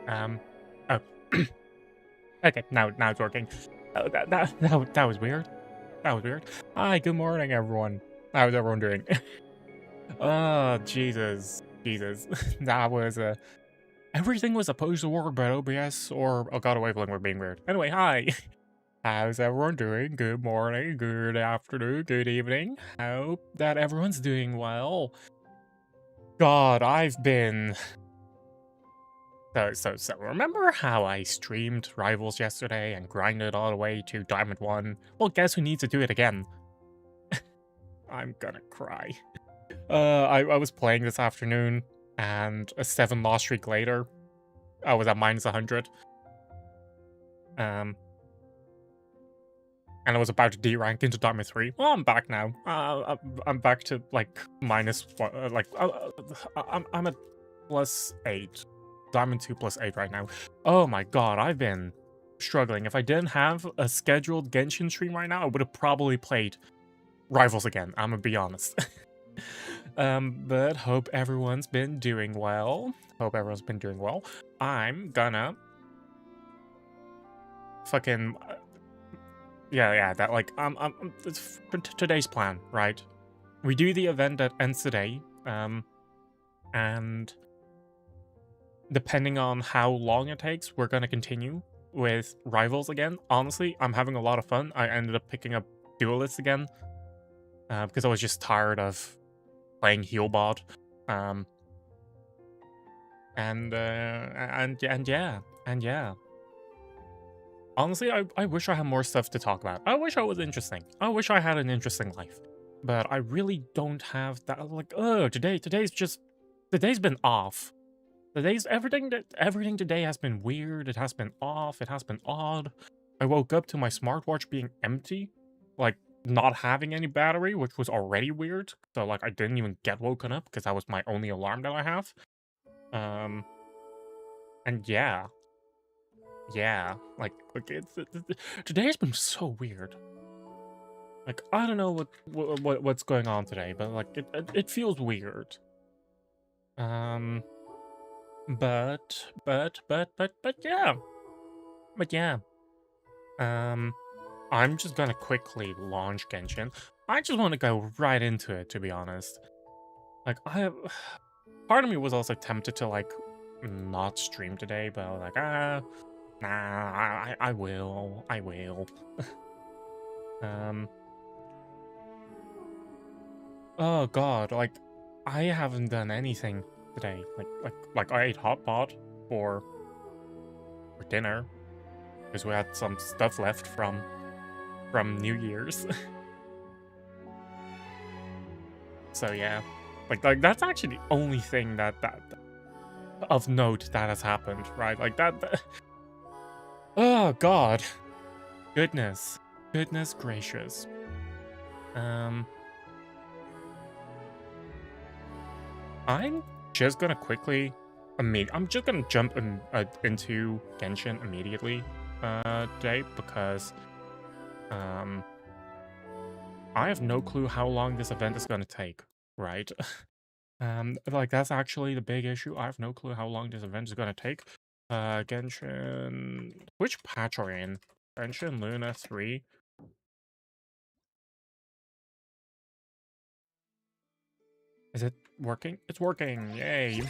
Um, oh, okay, now it's working. Oh, that was weird. That was weird. Hi, good morning, everyone. How's everyone doing? Oh, Jesus, that was everything was supposed to work, but OBS or oh God, Waveling were being weird. Anyway, hi. How's everyone doing? Good morning, good afternoon, good evening. Hope that everyone's doing well. God, I've been So remember how I streamed Rivals yesterday and grinded all the way to Diamond 1? Well, guess who needs to do it again? I'm gonna cry. I was playing this afternoon, and a 7 loss streak later, I was at minus 100. And I was about to D-rank into Diamond 3. Well, I'm back now. I'm back to, like, minus, I'm at plus 8. Diamond 2 plus 8 right now. Oh my god, I've been struggling. If I didn't have a scheduled Genshin stream right now, I would have probably played Rivals again, I'm gonna be honest. But hope everyone's been doing well. I'm gonna fucking yeah, that like it's for today's plan, right? We do the event that ends today, and depending on how long it takes, we're gonna continue with Rivals again. Honestly, I'm having a lot of fun. I ended up picking up Duelists again, because I was just tired of playing heal bot. And yeah. Honestly, I wish I had more stuff to talk about. I wish I was interesting. I wish I had an interesting life. But I really don't have that. Like, oh, today's been off. Everything today has been weird. It has been off. It has been odd. I woke up to my smartwatch being empty, like not having any battery, which was already weird. So like I didn't even get woken up because that was my only alarm that I have. And yeah, like today's been so weird. Like I don't know what's going on today, but like it feels weird. But yeah. I'm just gonna quickly launch Genshin. I just want to go right into it, to be honest. Like part of me was also tempted to like not stream today, but I was like, nah, I will. Oh god, like I haven't done anything today. Like I ate hot pot for dinner because we had some stuff left from New Year's. So yeah, like that's actually the only thing that of note that has happened, right? Like that oh god, goodness gracious. I'm just gonna quickly I'm just gonna jump into Genshin immediately today because I have no clue how long this event is gonna take, right? Like that's actually the big issue. I have no clue how long this event is gonna take. Genshin, which patch are we in? Genshin Luna 3. Is it working? It's working! Yay!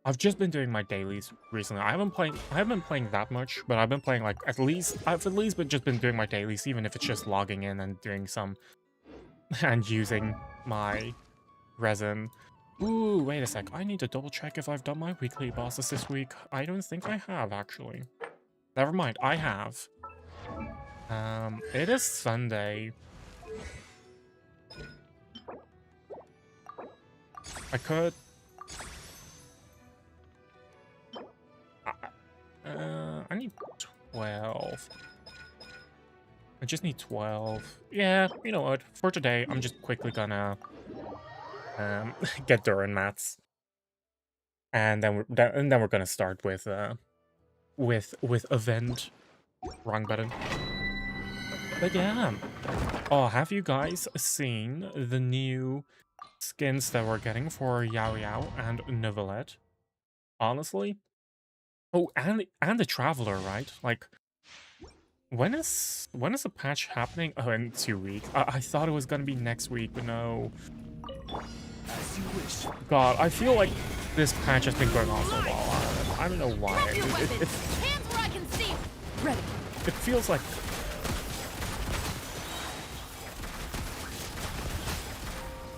I've just been doing my dailies recently. I haven't been playing that much, but I've been playing like I've at least just been doing my dailies, even if it's just logging in and doing some and using my resin. Ooh, wait a sec. I need to double check if I've done my weekly bosses this week. I don't think I have, actually. Never mind, I have. It is Sunday. I could... I need 12. I just need 12. Yeah, you know what? For today, I'm just quickly gonna get Durin mats, and then we're gonna start with event. Wrong button. But yeah. Oh, have you guys seen the new skins that we're getting for Yao Yao and Neuvillette. Honestly. Oh, and the Traveler, right? Like, when is the patch happening? Oh, in 2 weeks. I thought it was gonna be next week, but no. As you wish. God, I feel like this patch has been going on for a while. I don't know why. Hands where I can see. Ready. It feels like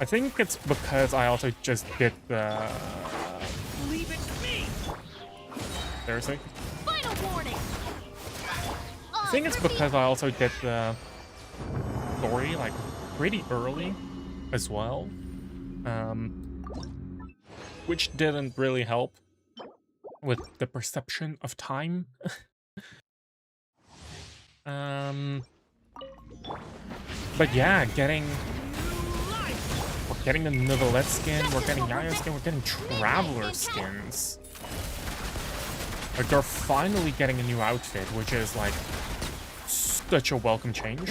I think it's because I also just did the Leave it to me. seriously. Final warning. I think it's because I also did the story like pretty early as well. Which didn't really help with the perception of time. But yeah, we're getting the Neuvillette skin, we're getting Yaya skin, we're getting Traveler skins. Like, they're finally getting a new outfit, which is like such a welcome change.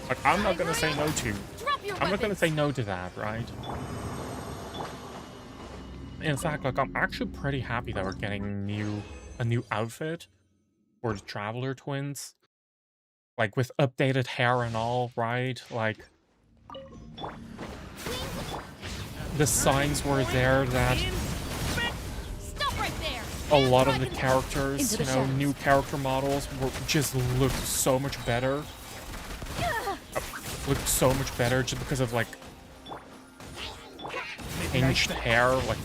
Like, I'm not gonna say no to. I'm not gonna say no to that, right? In fact, like, I'm actually pretty happy that we're getting a new outfit for the Traveler twins. Like, with updated hair and all, right? Like, the signs were there that a lot of the characters, you know, new character models just looked so much better. Looked so much better just because of, like, changed hair, like,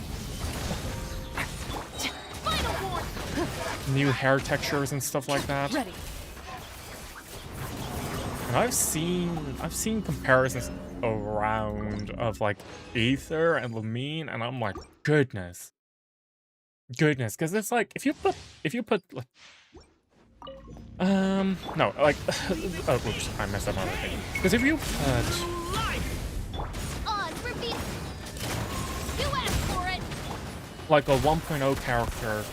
new hair textures and stuff like that. And I've seen comparisons around of like Aether and Lamine, and I'm like, goodness, because it's like if you put like, no, like, oh, oops, I messed up my other thing. Because if you put like a 1.0 character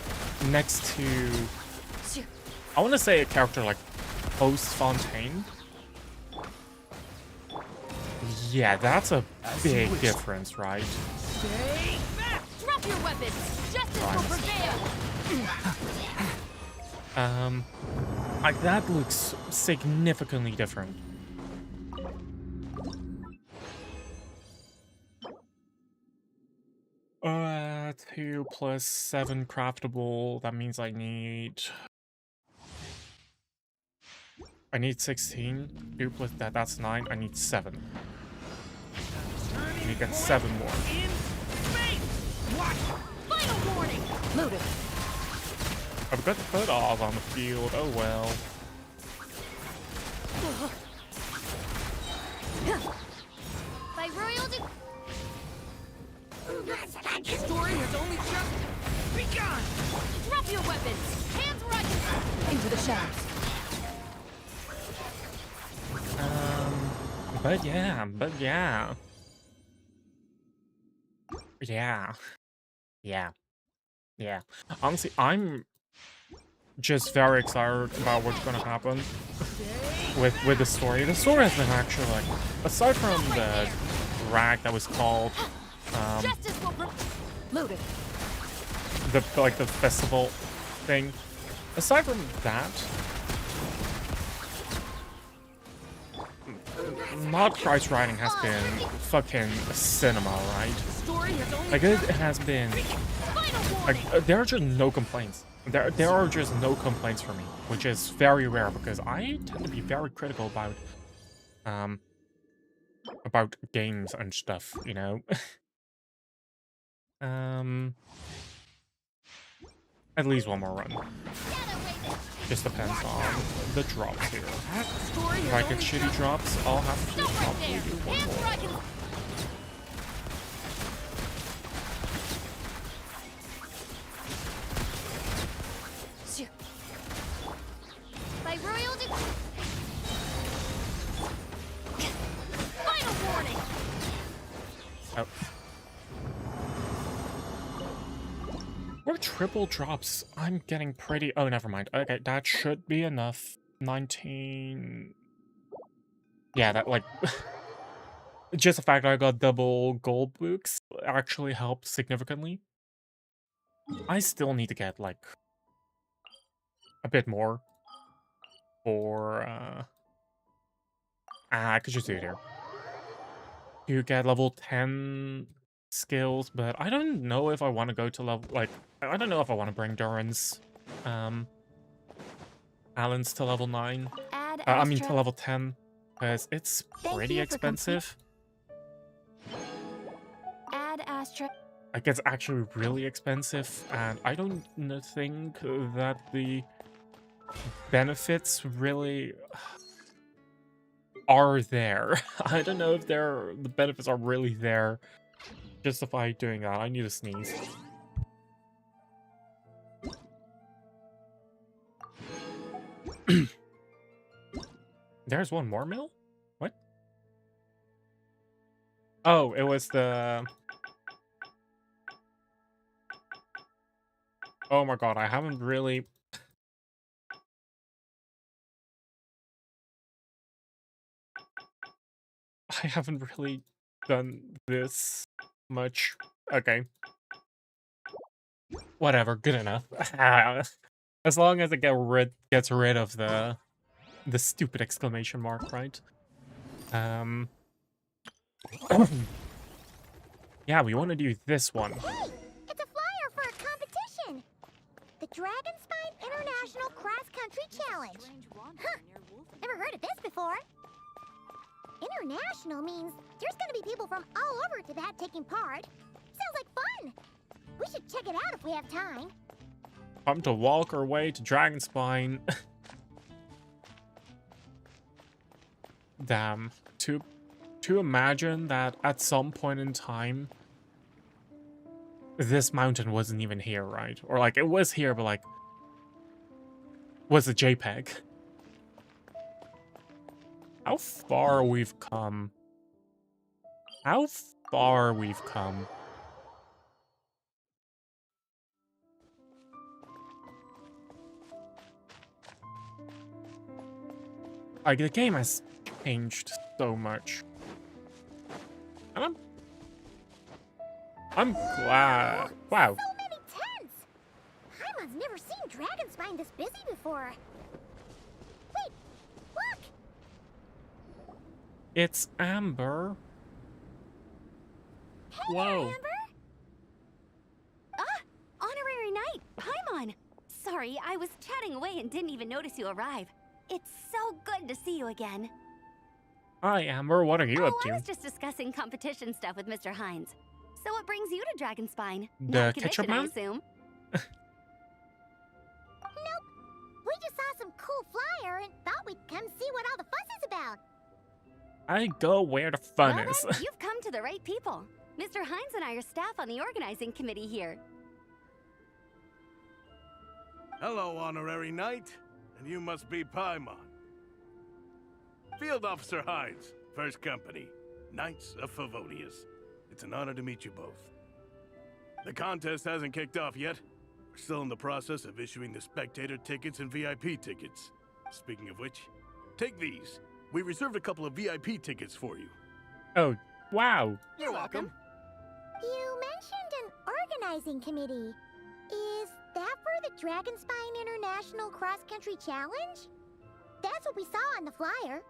next to, I want to say a character like Post Fontaine. Yeah, that's a big difference, right? Stay back! Drop your weapons! Justice will prevail! Like, that looks significantly different. 2 plus 7 craftable, that means I need 16. 2 plus that's 9, I need 7. I need to get 7 more. Final warning! Loaded. I've got the foot off on the field, oh well. By royalty. Story has only just begun. Drop your weapons. Hands where I can. Into the shadows. But yeah. Yeah. Honestly, I'm just very excited about what's gonna happen with the story. The story has been actually, like, aside from the rag that was called Loaded. the festival thing. Aside from that, mod price writing has been fucking cinema, right? Like, it has been, like, there are just no complaints. There are just no complaints for me, which is very rare because I tend to be very critical about games and stuff, you know. At least one more run. Just depends on the drops here. If I get shitty drops, I'll have to probably do one more. By royalty. Final warning. Oh. Or triple drops. I'm getting pretty... Oh, never mind. Okay, that should be enough. 19... yeah, that like just the fact that I got double gold books actually helped significantly. I still need to get like a bit more for I could just do it here. You get level 10 skills, but I don't know if I want to go to level like I don't know if I want to bring Duran's Alan's to level 9. Add I mean to Astra. level 10 because it's Thank pretty you for expensive. Add Astra. Like it's actually really expensive, and I don't think that the benefits really are there. I don't know if the benefits are really there. Justify doing that. I need to sneeze. There's one more mill? What? Oh, it was the... Oh my god, I haven't really... I haven't really done this much. Okay. Whatever, good enough. As long as it gets rid of the stupid exclamation mark, right? Yeah, we want to do this one. Hey, it's a flyer for a competition. The Dragonspine International Cross Country Challenge. Huh, never heard of this before. International means there's gonna be people from all over Tibet taking part. Sounds like fun. We should check it out if we have time. Time to walk our way to Dragonspine. Damn. To imagine that at some point in time, this mountain wasn't even here, right? Or like, it was here, but like, was a JPEG. How far we've come. How far we've come. Like, the game has changed so much. And I'm glad. Wow. So many tents! Haimon's never seen Dragonspine this busy before. Wait, look! It's Amber. Hey Whoa. there, Amber! Honorary Knight, Paimon. Sorry, I was chatting away and didn't even notice you arrive. It's so good to see you again. Hi, Amber. What are you up I to? was just discussing competition stuff with Mr. Hines. So what brings you to Dragonspine? The Not ketchup conviction, I man? assume. Nope. We just saw some cool flyer and thought we'd come see what all the fuss is about. I go where the fun Well, is. then, you've come to the right people. Mr. Hines and I are staff on the organizing committee here. Hello, Honorary Knight. And you must be Paimon. Field Officer Hines, First Company, Knights of Favonius. It's an honor to meet you both. The contest hasn't kicked off yet. We're still in the process of issuing the spectator tickets and VIP tickets. Speaking of which, take these. We reserved a couple of VIP tickets for you. Oh, wow. You're welcome. You mentioned an organizing committee. Is that for the Dragonspine International Cross Country Challenge? That's what we saw on the flyer.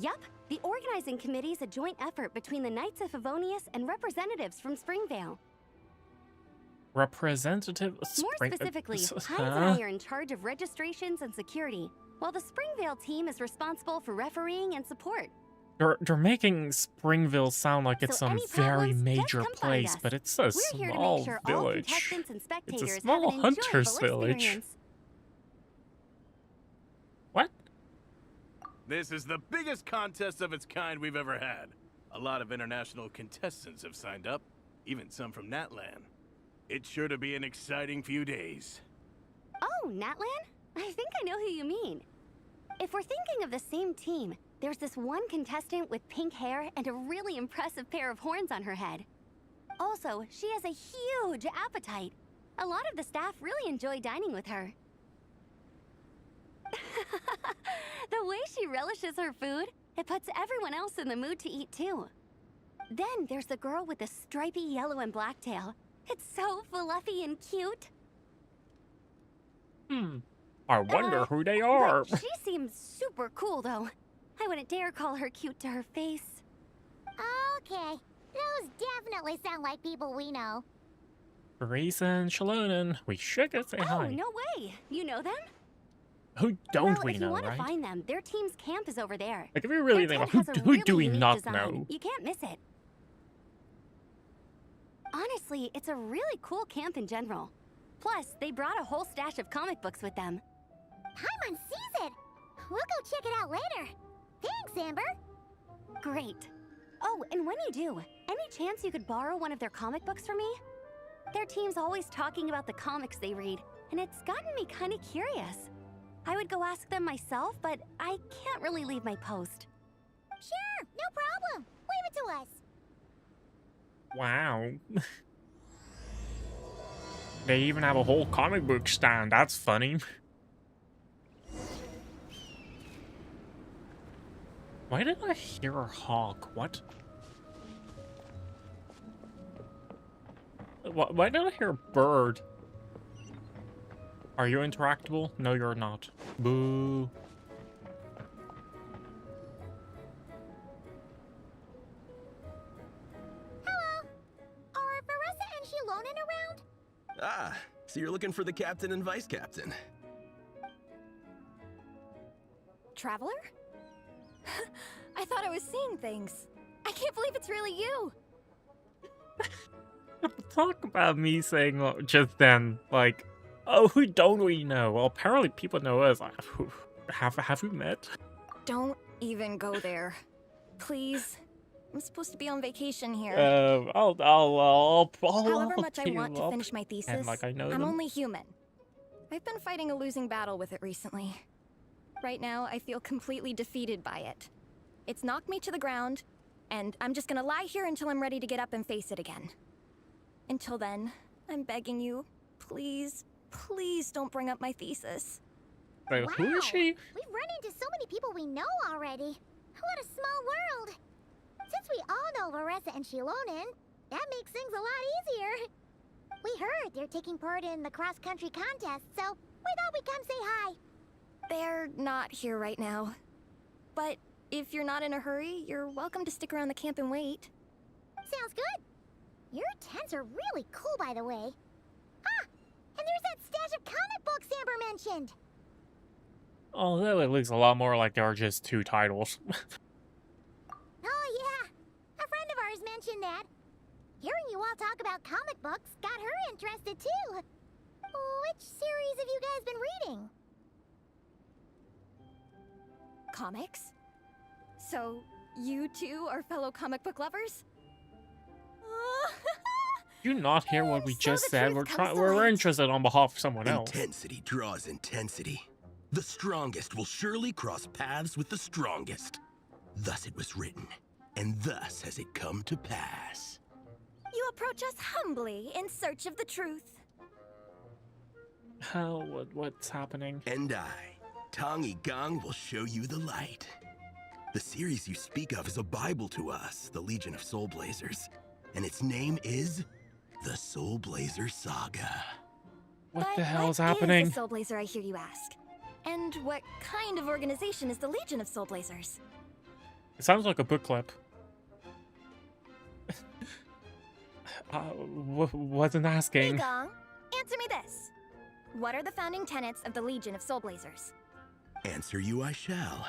Yup, the organizing committee is a joint effort between the Knights of Favonius and representatives from Springvale. Representative More specifically, Hines and I are in charge of registrations and security, while the Springvale team is responsible for refereeing and support. They're making Springville sound like it's So some any very problems, major just come find place, us. but it's a We're here to small make sure all village. contestants and spectators small have an hunter's enjoyable village. experience. What? This is the biggest contest of its kind we've ever had. A lot of international contestants have signed up, even some from Natlan. It's sure to be an exciting few days. Oh, Natlan? I think I know who you mean. If we're thinking of the same team, there's this one contestant with pink hair and a really impressive pair of horns on her head. Also, she has a huge appetite. A lot of the staff really enjoy dining with her. The way she relishes her food, It puts everyone else in the mood to eat too. Then there's the girl with the stripy yellow and black tail. It's so fluffy and cute. I wonder who they are. But she seems super cool though. I wouldn't dare call her cute to her face. Okay, those definitely sound like people we know. Teresa and Shalonen, we should go say Oh, hi. no way. You know them? Who don't well, we if know, you want right? to find them, their team's camp is over there. Like, if we really Their think tent about has a who really do we unique not design. know? You can't miss it. Honestly, it's a really cool camp in general. Plus, they brought a whole stash of comic books with them. Paimon sees it. We'll go check it out later. Thanks, Amber. Great. Oh, and when you do, any chance you could borrow one of their comic books from me? Their team's always talking about the comics they read, and it's gotten me kind of curious. I would go ask them myself, but I can't really leave my post. Sure, no problem. Leave it to us. Wow. They even have a whole comic book stand. That's funny. Why did I hear a hawk? What? Why did I hear a bird? Are you interactable? No, you're not. Boo. Hello. Are Veressa and Shilonen around? Ah, so you're looking for the captain and vice captain. Traveler? I thought I was seeing things. I can't believe it's really you. Talk about me saying just then, like, oh, who don't we know? Well, apparently people know us. Have we met? Don't even go there. Please. I'm supposed to be on vacation here. However much I want to finish my thesis, and like I know I'm them. only human. I've been fighting a losing battle with it recently. Right now, I feel completely defeated by it. It's knocked me to the ground, and I'm just gonna lie here until I'm ready to get up and face it again. Until then, I'm begging you, please, please don't bring up my thesis. Wait, who is she? We've run into so many people we know already. What a small world. Since we all know Veressa and Shilonen, that makes things a lot easier. We heard they're taking part in the cross-country contest, so we thought we'd come say hi. They're not here right now. But if you're not in a hurry, you're welcome to stick around the camp and wait. Sounds good. Your tents are really cool, by the way. Ah, and there's that stash of comic books Amber mentioned. Although it looks a lot more like there are just two titles. Oh yeah, a friend of ours mentioned that. Hearing you all talk about comic books got her interested too. Which series have you guys been reading? Comics? So, you two are fellow comic book lovers? Do you not hear what we So just the said? truth We're comes to we're light. interested on behalf of someone else. Intensity draws intensity. The strongest will surely cross paths with the strongest. Thus it was written, and thus has it come to pass. You approach us humbly in search of the truth. Hell, what's happening? And I, Tong Gang, will show you the light. The series you speak of is a Bible to us, the Legion of Soul Blazers, and its name is the Soul Blazer Saga. What But the hell is what happening? Is a Soul Blazer, I hear you ask? And what kind of organization is the Legion of Soul Blazers? It sounds like a book clip. Wasn't asking. Gong, answer me this. What are the founding tenets of the Legion of Soul Blazers? Answer you I shall.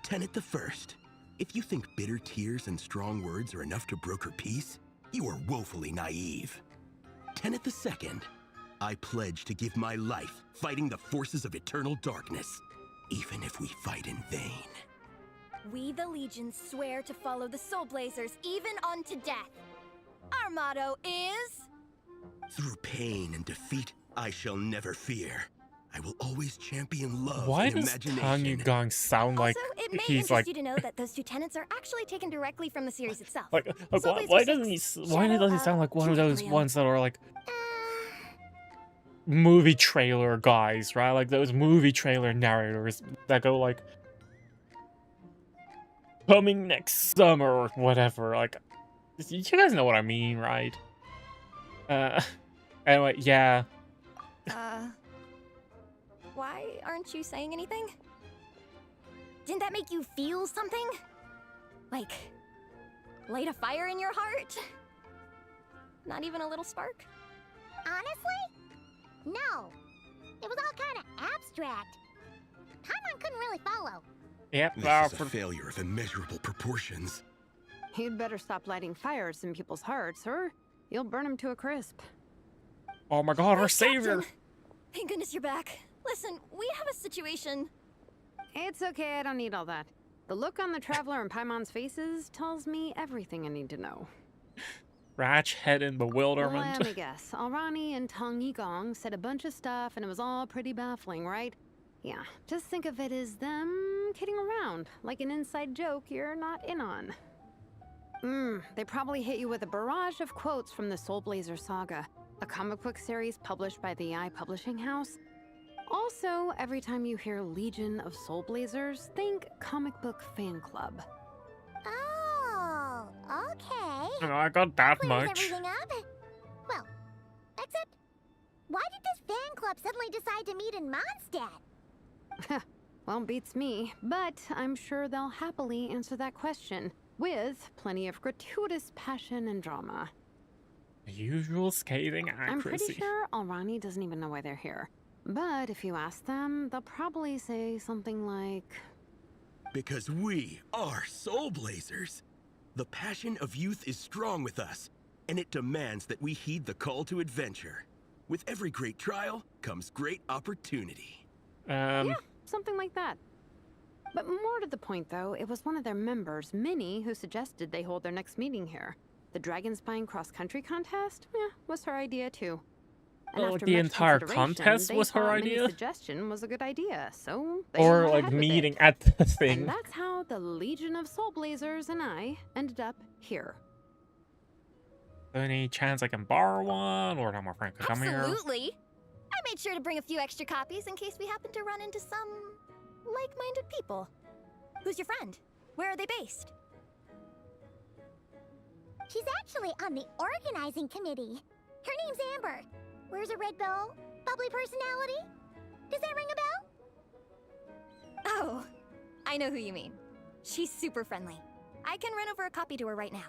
Tenet the first. If you think bitter tears and strong words are enough to broker peace, you are woefully naive. Tenet the second. I pledge to give my life fighting the forces of eternal darkness, even if we fight in vain. We, the Legion, swear to follow the Soul Blazers even unto death. Our motto is... Through pain and defeat, I shall never fear. I will always champion love Why and does imagination. Tanya Gong sound like Also, it may he's interest like you to know that those two tenets are actually taken directly from the series itself. like Soul why Blazer doesn't he 6, why Shadow does he of sound like one of those Julian. ones that are like movie trailer guys, right? Like those movie trailer narrators that go like coming next summer or whatever. Like, you guys know what I mean, right? Anyway, yeah. Why aren't you saying anything? Didn't that make you feel something? Like, light a fire in your heart? Not even a little spark? Honestly? No. It was all kind of abstract. Paimon couldn't really follow. Yep. This is a failure of immeasurable proportions. You'd better stop lighting fires in people's hearts, or you'll burn them to a crisp. Oh my god, our Thanks, savior! Captain. Thank goodness you're back. Listen, we have a situation. It's okay, I don't need all that. The look on the Traveler and Paimon's faces tells me everything I need to know. Ratch head in bewilderment. Let me guess. Alrani and Tong Yigong said a bunch of stuff and it was all pretty baffling, right? Yeah, just think of it as them kidding around, like an inside joke you're not in on. They probably hit you with a barrage of quotes from the Soul Blazer saga, a comic book series published by the Eye Publishing House. Also, every time you hear Legion of Soul Blazers, think comic book fan club. Oh, okay. Oh, I got that Clears much. everything up. Well, except, why did this fan club suddenly decide to meet in Mondstadt? Well, beats me, but I'm sure they'll happily answer that question, with plenty of gratuitous passion and drama. The usual scathing accuracy. I'm pretty sure Alrani doesn't even know why they're here. But if you ask them, they'll probably say something like... Because we are Soul Blazers. The passion of youth is strong with us, and it demands that we heed the call to adventure. With every great trial comes great opportunity. Yeah, something like that. But more to the point, though, it was one of their members, Minnie, who suggested they hold their next meeting here. The Dragon Spine cross-country contest? Yeah, was her idea, too. And Well, after the much entire consideration, contest they was her thought Minnie's idea? suggestion was a good idea, so they Or went like ahead with meeting it. at the thing. And that's how the Legion of Soul Blazers and I ended up here. Any chance I can borrow one, or not my friend could come here? Absolutely. I made sure to bring a few extra copies in case we happen to run into some like-minded people. Who's your friend? Where are they based? She's actually on the organizing committee. Her name's Amber. Wears a red bow, bubbly personality. Does that ring a bell? Oh, I know who you mean. She's super friendly. I can run over a copy to her right now.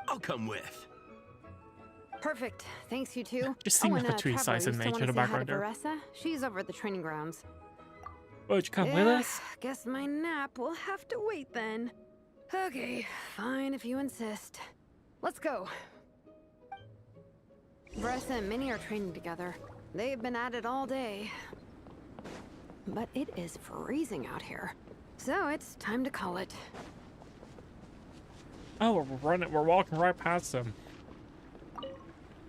I'll come with. Perfect. Thanks, you two. Just seeing and, the tree Traveler, size you and still nature in the wanna say hi background to there. Baressa? She's over at the training grounds. Would you come yeah, with us? Guess my nap will have to wait then. Okay, fine if you insist. Let's go. Baressa and Minnie are training together. They've been at it all day. But it is freezing out here. So it's time to call it. Oh, we're walking right past them.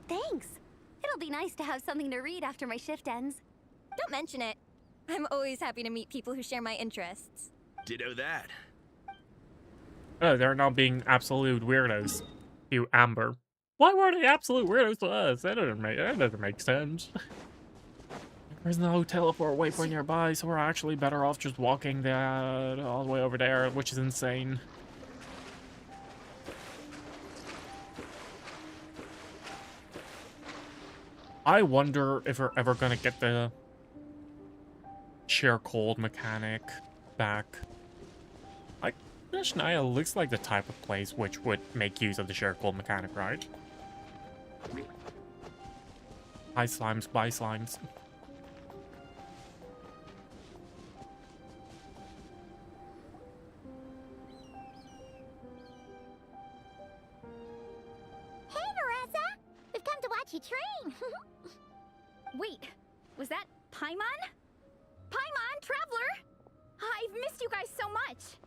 Thanks. It'll be nice to have something to read after my shift ends. Don't mention it. I'm always happy to meet people who share my interests. Ditto that. Oh, they're not being absolute weirdos. You, Amber. Why were they absolute weirdos to us? That doesn't make sense. There's no teleport waypoint nearby, so we're actually better off just walking all the way over there, which is insane. I wonder if we're ever gonna get the share cold mechanic back. Like, Nishnia looks like the type of place which would make use of the share cold mechanic, right? Hi slimes, bye slimes. Hey, Baressa! We've come to watch you train. Wait, was that Paimon? Paimon, Traveler! I've missed you guys so much.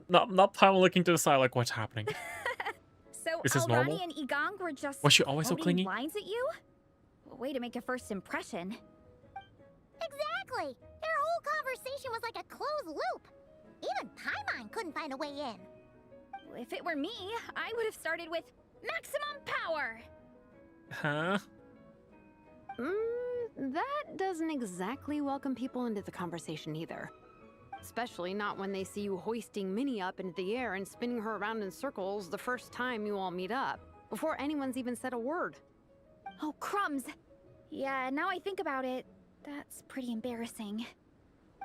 Not Pam looking to the side like, what's happening? So Is this normal? Alrani and Igong were just Was she always so quoting clingy? lines at you? Way to make a first impression. Exactly! Their whole conversation was like a closed loop. Even Paimon couldn't find a way in. If it were me, I would have started with maximum power. Huh? that doesn't exactly welcome people into the conversation either. Especially not when they see you hoisting Minnie up into the air and spinning her around in circles the first time you all meet up, before anyone's even said a word. Oh, crumbs. Yeah, now I think about it, that's pretty embarrassing. You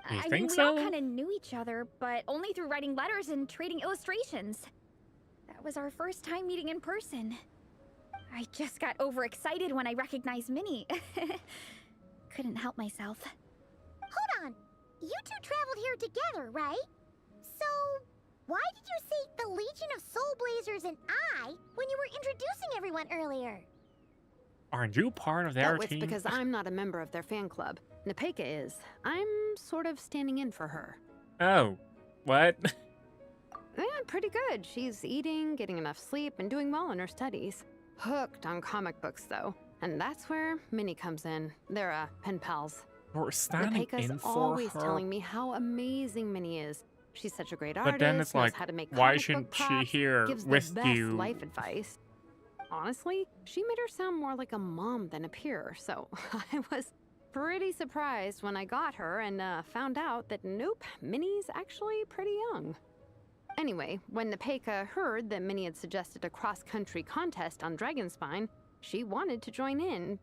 I mean, think we so? all kind of knew each other, but only through writing letters and trading illustrations. That was our first time meeting in person. I just got overexcited when I recognized Minnie. Couldn't help myself. Hold on. You two traveled here together, right? So, why did you say the Legion of Soul Blazers and I when you were introducing everyone earlier? Aren't you part of their Oh, it's team? because I'm not a member of their fan club. Nepeka is. I'm sort of standing in for her. Oh, what? Yeah, pretty good. She's eating, getting enough sleep, and doing well in her studies. Hooked on comic books, though. And that's where Minnie comes in. They're, pen pals. We're standing Nepeka's in for always her. telling me how amazing Minnie is. She's such a great But artist, then it's knows like, how to make why comic shouldn't book she props, here gives with the best you? life advice. Honestly, she made her sound more like a mom than a peer, so I was pretty surprised when I got her and found out that nope, Minnie's actually pretty young. Anyway, when Nepeka heard that Minnie had suggested a cross-country contest on Dragonspine, she wanted to join in.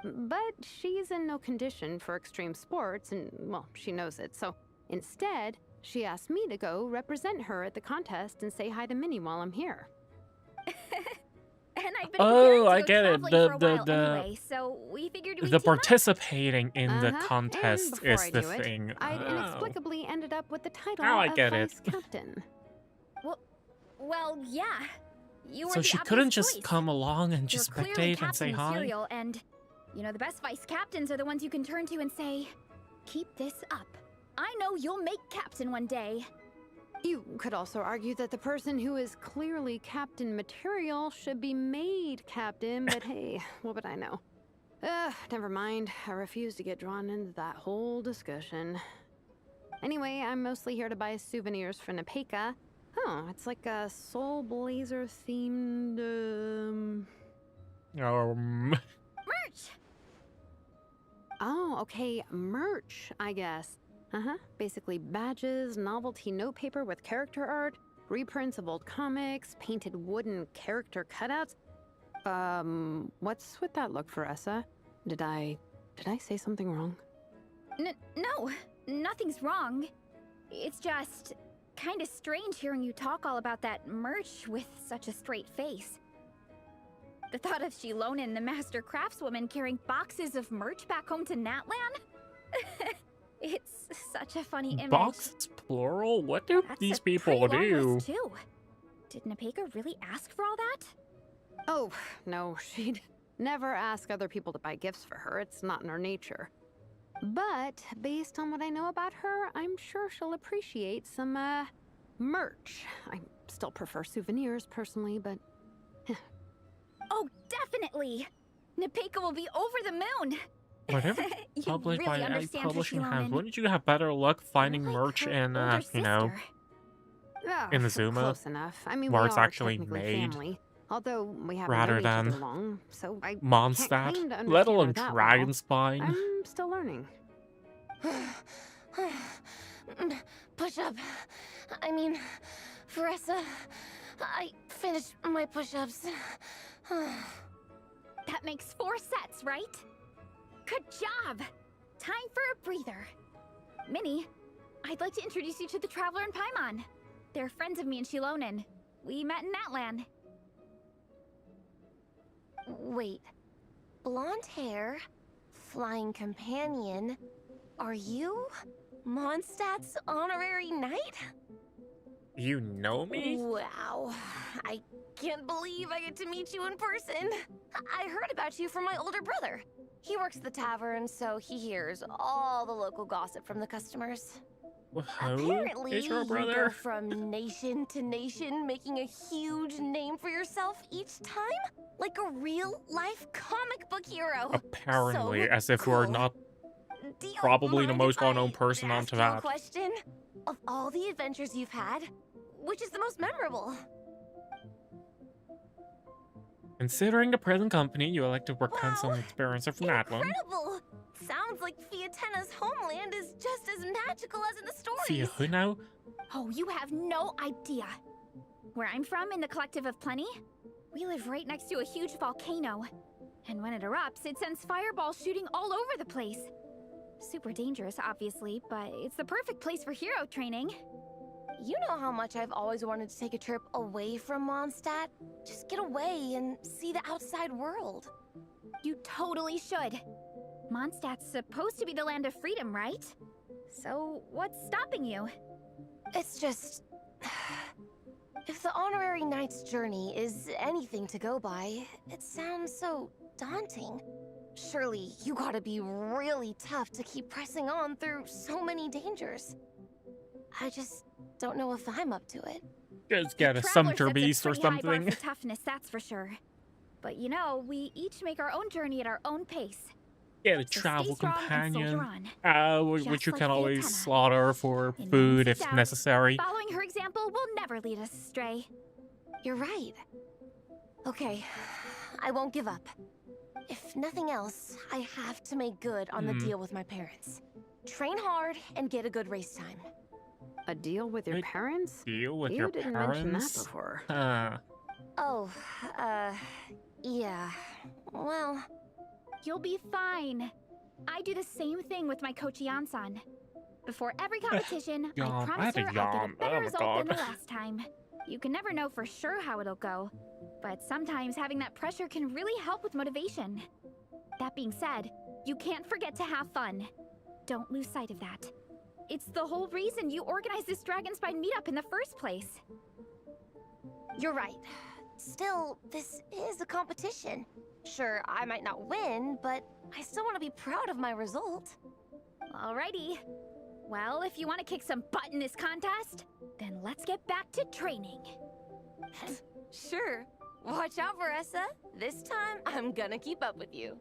But she's in no condition for extreme sports, and, well, she knows it, so instead, she asked me to go represent her at the contest and say hi to Minnie while I'm here. And I've been preparing to I go get it. traveling for a while anyway, so we figured we'd The team up. participating in the And contest before is I the knew it, thing. I'd Oh. inexplicably ended up with the title Now I of get it. vice captain. Well, yeah. You were So the she obvious couldn't just choice. come along and You're just clearly spectate and say captain hi? material, and you know the best vice captains are the ones you can turn to and say, "Keep this up. I know you'll make captain one day." You could also argue that the person who is clearly captain material should be made captain, but hey, what would I know? Never mind. I refuse to get drawn into that whole discussion. Anyway, I'm mostly here to buy souvenirs for Nepeka. Oh, it's like a Soul Blazer themed, Merch. Oh, okay, merch, I guess. Basically badges, novelty notepaper with character art, reprints of old comics, painted wooden character cutouts. What's with that look, Faressa? Did I say something wrong? No, nothing's wrong. It's just kind of strange hearing you talk all about that merch with such a straight face. The thought of Shilonen, the master craftswoman, carrying boxes of merch back home to Natlan? It's such a funny image. Boxes plural? What do That's these a people pretty long do? list, too. Did Nepeka really ask for all that? Oh, no, she'd never ask other people to buy gifts for her. It's not in her nature. But based on what I know about her, I'm sure she'll appreciate some, merch. I still prefer souvenirs, personally, but... Oh, definitely! Nepeka will be over the moon! Whatever You published really by a understand her, publishing house, Shilonen. wouldn't you have better luck finding You're like merch her in, older you know, sister. Oh, in the Zuma, close enough. I mean, where we it's are actually technically made, family, although we haven't rather known each other than long, so I can't Mondstadt, claim to let understand alone her that well. Dragonspine? I'm still learning. Push up. I mean, Faressa, I finished my push-ups. That makes 4 sets, right? Good job! Time for a breather. Minnie, I'd like to introduce you to the Traveler and Paimon. They're friends of me and Shilonen. We met in Natlan. Wait. Blonde hair, flying companion. Are you Mondstadt's honorary knight? You know me? Wow. I can't believe I get to meet you in person. I heard about you from my older brother. He works at the tavern, so he hears all the local gossip from the customers. Who Apparently, is your you go brother? from nation to nation, making a huge name for yourself each time, like a real-life comic book hero. Apparently, So as if we're cool. not Do you probably the mind most if I well-known person ask onto you a that. question? Of all the adventures you've had, which is the most memorable? Considering the present company, you elect to recount some Wow, experiences from Natlan. Incredible! sounds like Fiatena's homeland is just as magical as in the stories. See who now? Oh, you have no idea. Where I'm from, in the Collective of Plenty, we live right next to a huge volcano. And when it erupts, it sends fireballs shooting all over the place. Super dangerous, obviously, but it's the perfect place for hero training. You know how much I've always wanted to take a trip away from Mondstadt? Just get away and see the outside world. You totally should. Mondstadt's supposed to be the land of freedom, right? So, what's stopping you? It's just... If the honorary knight's journey is anything to go by, it sounds so daunting. Surely you gotta be really tough to keep pressing on through so many dangers. I just don't know if I'm up to it. Just get a Traveler sumpter sets a beast or pretty high bar something. for toughness, that's for sure. But you know, we each make our own journey at our own pace. Get a So stay travel strong and soldier companion. on. Which Just you like can always Fiatena. slaughter for In food if Mondstadt, necessary. Following her example will never lead us astray. You're right. Okay, I won't give up. If nothing else, I have to make good on the deal with my parents. Train hard and get a good race time. A deal with your Wait, parents? Deal with You your didn't parents. mention that before. Oh, yeah. Well, You'll be fine. I do the same thing with my coach Yansan. Before every competition, I Yawn. I promise had her a I'll get yawn. a better Oh my result than the God. last time. You can never know for sure how it'll go, but sometimes having that pressure can really help with motivation. That being said, you can't forget to have fun. Don't lose sight of that. It's the whole reason you organized this Dragonspine meetup in the first place. you're right. Still, this is a competition. Sure, I might not win, but I still want to be proud of my result. Alrighty. Well, if you want to kick some butt in this contest, then let's get back to training. Sure. Watch out, Varessa. This time, I'm gonna keep up with you.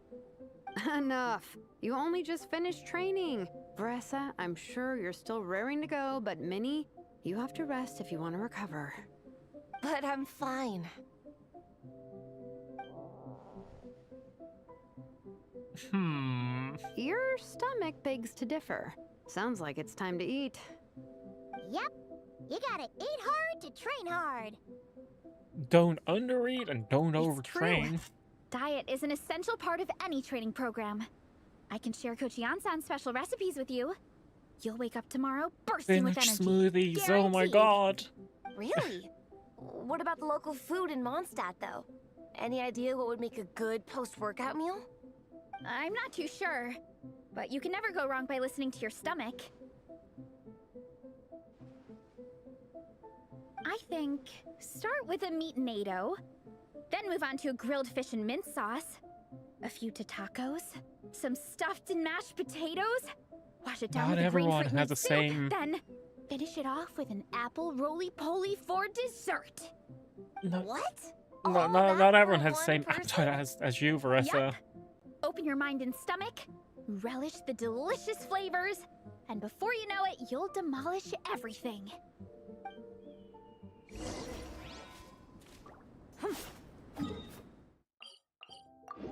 Enough. You only just finished training. Bressa, I'm sure you're still raring to go, but Minnie, you have to rest if you want to recover. But I'm fine. Your stomach begs to differ. Sounds like it's time to eat. Yep. You gotta eat hard to train hard. Don't undereat and don't It's overtrain. true. Diet is an essential part of any training program. I can share Coach Yansan's special recipes with you. You'll wake up tomorrow bursting with Spinach energy. smoothies. Oh my Guaranteed. god. Really? What about the local food in Mondstadt, though? Any idea what would make a good post-workout meal? I'm not too sure, but you can never go wrong by listening to your stomach. I think start with a meat natto, then move on to a grilled fish and mint sauce, a few tacos, some stuffed and mashed potatoes, wash it down Not with a green everyone fruit has meat the soup, same- then finish it off with an apple roly-poly for dessert. No, What? no, All no, that not for everyone has the one same person? appetite as you, Varessa. Yup. Open your mind and stomach, relish the delicious flavors, and before you know it, you'll demolish everything.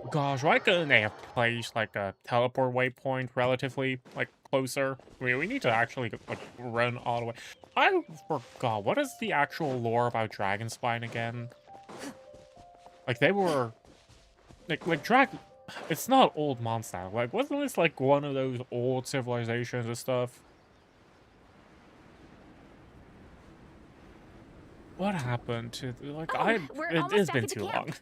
Gosh, why couldn't they have placed like a teleport waypoint relatively like closer? I mean, we need to actually like run all the way. I forgot, what is the actual lore about Dragonspine again? Like they were like Dragon. It's not old Mondstadt. Like wasn't this like one of those old civilizations and stuff? What happened to like Oh, we're almost it's back been at the too camp. long.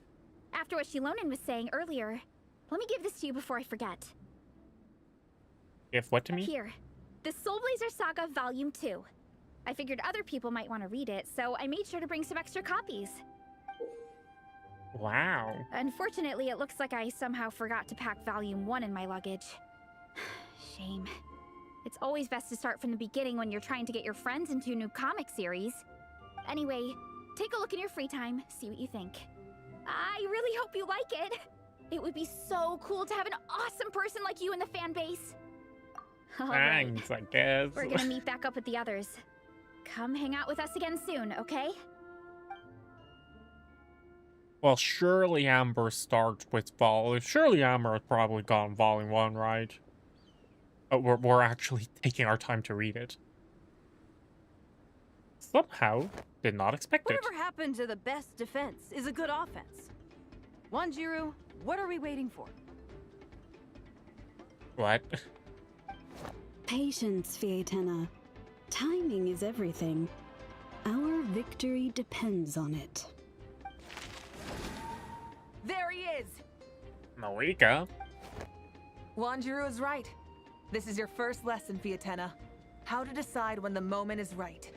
After what Shilonen was saying earlier, let me give this to you before I forget. If what to me? Here, the Soul Blazer Saga Volume 2. I figured other people might want to read it, so I made sure to bring some extra copies. Wow. Unfortunately, it looks like I somehow forgot to pack Volume 1 in my luggage. Shame. It's always best to start from the beginning when you're trying to get your friends into a new comic series. Anyway, take a look in your free time, see what you think. I really hope you like it. It would be so cool to have an awesome person like you in the fan base. All right, Thanks, I guess. we're gonna meet back up with the others. Come hang out with us again soon, okay? Well, surely Amber starts with Surely Amber has probably gotten Volume 1, right? we're actually taking our time to read it. Somehow, did not expect it. Whatever happened to the best defense is a good offense. Wanjiru, what are we waiting for? What? Patience, Fietena. Timing is everything. Our victory depends on it. There he is! Malika? Wanjiru is right. This is your first lesson, Fietena. How to decide when the moment is right.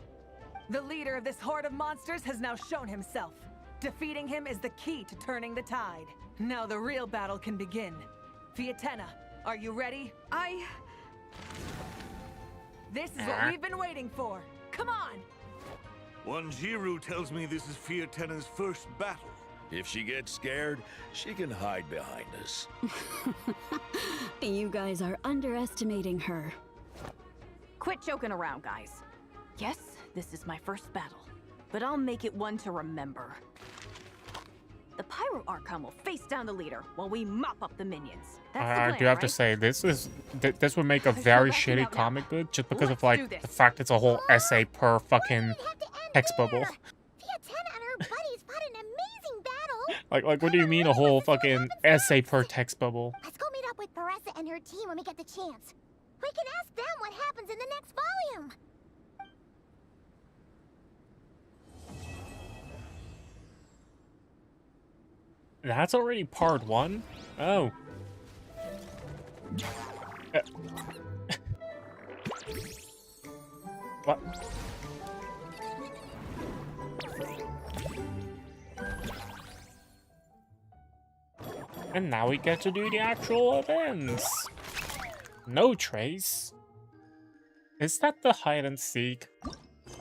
The leader of this horde of monsters has now shown himself. Defeating him is the key to turning the tide. Now the real battle can begin. Fietena, are you ready? This is what we've been waiting for. Come on! Wanjiru tells me this is Fietena's first battle. If she gets scared, she can hide behind us. You guys are underestimating her. Quit joking around, guys. Yes, this is my first battle, but I'll make it one to remember. The Pyro Archon will face down the leader while we mop up the minions. That's the plan, I do have right? to say, this would make a very shitty comic book just because of like the fact it's a whole essay per fucking text bubble. Fietena and her buddies fought an amazing battle. Like what do you mean a whole fucking essay per text bubble? Let's go meet up with Paressa and her team when we get the chance. We can ask them what happens in the next volume. That's already part 1? Oh. What? And now we get to do the actual events. No trace. Is that the hide and seek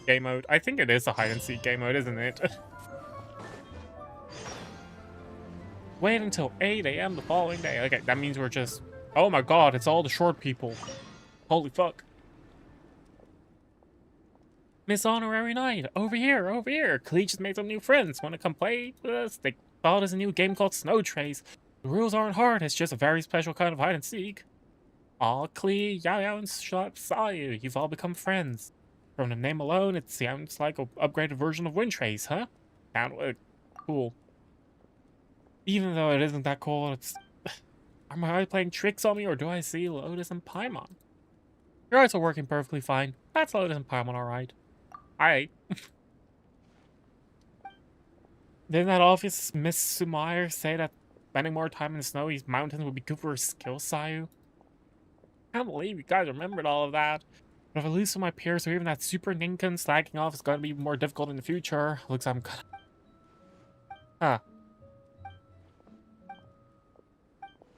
game mode? I think it is a hide and seek game mode, isn't it? Wait until 8 a.m. the following day. Okay, that means we're just... Oh my god, it's all the short people. Holy fuck. Miss Honorary Knight, over here, over here. Klee just made some new friends. Wanna come play with us? They thought there's a new game called Snow Trace. The rules aren't hard, it's just a very special kind of hide and seek. Aw, Klee, Yao Yao, and Sayu, you've all become friends. From the name alone, it sounds like an upgraded version of Wind Trace, huh? Cool. Even though it isn't that cool, it's... Am I playing tricks on me, or do I see Lotus and Paimon? Your eyes are working perfectly fine. That's Lotus and Paimon, alright. Alright. Didn't that obvious Miss Sumair say that spending more time in the snowy mountains would be good for her skill, Sayu? I can't believe you guys remembered all of that. But if I lose to my peers, or even that super Ninken slacking off is going to be more difficult in the future. Looks like I'm gonna... Huh.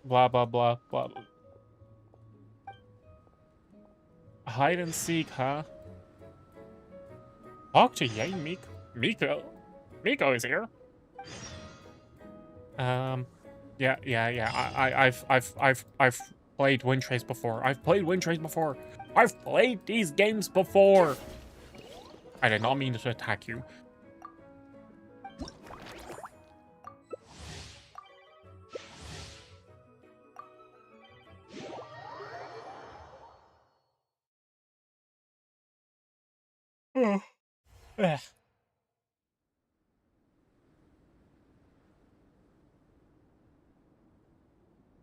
Blah, blah, blah, blah. Hide and seek, huh? Talk to Yay, Miko. Miko is here. Yeah. I've played Wind Trace before. I've played these games before. I did not mean to attack you.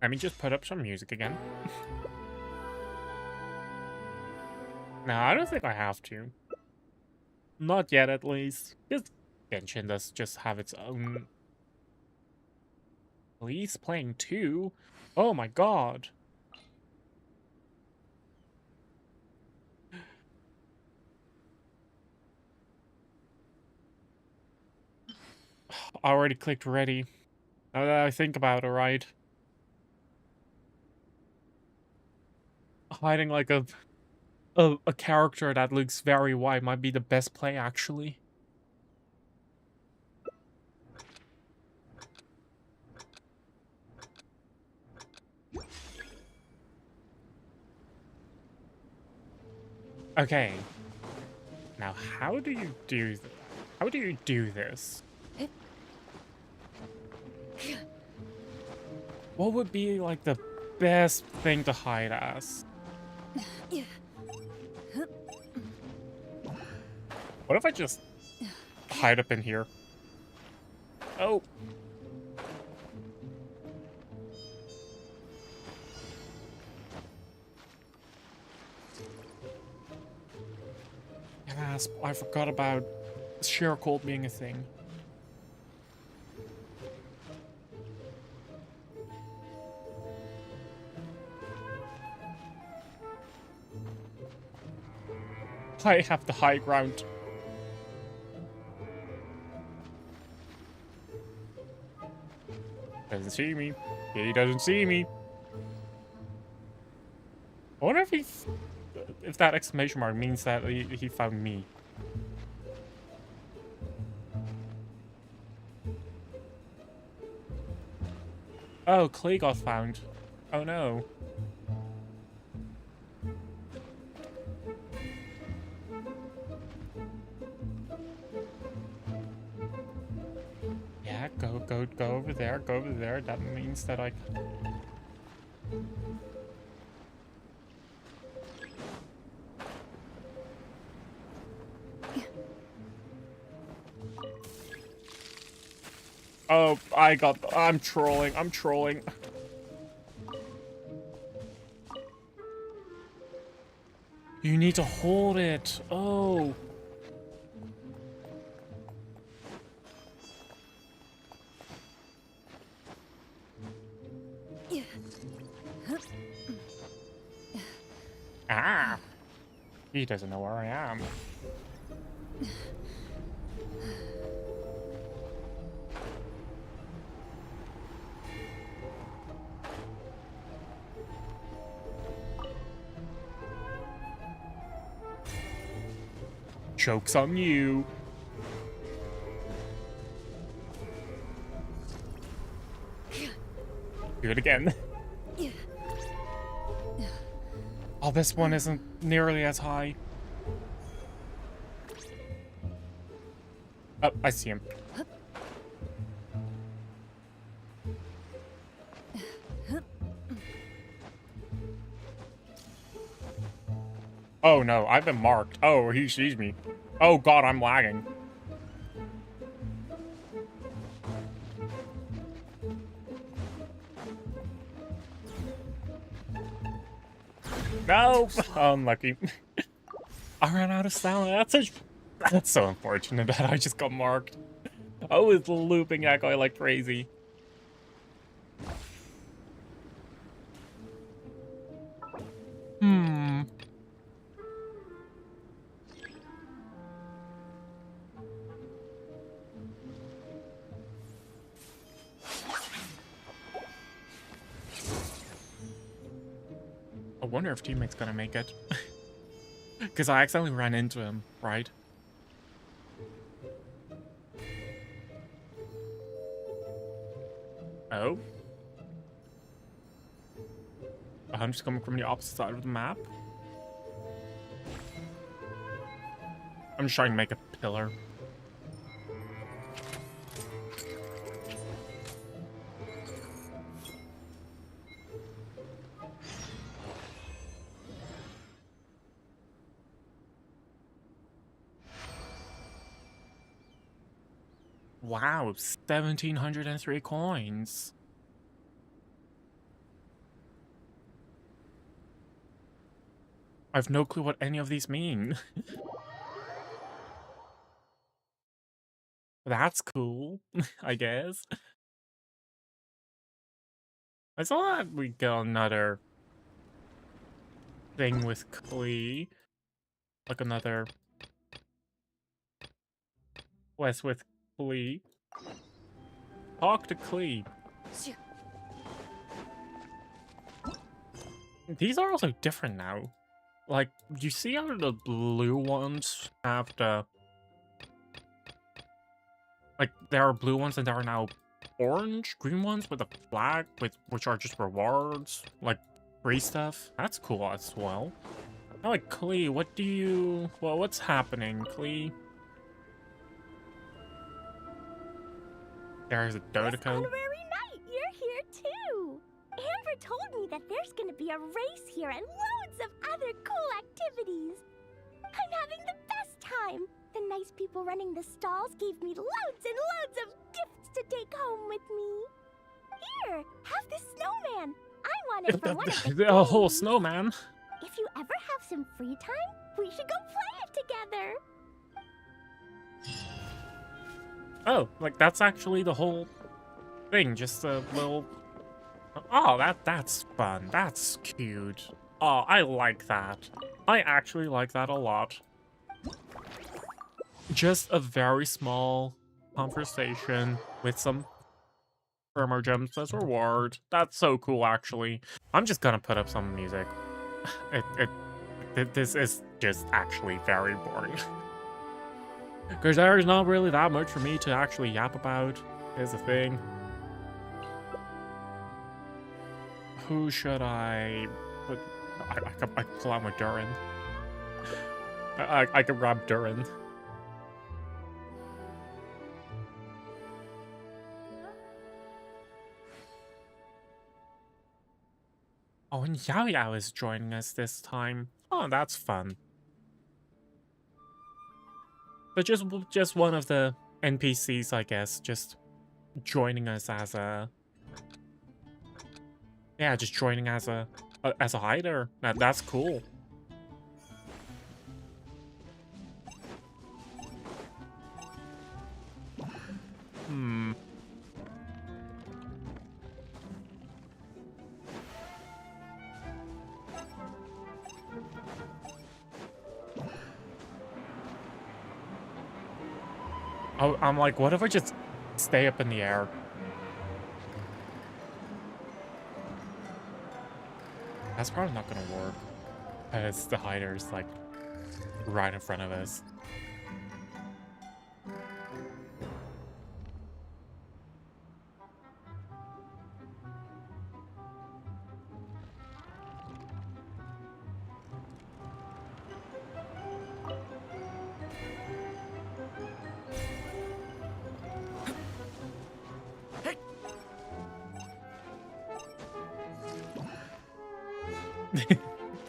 Let me just put up some music again. No, I don't think I have to. Not yet, at least. Because Genshin does just have its own... Police playing 2? Oh my god. I already clicked ready. Now that I think about it, right? Hiding like a character that looks very white might be the best play, actually. Okay. Now, how do you do this? What would be like the best thing to hide as? What if I just hide up in here? Oh. Yes, I forgot about sheer cold being a thing. I have the high ground. Doesn't see me. He doesn't see me. I wonder if that exclamation mark means that he found me. Oh, Clay got found. Oh no. Yeah, go over there, go over there. That means that I... Oh, I'm trolling, I'm trolling. You need to hold it. Oh. Ah. He doesn't know where I am. Joke's on you. Do it again. Oh, this one isn't nearly as high. Oh, I see him. Oh no, I've been marked. Oh, he sees me. Oh god, I'm lagging. No! Unlucky. I ran out of sound. That's so unfortunate that I just got marked. I was looping that guy like crazy. I wonder if teammate's gonna make it. Because I accidentally ran into him, right? Oh? I'm just coming from the opposite side of the map. I'm just trying to make a pillar. Wow, 1,703 coins. I have no clue what any of these mean. That's cool, I guess. I saw that we got another thing with Klee. Like another quest with Klee. Talk to Klee. These are also different now. Like, you see how the blue ones have the... Like, there are blue ones and there are now orange, green ones with a flag, which are just rewards, like free stuff. That's cool as well. I like Klee, what do you... Well, what's happening, Klee? There's a Dodeco. Honorary knight, you're here too! And Pepper told me that there's gonna be a race here and loads of other cool activities. I'm having the best time. The nice people running the stalls gave me loads and loads of gifts to take home with me. Here, have this snowman. I want it for one of the A whole games. snowman. If you ever have some free time, we should go play it together. Oh, like that's actually the whole thing, just a little... Oh, that's fun. That's cute. Oh, I like that. I actually like that a lot. Just a very small conversation with some firmer gems as reward. That's so cool, actually. I'm just gonna put up some music. This is just actually very boring. Because there's not really that much for me to actually yap about, is the thing. Who should I... I could pull out my Durin. I could grab Durin. Oh, and Yao Yao is joining us this time. Oh, that's fun. But just one of the NPCs, I guess, just joining us as a... Yeah, just joining as a hider. That's cool. Hmm. Oh, I'm like, what if I just stay up in the air? That's probably not gonna work. As the hider's like right in front of us.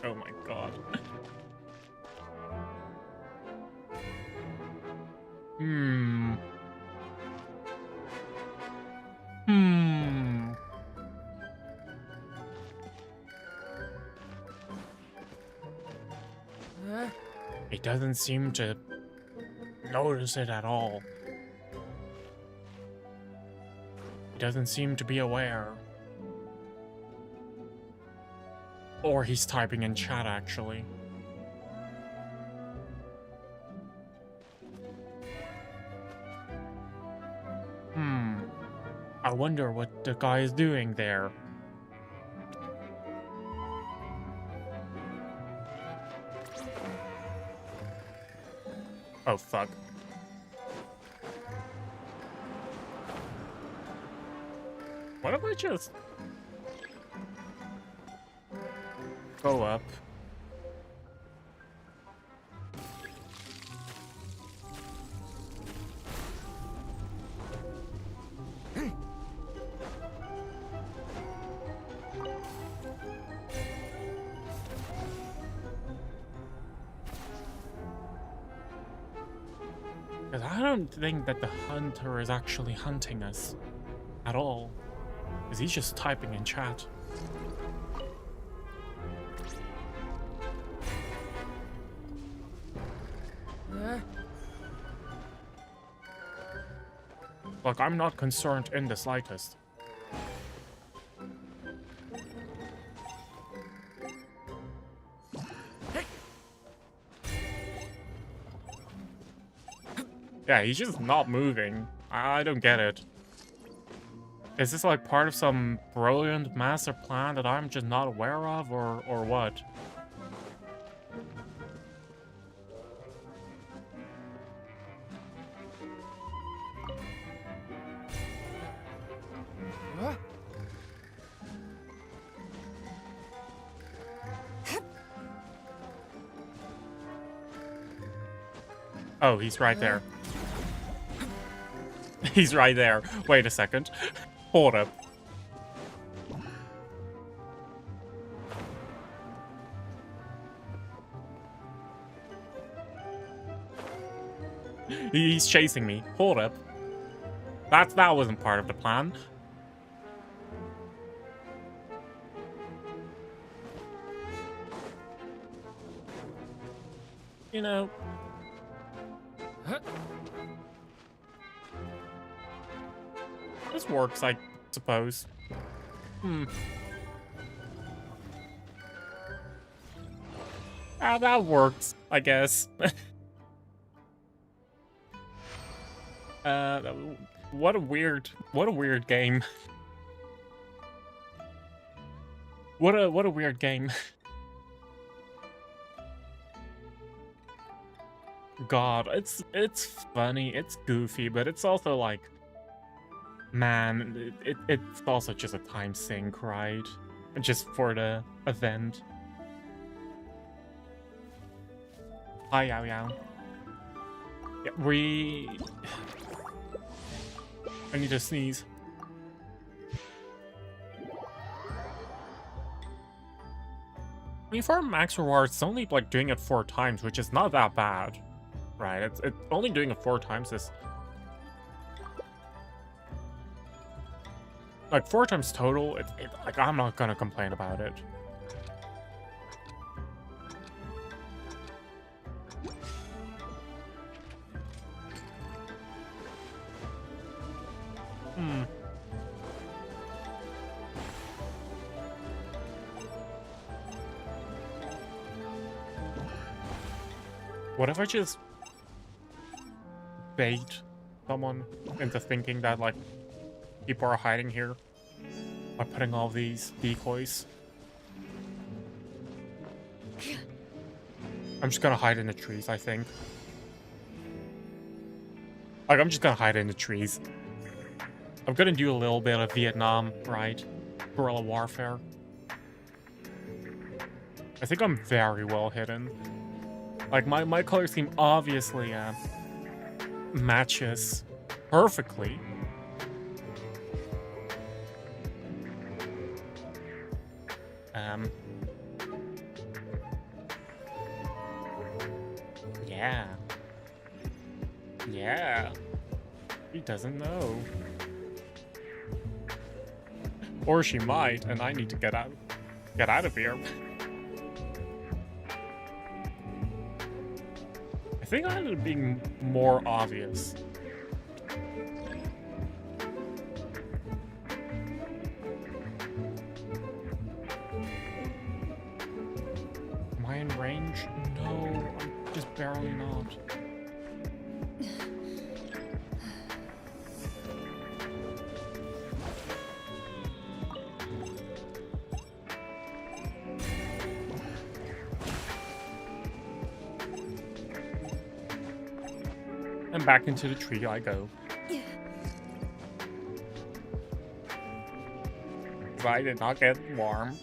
Oh my god. Hmm. He doesn't seem to notice it at all. He doesn't seem to be aware. Or he's typing in chat, actually. I wonder what the guy is doing there. Oh, fuck. What if I just... go up? Because I don't think that the hunter is actually hunting us at all. Because he's just typing in chat. Like, I'm not concerned in the slightest. Yeah, he's just not moving. I don't get it. Is this like part of some brilliant master plan that I'm just not aware of, or what? Oh, he's right there. He's right there. Wait a second. Hold up. He's chasing me. Hold up. That wasn't part of the plan. You know. This works, I suppose. Ah, that works, I guess. What a weird game. What a weird game. God, it's funny, it's goofy, but it's also like, man, it's also just a time sink, right? Just for the event. Hi, Yao Yao. Yeah, I need to sneeze. I mean, for max rewards, it's only like doing it 4 times, which is not that bad, right? It's only doing it 4 times is like 4 times total. Like I'm not gonna complain about it. What if I just bait someone into thinking that, like, people are hiding here by putting all these decoys? I'm just gonna hide in the trees, I think. Like, I'm just gonna hide in the trees. I'm gonna do a little bit of Vietnam, right? Guerrilla warfare. I think I'm very well hidden. Like, my color scheme obviously matches perfectly. Yeah. Yeah. He doesn't know. Or she might, and I need to get out of here. I think I ended up being more obvious. Am I in range? No, I'm just barely not. And back into the tree I go. I did not get warm.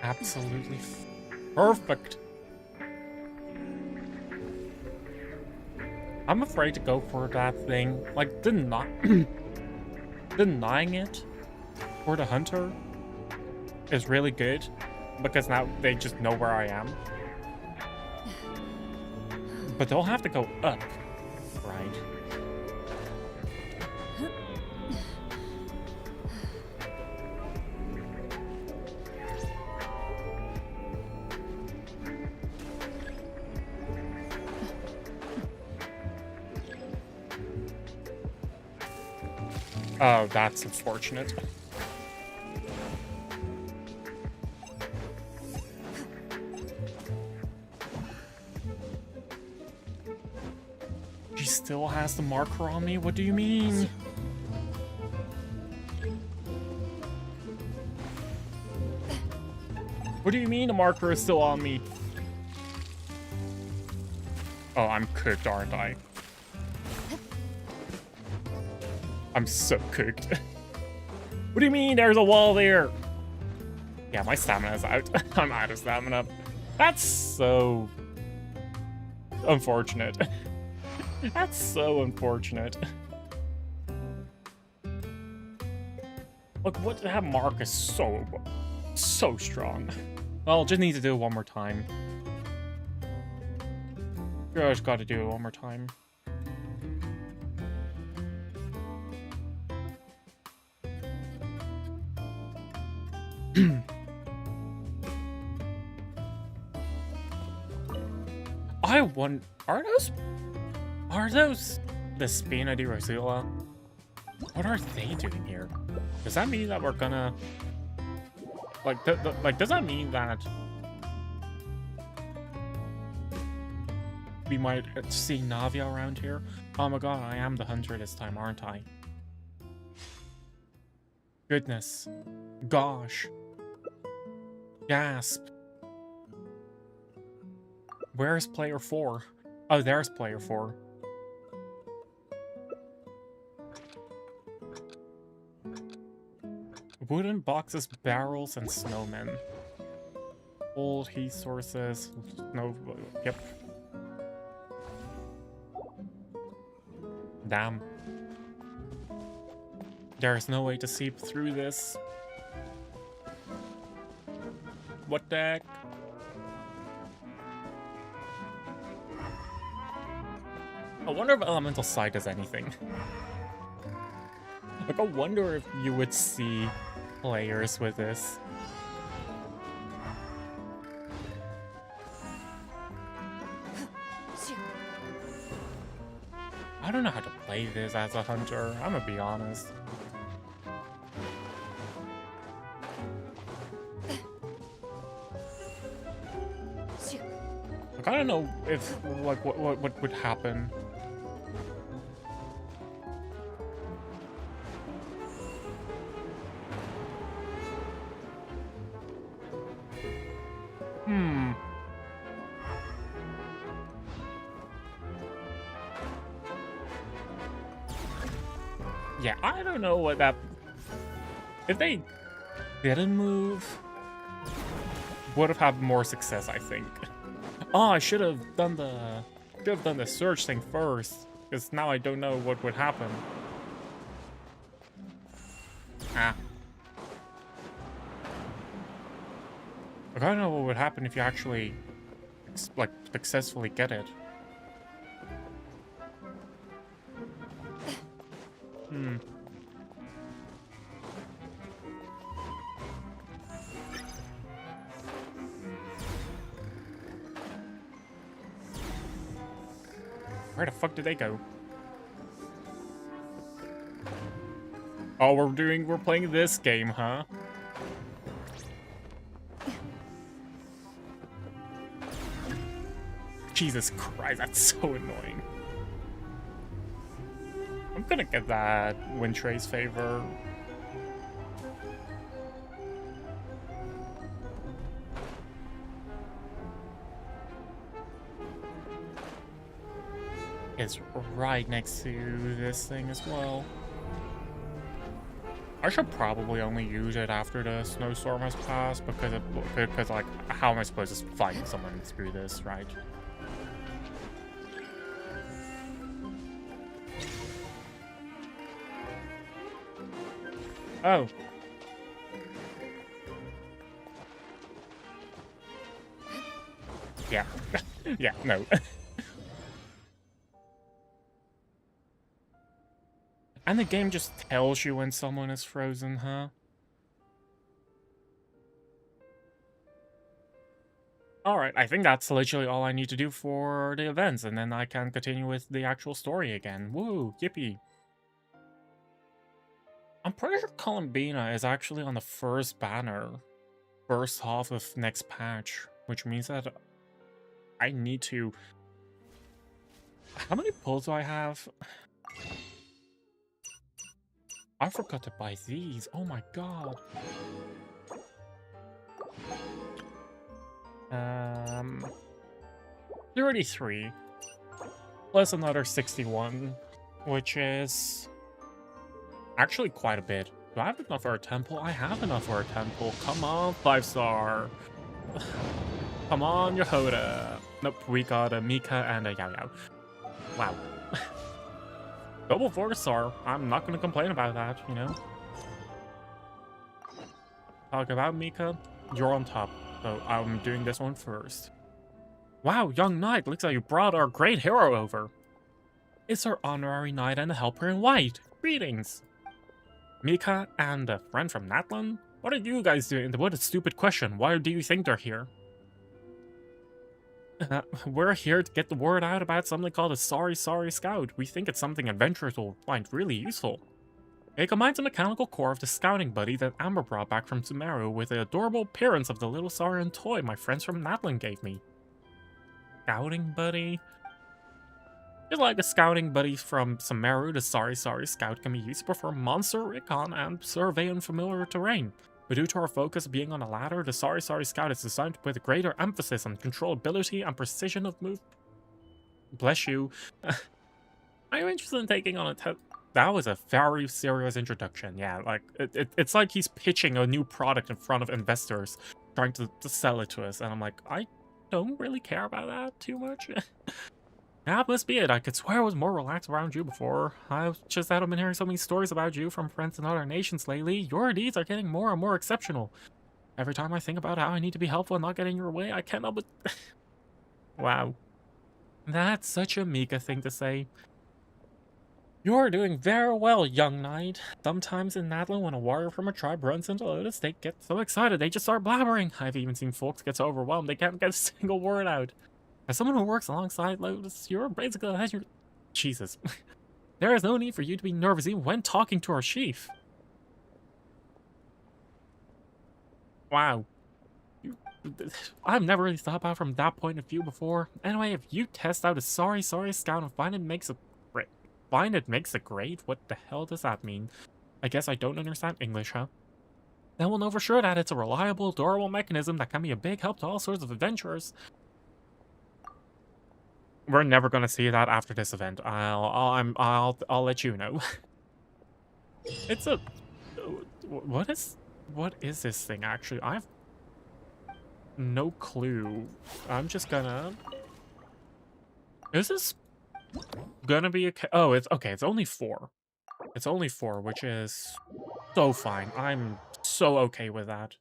Absolutely perfect. I'm afraid to go for that thing. Like, denying it for the hunter is really good. Because now they just know where I am. But they'll have to go up, right? Oh, that's unfortunate. Still has the marker on me? What do you mean? What do you mean the marker is still on me? Oh, I'm cooked, aren't I? I'm so cooked. What do you mean there's a wall there? Yeah, my stamina's out. I'm out of stamina. That's so unfortunate. That's so unfortunate. Look, what that mark is so strong. Well, just need to do it one more time. Just gotta do it one more time. I wonder, are those the Spina di Rosula? What are they doing here? Does that mean that we're gonna like does that mean that we might see Navia around here? Oh my god, I am the hunter this time, aren't I? Goodness. Gosh. Gasp. Where's player 4? Oh, there's player 4. Wooden boxes, barrels, and snowmen. Old heat sources, snow... Yep. Damn. There's no way to seep through this. What the heck? I wonder if Elemental Sight does anything. Like, I wonder if you would see players with this. I don't know how to play this as a hunter, I'm gonna be honest. Like, I don't know if, like, what would happen. Yeah, I don't know what that... If they didn't move, would have had more success, I think. Oh, I should have done the search thing first, because now I don't know what would happen. Ah. Like, I don't know what would happen if you actually, like, successfully get it. Where the fuck did they go? Oh, we're playing this game, huh? Jesus Christ, that's so annoying. I'm gonna get that Windtrace favor. It's right next to this thing as well. I should probably only use it after the snowstorm has passed because like, how am I supposed to fight someone through this, right? Oh. Yeah. Yeah, no. And the game just tells you when someone is frozen, huh? Alright, I think that's literally all I need to do for the events, and then I can continue with the actual story again. Woo, yippee. I'm pretty sure Columbina is actually on the first banner, first half of next patch, which means that I need to... How many pulls do I have? I forgot to buy these. Oh my god. 33. Plus another 61. Which is... actually quite a bit. Do I have enough for a temple? I have enough for a temple. Come on, 5-star. Come on, Yehoda. Nope, we got a Mika and a Yao Yao. Wow. Double 4-star. I'm not gonna complain about that, you know? Talk about Mika. You're on top. So I'm doing this one first. Wow, young knight, looks like you brought our great hero over. It's our honorary knight and a helper in white. Greetings. Mika and a friend from Natlan? What are you guys doing? What a stupid question. Why do you think they're here? We're here to get the word out about something called a Sorry Scout. We think it's something adventurers will find really useful. It combines the mechanical core of the scouting buddy that Amber brought back from Sumeru with the adorable appearance of the little Saurian toy my friends from Natlan gave me. Scouting buddy? Just like the scouting buddy from Sumeru, the Sorry Scout can be used to perform monster recon and survey unfamiliar terrain. But due to our focus being on the latter, the Sorry Scout is designed to put a greater emphasis on controllability and precision of move. Bless you. Are you interested in taking on a test? That was a very serious introduction, yeah. Like, it's like he's pitching a new product in front of investors, trying to sell it to us, and I'm like, I don't really care about that too much. That must be it. I could swear I was more relaxed around you before. I just haven't been hearing so many stories about you from friends in other nations lately. Your deeds are getting more and more exceptional. Every time I think about how I need to be helpful and not get in your way, I can't help but... Wow. That's such a Mika thing to say. You're doing very well, young knight. Sometimes in Natlan, when a warrior from a tribe runs into Lotus, they get so excited they just start blabbering. I've even seen folks get so overwhelmed they can't get a single word out. As someone who works alongside Lotus, you're basically a your... Jesus. There is no need for you to be nervous even when talking to our chief. Wow. I've never really thought about it from that point of view before. Anyway, if you test out a Sorry Scout and find it makes a grade? What the hell does that mean? I guess I don't understand English, huh? Then we'll know for sure that it's a reliable, durable mechanism that can be a big help to all sorts of adventurers. We're never gonna see that after this event. I'll let you know. It's a... What is this thing, actually? I've no clue. I'm just gonna... Is this gonna be a... Oh, it's... Okay, it's only 4. It's only 4, which is so fine. I'm so okay with that.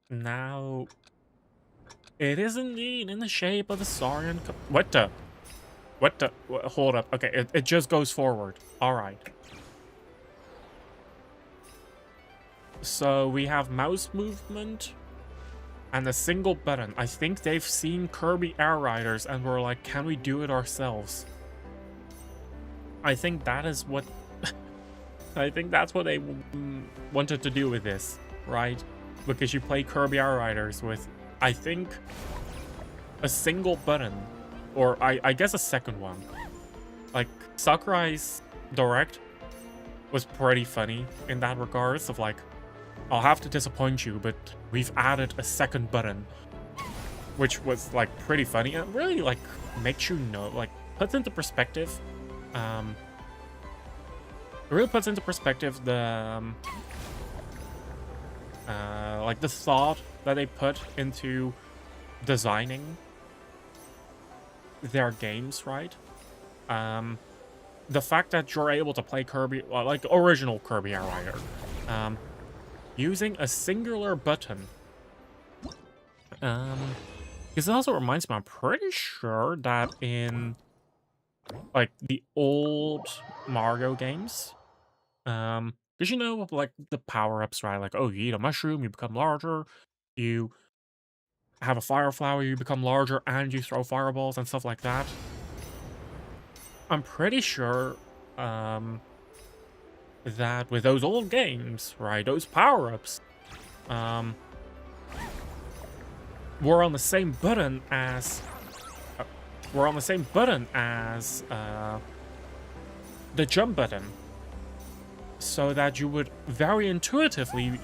Now... It is indeed in the shape of a Saurian... What the... Hold up. Okay, it just goes forward. Alright. So we have mouse movement and a single button. I think they've seen Kirby Air Riders and were like, can we do it ourselves? I think that is what... I think that's what they wanted to do with this, right? Because you play Kirby Air Riders with, I think, a single button. Or I guess a second one. Like, Sakurai's Direct was pretty funny in that regards of like, I'll have to disappoint you, but we've added a second button. Which was like pretty funny and really like makes you know, like puts into perspective. It really puts into perspective the like the thought that they put into designing their games, right? The fact that you're able to play Kirby, like original Kirby Air Rider, using a singular button. Because it also reminds me, I'm pretty sure that in like the old Mario games, because you know, like the power-ups, right? Like, oh, you eat a mushroom, you become larger. You have a fire flower, you become larger, and you throw fireballs and stuff like that. I'm pretty sure that with those old games, right, those power-ups, we're on the same button as the jump button, so that you would very intuitively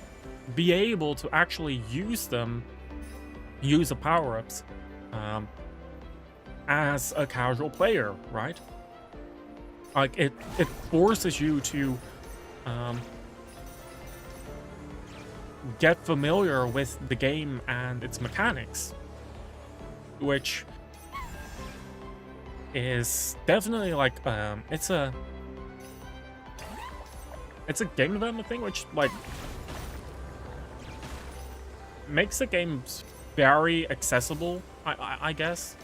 be able to actually use the power-ups as a casual player, right? Like it forces you to get familiar with the game and its mechanics, which is definitely like it's a game development thing, which like makes the game very accessible, I guess.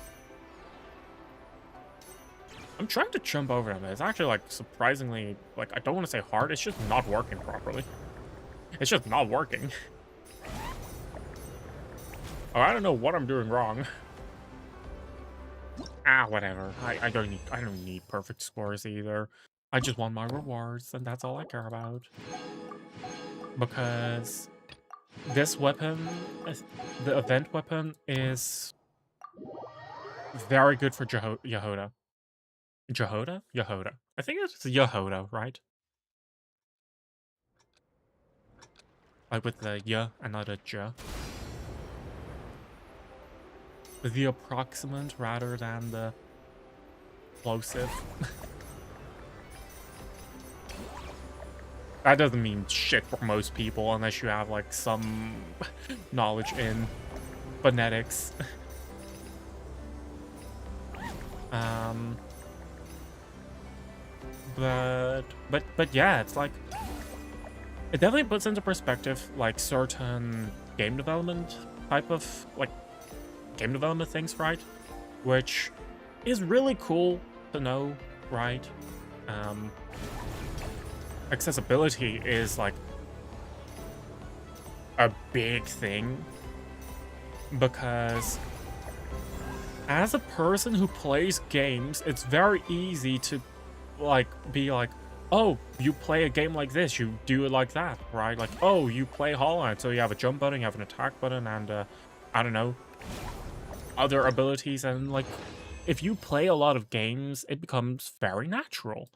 I'm trying to jump over them. It's actually, like, surprisingly, like, I don't want to say hard. It's just not working properly. It's just not working. Oh, I don't know what I'm doing wrong. Ah, whatever. I don't need perfect scores either. I just want my rewards, and that's all I care about. Because this weapon, the event weapon, is very good for Yehoda. Jehoda? Yehoda. I think it's Yehoda, right? Like with the Y and not a J. The approximate rather than the plosive. That doesn't mean shit for most people unless you have like some knowledge in phonetics. But yeah, it's like it definitely puts into perspective like certain game development type of like game development things, right? Which is really cool to know, right? Accessibility is like a big thing because as a person who plays games, it's very easy to like be like, oh, you play a game like this, you do it like that, right? Like, oh, you play Hollow Knight, so you have a jump button, you have an attack button, and I don't know, other abilities, and like if you play a lot of games, it becomes very natural.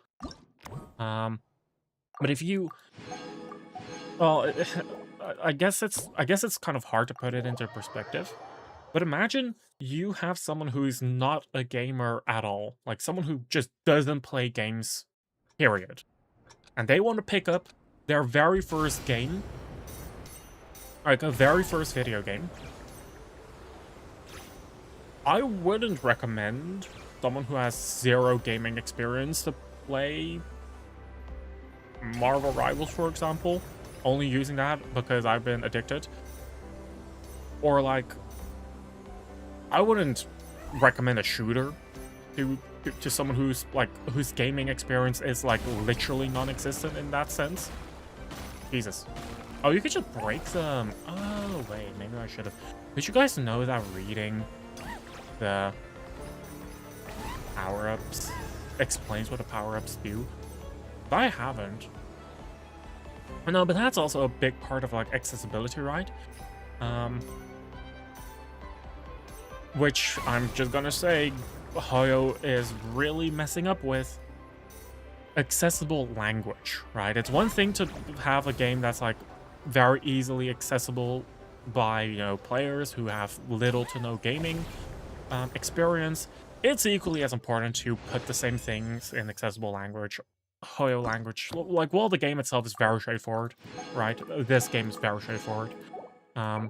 But if you, well, I guess it's kind of hard to put it into perspective. But imagine you have someone who's not a gamer at all, like someone who just doesn't play games, period, and they want to pick up their very first game, like a very first video game. I wouldn't recommend someone who has zero gaming experience to play Marvel Rivals, for example, only using that because I've been addicted. Or like, I wouldn't recommend a shooter to someone who's like whose gaming experience is like literally non-existent in that sense. Jesus. Oh, you could just break them. Oh wait, maybe I should have. Did you guys know that reading the power-ups explains what the power-ups do? I haven't. No, but that's also a big part of like accessibility, right? Which I'm just gonna say, Hoyo is really messing up with accessible language, right? It's one thing to have a game that's like very easily accessible by, you know, players who have little to no gaming experience. It's equally as important to put the same things in accessible language. Hoyo language, like, while the game itself is very straightforward, right? This game is very straightforward. The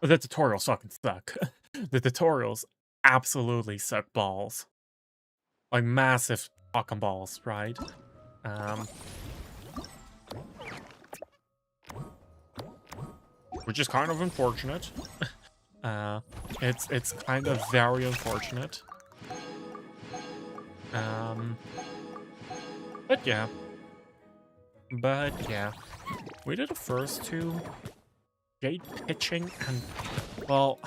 tutorials fucking suck. The tutorials absolutely suck balls. Like, massive fucking balls, right? Which is kind of unfortunate. It's kind of very unfortunate. But yeah. We did the first two. Jade pitching and, well,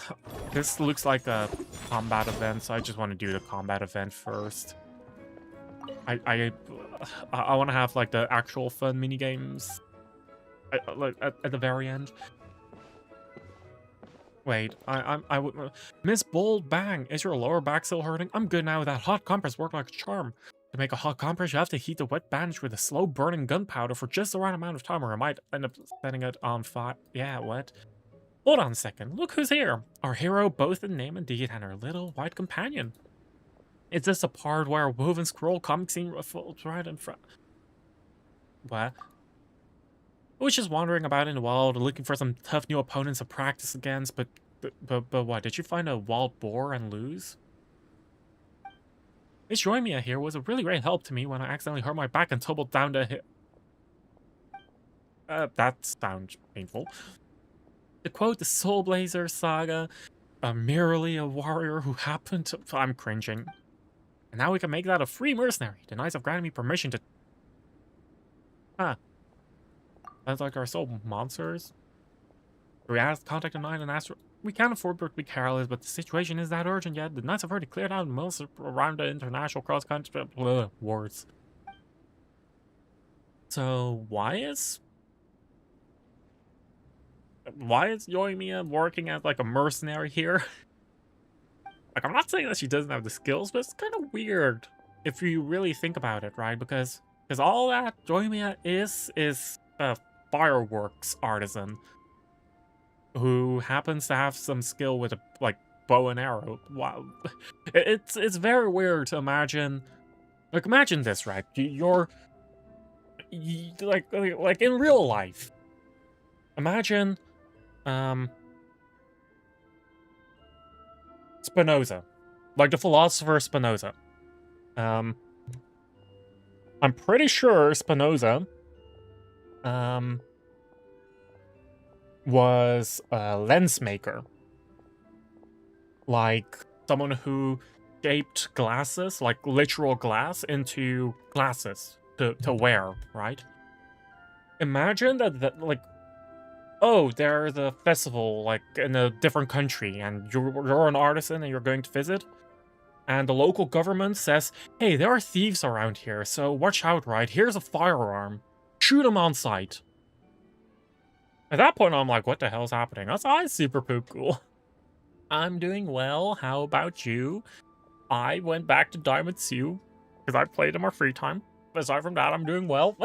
this looks like a combat event, so I just want to do the combat event first. I want to have like the actual fun mini games like at the very end. Wait, I would. Miss Bold Bang, is your lower back still hurting? I'm good now. That hot compress worked like a charm. To make a hot compress, you have to heat the wet bandage with a slow burning gunpowder for just the right amount of time, or I might end up setting it on fire. Yeah, what? Hold on a second. Look who's here. Our hero, both in name and deed, and our little white companion. Is this a part where a woven scroll comic scene falls right in front? What? I was just wandering about in the wild, looking for some tough new opponents to practice against, but what? Did you find a wild boar and lose? Miss Joymia here was a really great help to me when I accidentally hurt my back and tumbled down the hill. That sounds painful. To quote the Soul Blazer saga, merely a warrior who happened to... I'm cringing. And now we can make that a free mercenary. The Knights have granted me permission to... Huh. Sounds like our soul monsters. We asked, contact the Knight and ask... We can't afford to be careless, but the situation is that urgent yet. The Knights have already cleared out most around the international cross-country... words. So, why is Yoimiya working as, like, a mercenary here? Like, I'm not saying that she doesn't have the skills, but it's kind of weird if you really think about it, right? Because all that Yoimiya is a fireworks artisan who happens to have some skill with a, like, bow and arrow. Wow. It's very weird to imagine... Like, imagine this, right? Like in real life, imagine Spinoza, like the philosopher Spinoza. I'm pretty sure Spinoza was a lens maker, like someone who shaped glasses, like literal glass, into glasses to wear, right? Imagine that like, oh, there's a festival like in a different country, and you're an artisan and you're going to visit, and the local government says, hey, there are thieves around here, so watch out, right? Here's a firearm. Shoot them on sight. At that point, I'm like, what the hell's happening? That's super poop cool. I'm doing well. How about you? I went back to Diamond 2 because I played in my free time. Aside from that, I'm doing well.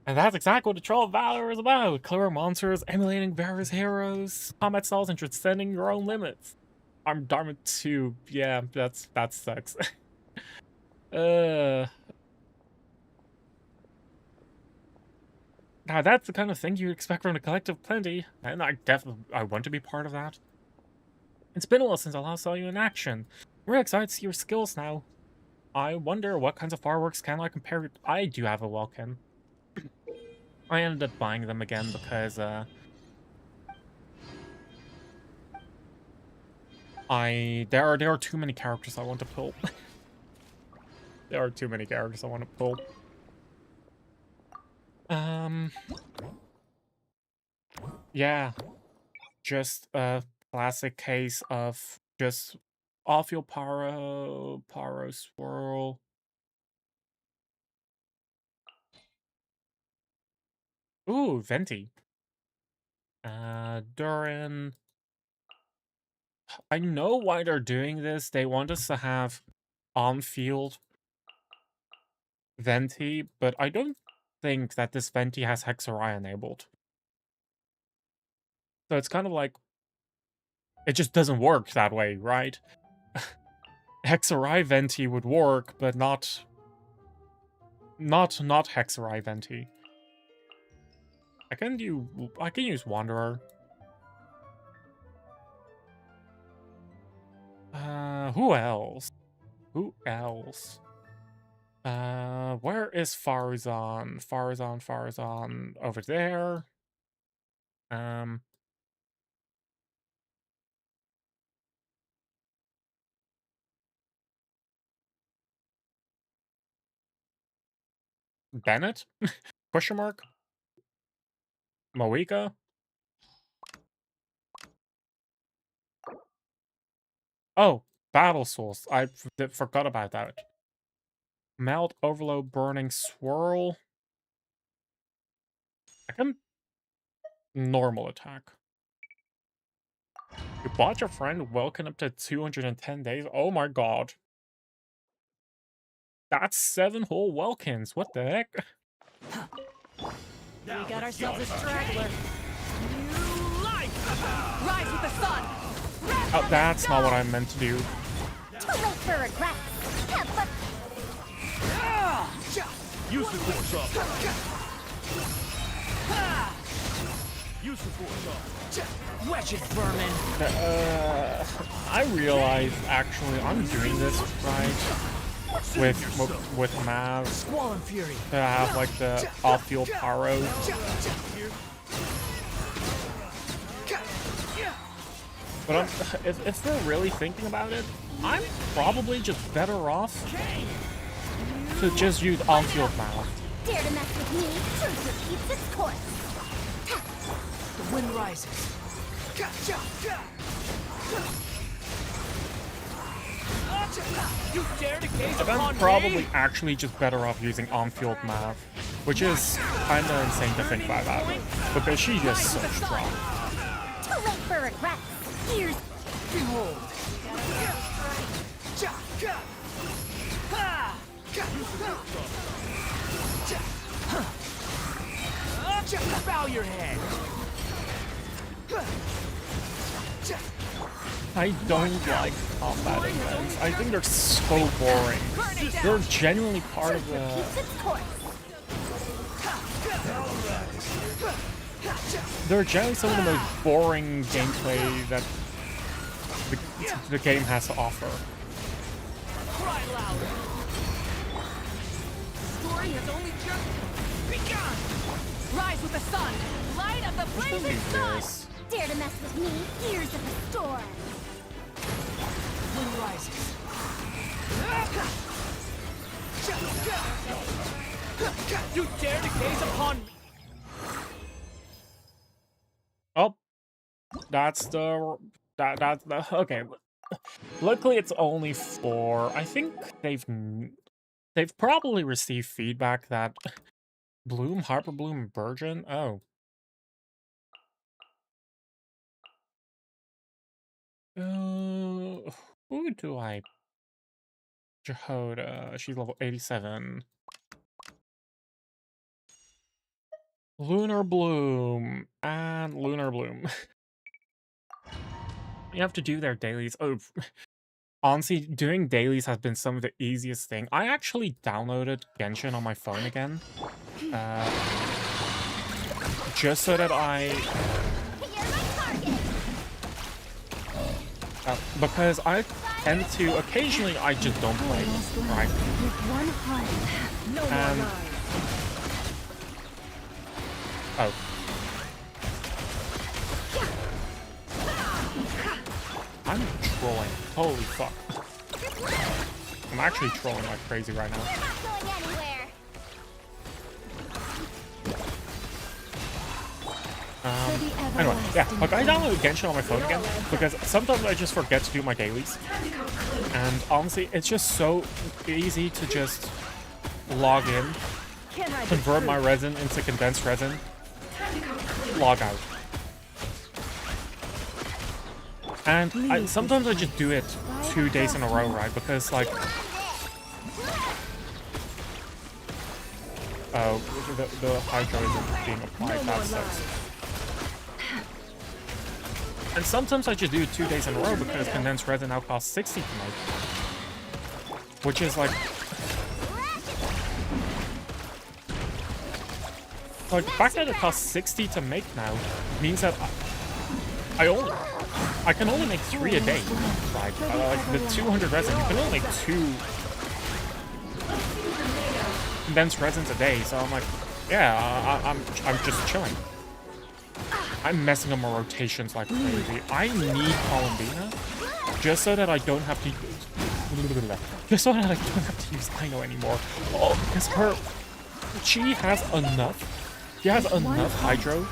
And that's exactly what the Troll of Valor is about. Clever monsters, emulating various heroes, combat styles, and transcending your own limits. I'm Diamond 2. Yeah, that sucks. Now that's the kind of thing you expect from the Collective Plenty, and I want to be part of that. It's been a while since I last saw you in action. I'm really excited to see your skills now. I wonder what kinds of fireworks can I compare it. I do have a Welkin. I ended up buying them again because there are too many characters I want to pull. There are too many characters I want to pull. Yeah, just a classic case of just off-field pyro swirl. Ooh, Venti. Durin. I know why they're doing this. They want us to have on-field Venti, but I don't think that this Venti has Hexarai enabled. So it's kind of like, it just doesn't work that way, right? Hexarai Venti would work, but not Hexarai Venti. I can use Wanderer. Who else? Who else? Where is Farazan? Farazan over there. Bennett? Question mark? Moika? Oh, Battle Souls. I forgot about that. Melt, Overload, Burning, Swirl. I can... Normal attack. You bought your friend Welkin up to 210 days? Oh my god. That's 7 whole Welkins. What the heck? We got ourselves a straggler. New life! Rise with the sun! Oh, that's not what I meant to do. Too late for regret. Use the force off. Use the force off. Wedge it, vermin. I realize, actually, I'm doing this right. with Mav Squall and Fury. to have like the off-field pyro. But if we're really thinking about it, I'm probably just better off to just use on-field Mav. Dare to mess with me? Truth repeats its course. The wind rises. You dare to gaze But upon I'm probably actually just better off using on-field Mav, which is kinda insane to think about that, because she's just so strong. Too late for regrets. Here's behold. Bow your head. I don't like combat events. I think they're so boring. They're genuinely part of the... They're generally some of the most boring gameplay that the game has to offer. Cry louder. Story has only just begun. Rise with the sun. Light of the blazing sun. Dare to mess with me? Ears of the storm. Wind rises. You dare to gaze upon me? Oh, that's the okay. Luckily, it's only 4. I think they've probably received feedback that Bloom, Harper Bloom, Virgin. Oh. Who do I? Jehoda. She's level 87. Lunar Bloom and Lunar Bloom. You have to do their dailies. Oh, honestly, doing dailies has been some of the easiest thing. I actually downloaded Genshin on my phone again, just so that because I tend to occasionally I just don't play, right? And oh. I'm trolling. Holy fuck. I'm actually trolling like crazy right now. Anyway, yeah, like I downloaded Genshin on my phone again because sometimes I just forget to do my dailies. And honestly, it's just so easy to just log in, convert my resin into condensed resin, log out. And sometimes I just do it 2 days in a row, right? Because, like... Oh, the hydro isn't being applied, that sucks. And sometimes I just do it 2 days in a row because condensed resin now costs 60 to make. Which is, like... Like, the fact that it costs 60 to make now means that I can only make 3 a day, right? Like, the 200 resin, you can only make 2 condensed resins a day, so I'm like, yeah, I'm just chilling. I'm messing up my rotations like crazy. I need Columbina just so that I don't have to just so that I don't have to use Ino anymore. Oh, because she has enough hydro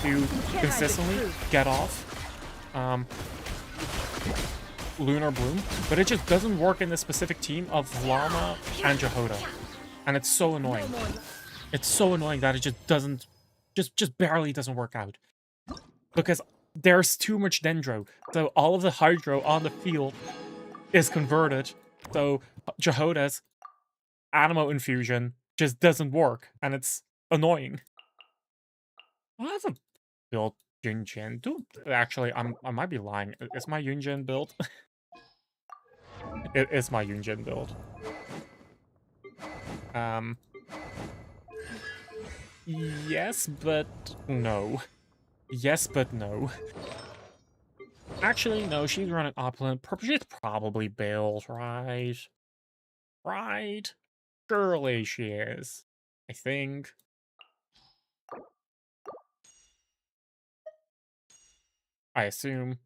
to consistently get off Lunar Bloom, but it just doesn't work in the specific team of Llama and Jehoda. And it's so annoying. It's so annoying that it just doesn't, just barely doesn't work out. Because there's too much Dendro. So all of the hydro on the field is converted. So Jehoda's Animo infusion just doesn't work. And it's annoying. Well, that's a build Yunjin. Dude, actually, I might be lying. Is my Yunjin build? It is my Yunjin build. Yes, but no. Yes, but no. Actually, no, she's running Opulent. She's probably built, right? Right? Surely she is. I think. I assume.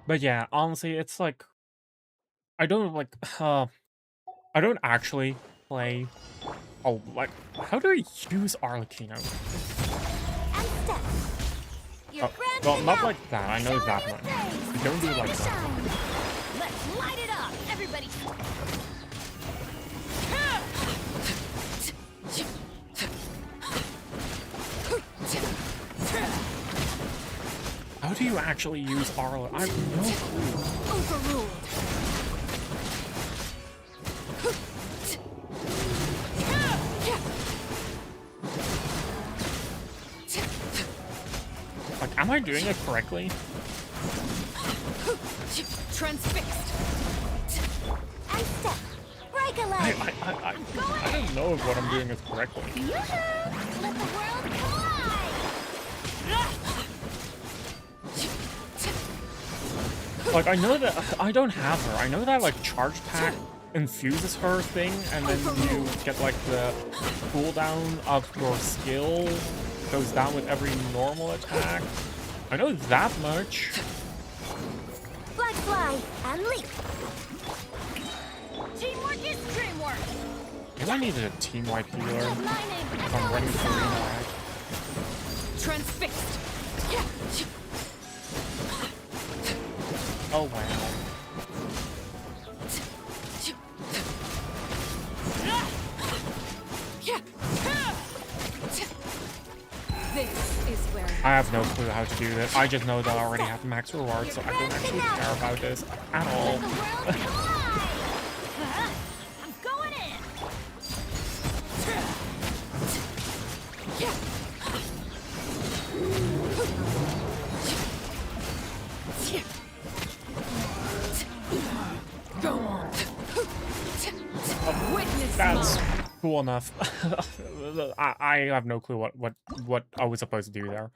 But yeah, honestly, it's like I don't like I don't actually play. Oh, like how do I use Arlecchino? Oh, well, not like that. I know that much. I don't do it like that. Let's light it up, everybody. How do you actually use Arla? I have no clue. Overruled. Like, am I doing it correctly? Transfixed. And step. Break a leg. I don't know if what I'm doing is correctly. Let the world collide. Like, I know that I don't have her. I know that like charge pack infuses her thing, and then you get like the cooldown of your skill goes down with every normal attack. I know that much. Black fly and leap. Teamwork is dreamwork. Maybe I needed a team-wide healer. If I'm running through right. Transfixed. Oh wow. This is where I have no clue how to do this. I just know that I already have max rewards, so I don't actually care about this at all. I'm going in. Go on. Witness That's mine. cool enough. I have no clue what I was supposed to do there.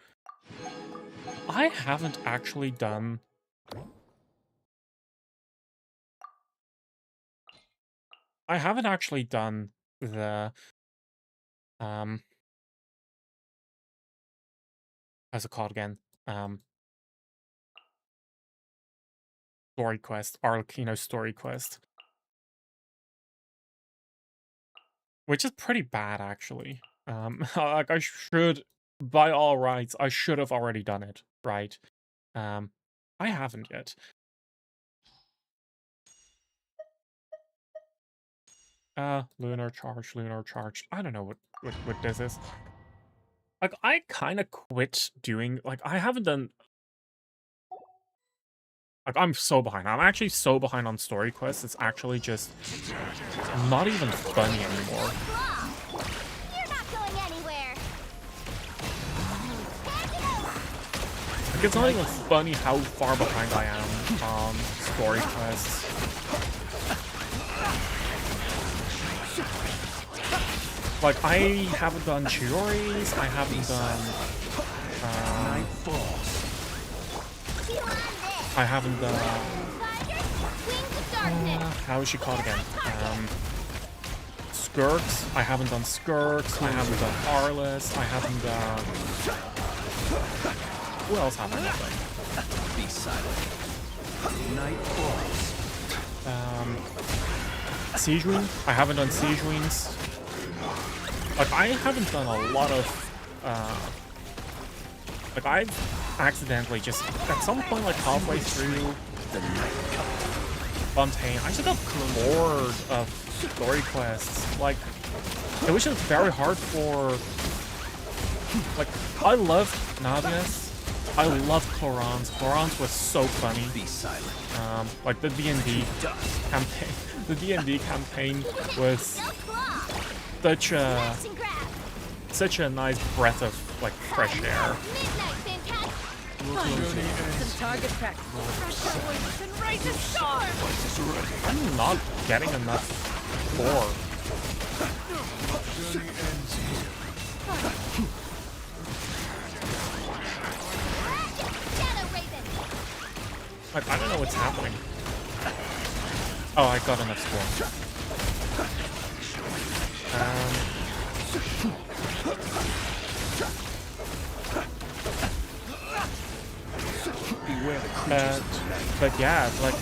I haven't actually done. I haven't actually done the how's it called again? Story quest, Arlecchino story quest. Which is pretty bad, actually. Like, I should, by all rights, I should have already done it, right? I haven't yet. Lunar charge. I don't know what this is. Like, I kind of quit doing, like, I haven't done... Like, I'm so behind. I'm actually so behind on story quests, it's actually just not even funny anymore. You're not going anywhere. Like, it's not even funny how far behind I am on story quests. Like, I haven't done Chiori's, I haven't done... I haven't done... how is she called again? Skirks. I haven't done Skirks. I haven't done Arliss. I haven't done... Who else have I not done? Be silent. Night falls. Siege Wing. I haven't done Siege Wings. Like, I haven't done a lot of... like, I've accidentally just... At some point, like, halfway through Fontaine, I just got bored of story quests. Like, it was just very hard for... Like, I love Navias. I love Chlorons. Chlorons was so funny. Be silent. Like, the D&D campaign... The D&D campaign was such a nice breath of, like, fresh air. Some target practice. Fresh voices and raise a storm. I'm not getting enough gore. Like, I don't know what's happening. Oh, I got enough score. But yeah, like,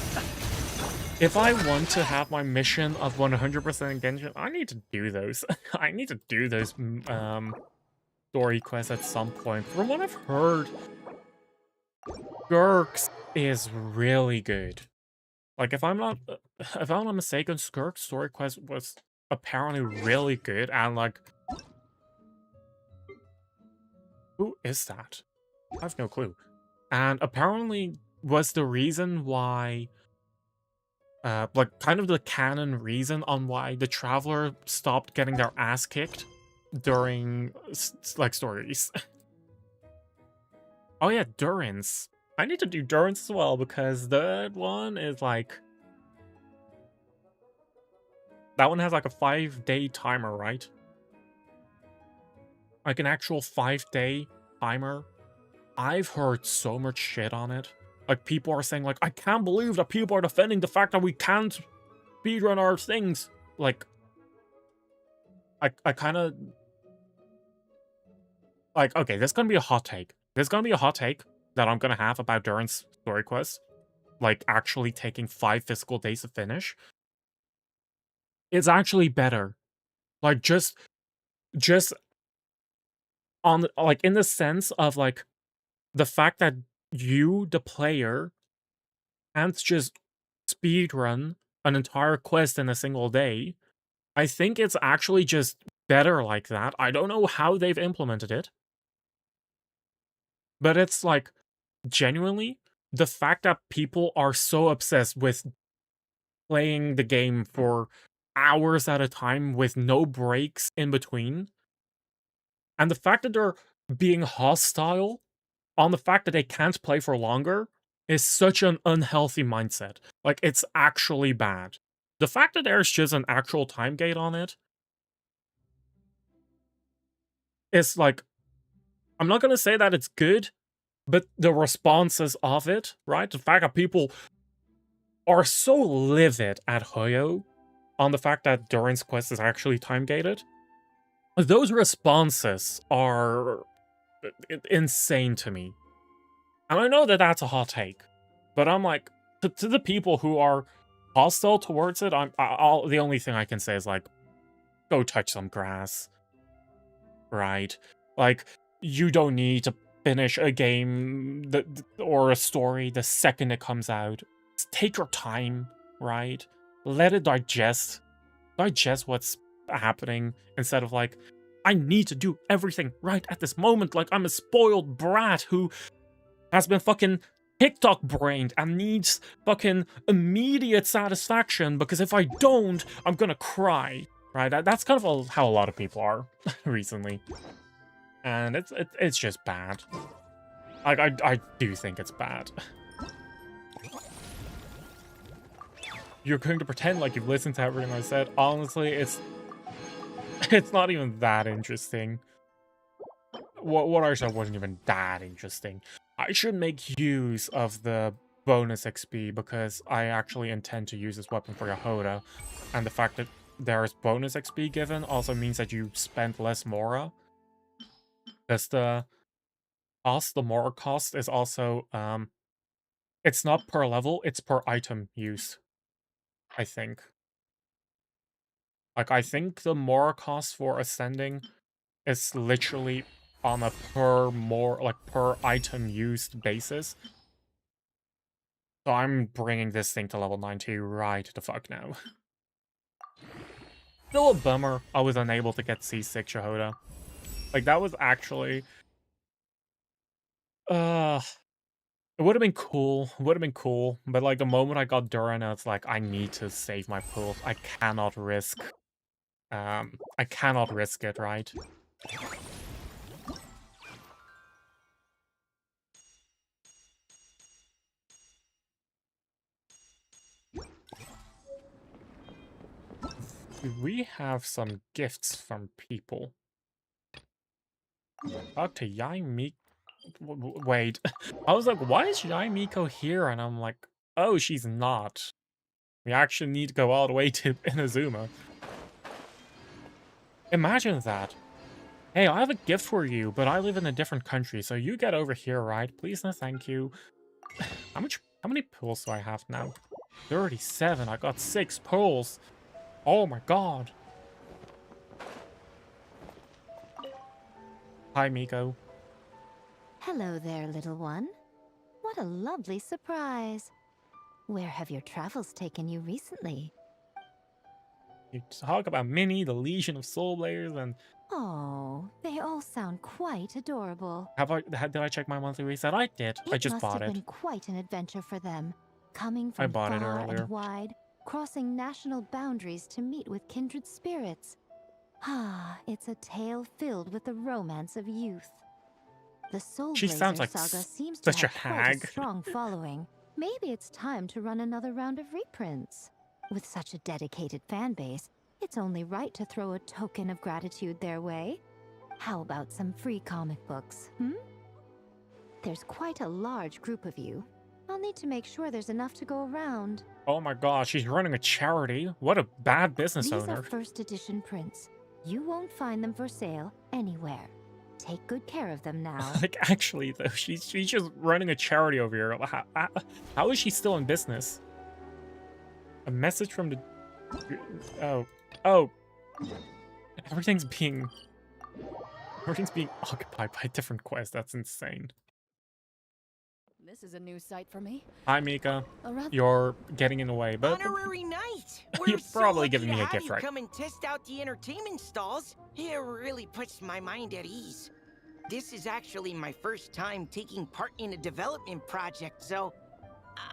if I want to have my mission of 100% Genshin, I need to do those. I need to do those story quests at some point. From what I've heard, Skirk's is really good. Like, if I'm not mistaken, Skirk's story quest was apparently really good, and like, who is that? I have no clue. And apparently was the reason why, like, kind of the canon reason on why the Traveler stopped getting their ass kicked during, like, stories. Oh yeah, Durance. I need to do Durance as well, because that one is like... That one has like a 5-day timer, right? Like an actual 5-day timer. I've heard so much shit on it. Like, people are saying, like, I can't believe that people are defending the fact that we can't speedrun our things. Like, I kind of... Like, okay, there's gonna be a hot take. There's gonna be a hot take that I'm gonna have about Durance story quest. Like, actually taking 5 physical days to finish. It's actually better. Like, just on, like, in the sense of, like, the fact that you, the player, can't just speedrun an entire quest in a single day. I think it's actually just better like that. I don't know how they've implemented it. But it's like, genuinely, the fact that people are so obsessed with playing the game for hours at a time with no breaks in between, and the fact that they're being hostile on the fact that they can't play for longer is such an unhealthy mindset. Like, it's actually bad. The fact that there's just an actual time gate on it is like, I'm not gonna say that it's good, but the responses of it, right? The fact that people are so livid at Hoyo on the fact that Durance Quest is actually time gated, those responses are insane to me. And I know that that's a hot take, but I'm like, to the people who are hostile towards it, the only thing I can say is, like, go touch some grass, right? Like, you don't need to finish a game or a story the second it comes out. Just take your time, right? Let it digest what's happening, instead of like, I need to do everything right at this moment, like I'm a spoiled brat who has been fucking TikTok brained and needs fucking immediate satisfaction, because if I don't, I'm gonna cry, right? That's kind of how a lot of people are recently. And it's just bad. Like, I do think it's bad. You're going to pretend like you've listened to everything I said. Honestly, it's not even that interesting. What I said wasn't even that interesting. I should make use of the bonus XP, because I actually intend to use this weapon for Yahoda. And the fact that there's bonus XP given also means that you spend less Mora. Because the Mora cost is also, it's not per level, it's per item use, I think. Like, I think the Mora cost for ascending is literally on a per item used basis. So I'm bringing this thing to level 90 right the fuck now. Still a bummer I was unable to get C6 Yahoda. Like, that was actually... it would have been cool. But like, the moment I got Duran, it's like, I need to save my pool. I cannot risk it, right? We have some gifts from people. Talk to Yai Wait. I was like, why is Jai Miko here? And I'm like, oh, she's not. We actually need to go all the way to Inazuma. Imagine that. Hey, I have a gift for you, but I live in a different country, so you get over here, right? Please, no thank you. How many pulls do I have now? 37. I got 6 pulls. Oh my god. Hi, Miko. Hello there, little one. What a lovely surprise. Where have your travels taken you recently? You talk about Minnie, the Legion of Soul Blayers, and... Oh, they all sound quite adorable. Did I check my monthly reset? I did. I just bought It must have it. been quite an adventure for them, coming I from bought it far earlier. and wide, crossing national boundaries to meet with kindred spirits. Ah, it's a tale filled with the romance of youth. The Soul She Blazer sounds like saga seems to such a have quite hag. a strong following. Maybe it's time to run another round of reprints. With such a dedicated fan base, it's only right to throw a token of gratitude their way. How about some free comic books, There's quite a large group of you. I'll need to make sure there's enough to go around. Oh my god, she's running a charity. What a bad business These owner. are first edition prints. You won't find them for sale anywhere. Take good care of them now. Like, actually, though, she's just running a charity over here. How is she still in business? A message from the... Oh. Everything's being occupied by different quests. That's insane. This is a new sight for me. Hi, Mika. A rather- You're getting in the way, but... Honorary Knight! You're We're so probably lucky giving to me a have gift, you right? come and test out the entertainment stalls. It really puts my mind at ease. This is actually my first time taking part in a development project, so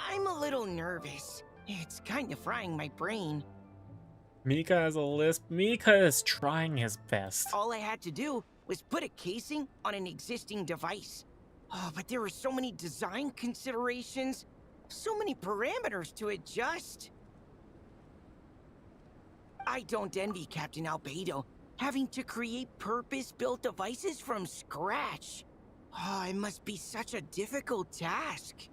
I'm a little nervous. It's kind of frying my brain. Mika has a lisp. Mika is trying his best. All I had to do was put a casing on an existing device. Oh, but there were so many design considerations, so many parameters to adjust. I don't envy Captain Albedo, having to create purpose-built devices from scratch. Oh, it must be such a difficult task.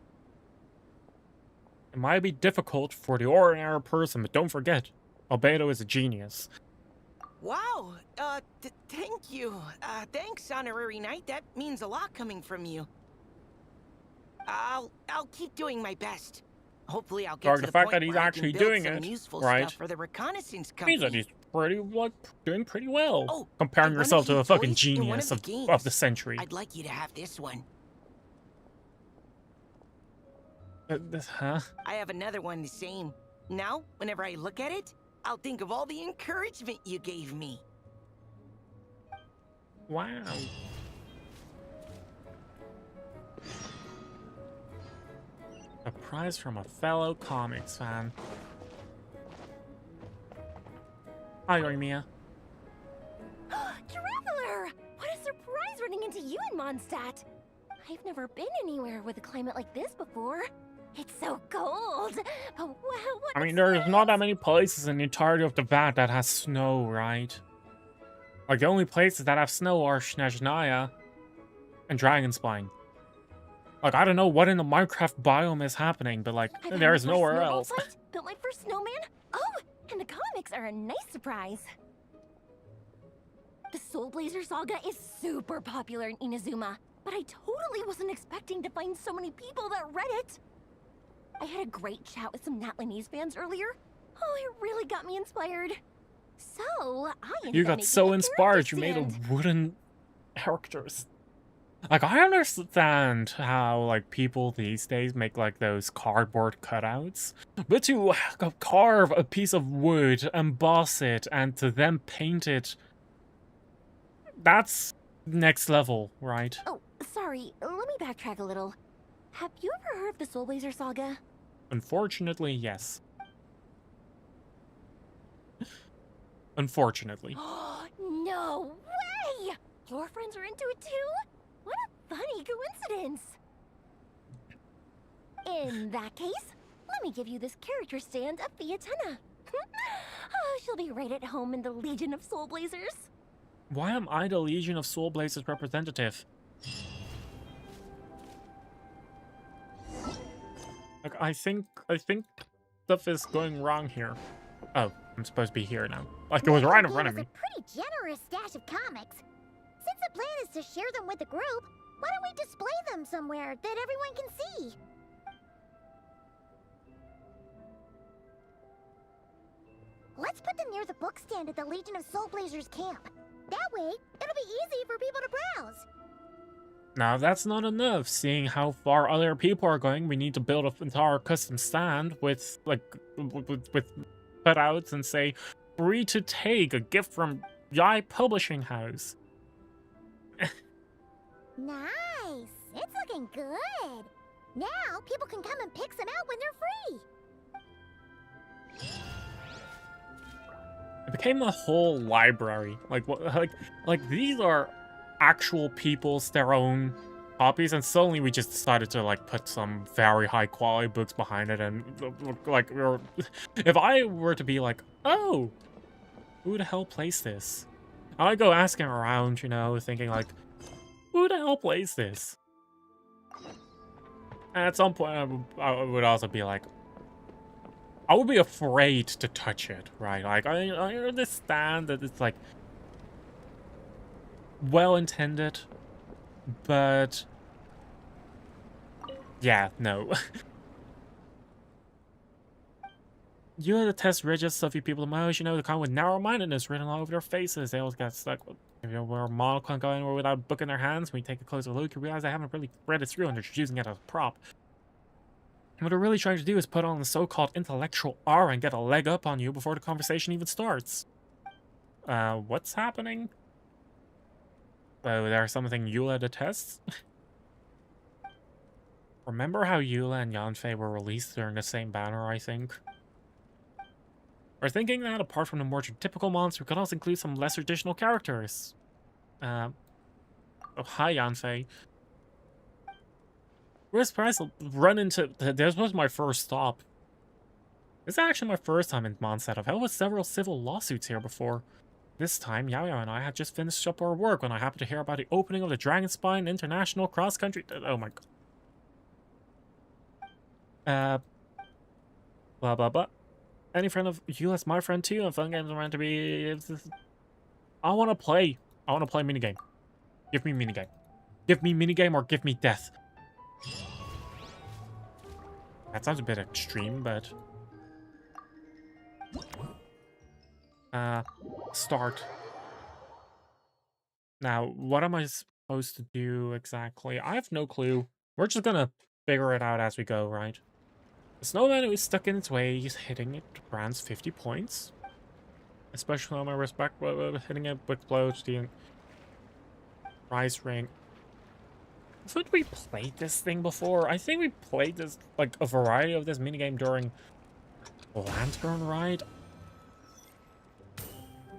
It might be difficult for the ordinary person, but don't forget, Albedo is a genius. Wow, thank you. Thanks, Honorary Knight. That means a lot coming from you. I'll keep doing my best. Hopefully I'll get to the fact point that he's where I actually can build doing some it, useful right? stuff for the reconnaissance company. Means that he's doing pretty well. Oh, comparing and one yourself of to the a fucking toys in one genius of the of games. the century. I'd like you to have this one. Huh? I have another one the same. Now, whenever I look at it, I'll think of all the encouragement you gave me. Wow. A prize from a fellow comics fan. Hi, Oimiya. Traveler! What a surprise running into you in Mondstadt! I've never been anywhere with a climate like this before. It's so cold. But wow, what I mean, there's not that many places in the entirety of the VAT that has snow, right? Like, the only places that have snow are Snezhnaya and Dragonspine. Like, I don't know what in the Minecraft biome is happening, but, like, I've had there's my first nowhere snowball else. fight, built my first snowman. Oh, and the comics are a nice surprise. The Soul Blazer saga is super popular in Inazuma, but I totally wasn't expecting to find so many people that read it. I had a great chat with some Natlanese fans earlier. Oh, it really got me inspired. So, I ended You up got making so a inspired, you made character a stand. wooden characters. Like, I understand how, like, people these days make, like, those cardboard cutouts. But to carve a piece of wood, emboss it, and to then paint it, that's next level, right? Oh, sorry, let me backtrack a little. Have you ever heard of the Soul Blazer saga? Unfortunately, yes. Unfortunately. No way! Your friends are into it too? What a funny coincidence! In that case, let me give you this character stand of Fiatenna. Oh, she'll be right at home in the Legion of Soul Blazers. Why am I the Legion of Soul Blazers representative? Like, I think stuff is going wrong here. Oh, I'm supposed to be here now. Like, it was right in front of me. A pretty generous stash of comics. Since the plan is to share them with the group, why don't we display them somewhere that everyone can see? Let's put them near the book stand at the Legion of Soul Blazers camp. That way, it'll be easy for people to browse. Now, that's not enough. Seeing how far other people are going, we need to build an entire custom stand with, like, with cutouts and say, free to take, a gift from Yai Publishing House. Nice! It's looking good! Now, people can come and pick some out when they're free! It became a whole library. Like, what? Like these are actual people's their own copies, and suddenly we just decided to like put some very high quality books behind it, and like if I were to be like, oh, who the hell plays this? I go asking around, you know, thinking like, who the hell plays this? And at some point, I would also be like, I would be afraid to touch it, right? Like, I understand that it's, like, well-intended, but... yeah, no. You know the test rigid of you people the most, you know, the kind with narrow-mindedness written all over their faces. They always get stuck with, you know, where a model can't go anywhere without a book in their hands. When you take a closer look, you realize they haven't really read it through and they're just using it as a prop. And what they're really trying to do is put on the so-called intellectual aura and get a leg up on you before the conversation even starts. What's happening? Oh, there's something Eula detests? Remember how Eula and Yanfei were released during the same banner, I think? We're thinking that, apart from the more typical monster, we could also include some less traditional characters. Oh, hi, Yanfei. We're surprised to run into... This was my first stop. This is actually my first time in Mondstadt. I've held with several civil lawsuits here before. This time, Yao Yao and I had just finished up our work when I happened to hear about the opening of the Dragon Spine International Cross-Country... Oh my god. Blah blah blah. Any friend of you that's my friend too, and fun games are meant to be... I want to play. I want to play minigame. Give me minigame. Give me minigame or give me death. That sounds a bit extreme, but... Start. Now, what am I supposed to do exactly? I have no clue. We're just gonna figure it out as we go, right? The snowman who is stuck in its way, he's hitting it grants 50 points. Especially on my respect, hitting it with blows, the prize ring. Haven't we played this thing before? I think we played this, like, a variety of this minigame during Lantern Ride.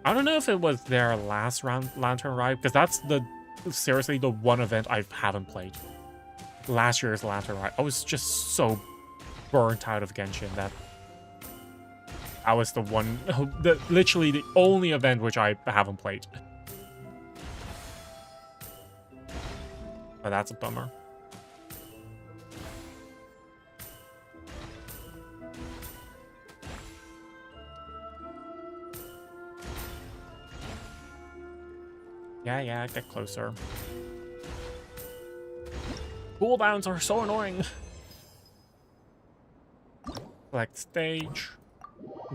I don't know if it was their last round Lantern Ride, because that's seriously the one event I haven't played. Last year's Lantern Ride. I was just so burnt out of Genshin that I was the one, literally the only event which I haven't played. But that's a bummer. Yeah, get closer. Cooldowns are so annoying. Select stage.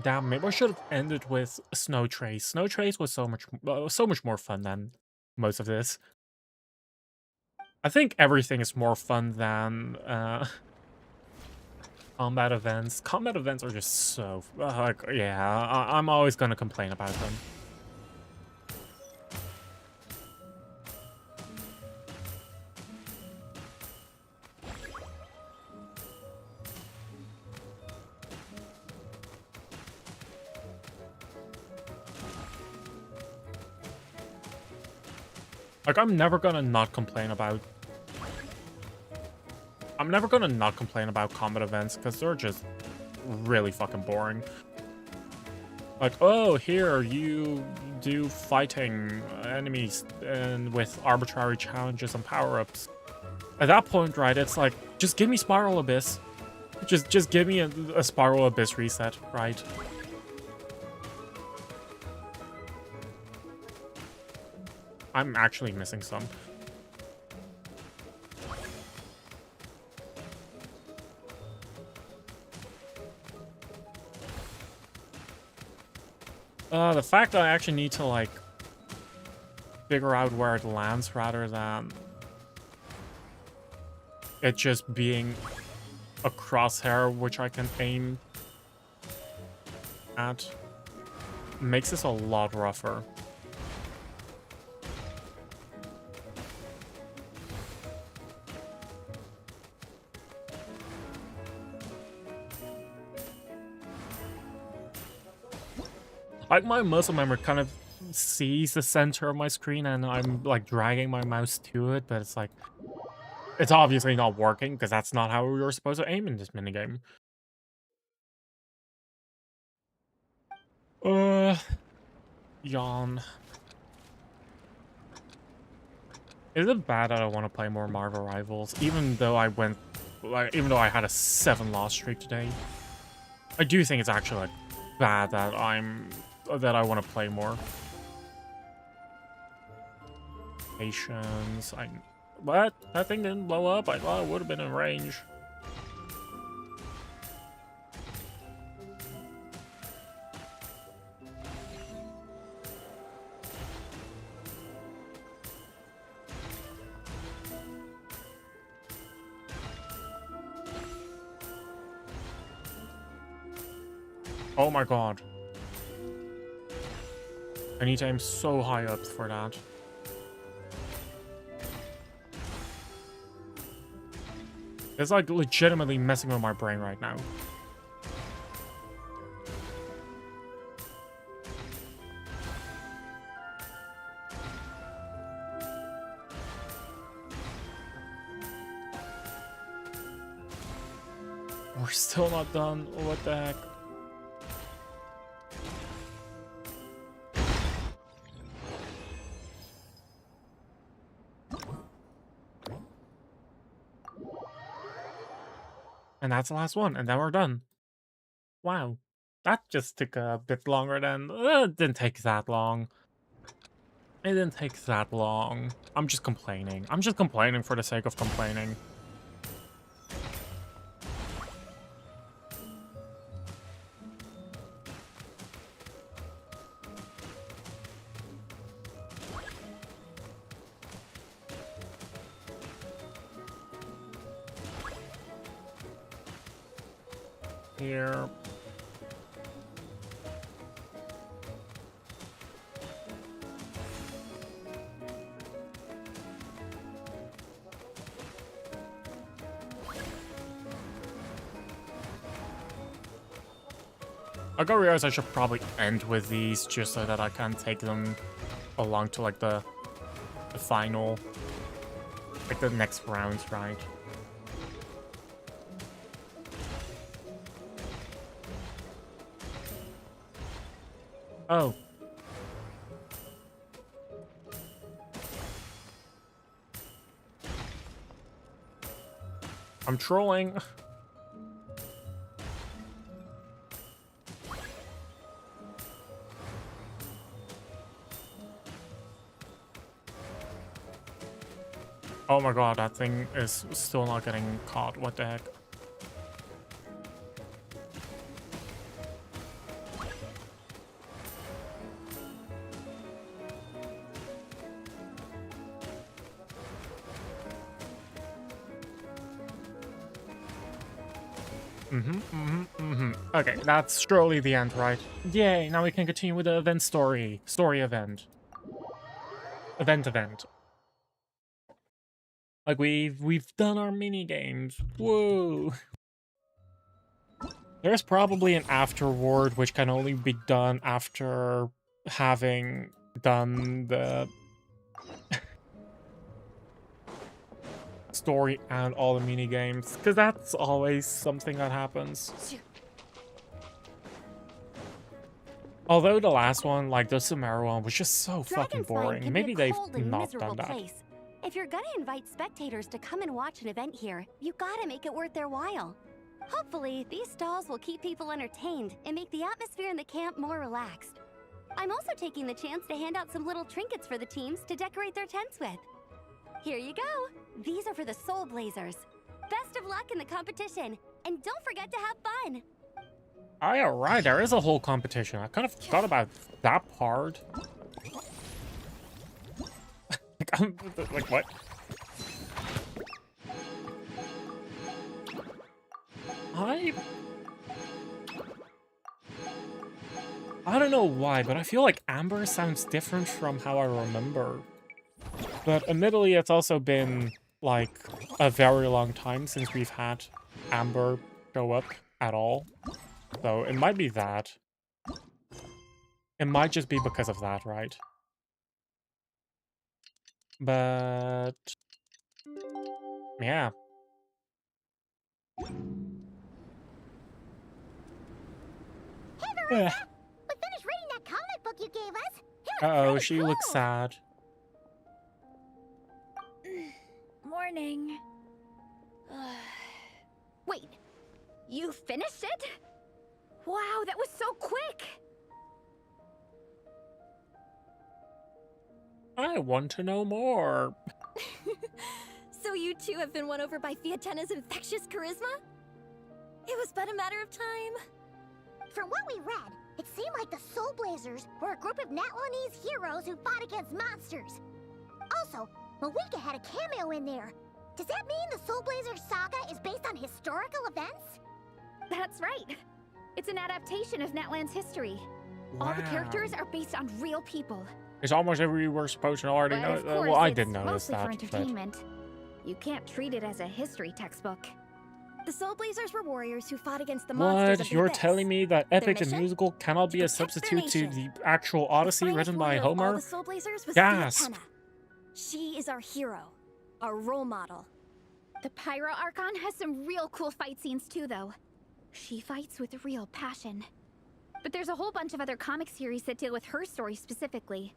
Damn, maybe I should have ended with Snow Trace. Snow Trace was so much more fun than most of this. I think everything is more fun than combat events. Combat events are just so... yeah, I'm always gonna complain about them. Like, I'm never gonna not complain about combat events, because they're just really fucking boring. Like, oh, here, you do fighting enemies and with arbitrary challenges and power-ups. At that point, right, it's like, just give me Spiral Abyss. Just give me a Spiral Abyss reset, right? I'm actually missing some. The fact that I actually need to, like, figure out where it lands rather than it just being a crosshair which I can aim at makes this a lot rougher. Like, my muscle memory kind of sees the center of my screen and I'm like dragging my mouse to it, but it's like, it's obviously not working because that's not how we were supposed to aim in this minigame. Yawn. Is it bad that I want to play more Marvel Rivals, even though I went, like, even though I had a 7-loss streak today? I do think it's actually, like, bad that I want to play more. Patience. What? That thing didn't blow up? I thought it would have been in range. Oh my god. I need to aim so high up for that. It's like legitimately messing with my brain right now. We're still not done. What the heck? And that's the last one, and then we're done. Wow. That just took a bit longer than... it didn't take that long. It didn't take that long. I'm just complaining. I'm just complaining for the sake of complaining. Here. I gotta realize I should probably end with these just so that I can take them along to like the final, like the next rounds, right? Oh. I'm trolling. Oh my god, that thing is still not getting caught. What the heck? Okay, that's surely the end, right? Yay, now we can continue with the event story. Story event. Event. Like, we've done our mini games. Whoa. There's probably an afterward, which can only be done after having done the story and all the mini games, because that's always something that happens. Although the last one, like the Sumeru one, was just so fucking boring. Maybe they've not done that. Place. If you're gonna invite spectators to come and watch an event here, you gotta make it worth their while. Hopefully, these stalls will keep people entertained and make the atmosphere in the camp more relaxed. I'm also taking the chance to hand out some little trinkets for the teams to decorate their tents with. Here you go. These are for the Soul Blazers. Best of luck in the competition, and don't forget to have fun. Alright, there is a whole competition. I kind of forgot about that part. Like, what? I don't know why, but I feel like Amber sounds different from how I remember. But admittedly, it's also been, like, a very long time since we've had Amber show up at all. So it might be that. It might just be because of that, right? But... yeah. Hey, Marissa! We finished reading that comic book you gave us. Uh-oh, she looks sad. Morning. Wait, you finished it? Wow, that was so quick! I want to know more. So you two have been won over by Fiatena's infectious charisma? It was but a matter of time. From what we read, it seemed like the Soul Blazers were a group of Natlanese heroes who fought against monsters. Also, Malika had a cameo in there. Does that mean the Soul Blazer saga is based on historical events? That's right. It's an adaptation of Natlan's history. All the characters are based on real people. It's almost as we were supposed to already know. Well, I did notice mostly that. for entertainment. You can't treat it as a history textbook. The Soul Blazers were warriors who fought against the monsters of What? the You're abyss. telling me that epic and mission? musical cannot be a substitute to the actual Odyssey written by Warrior of all Homer? the Soul Blazers was Gasp. Fiatena. She is our hero, our role model. The Pyro Archon has some real cool fight scenes too, though. She fights with real passion. But there's a whole bunch of other comic series that deal with her story specifically.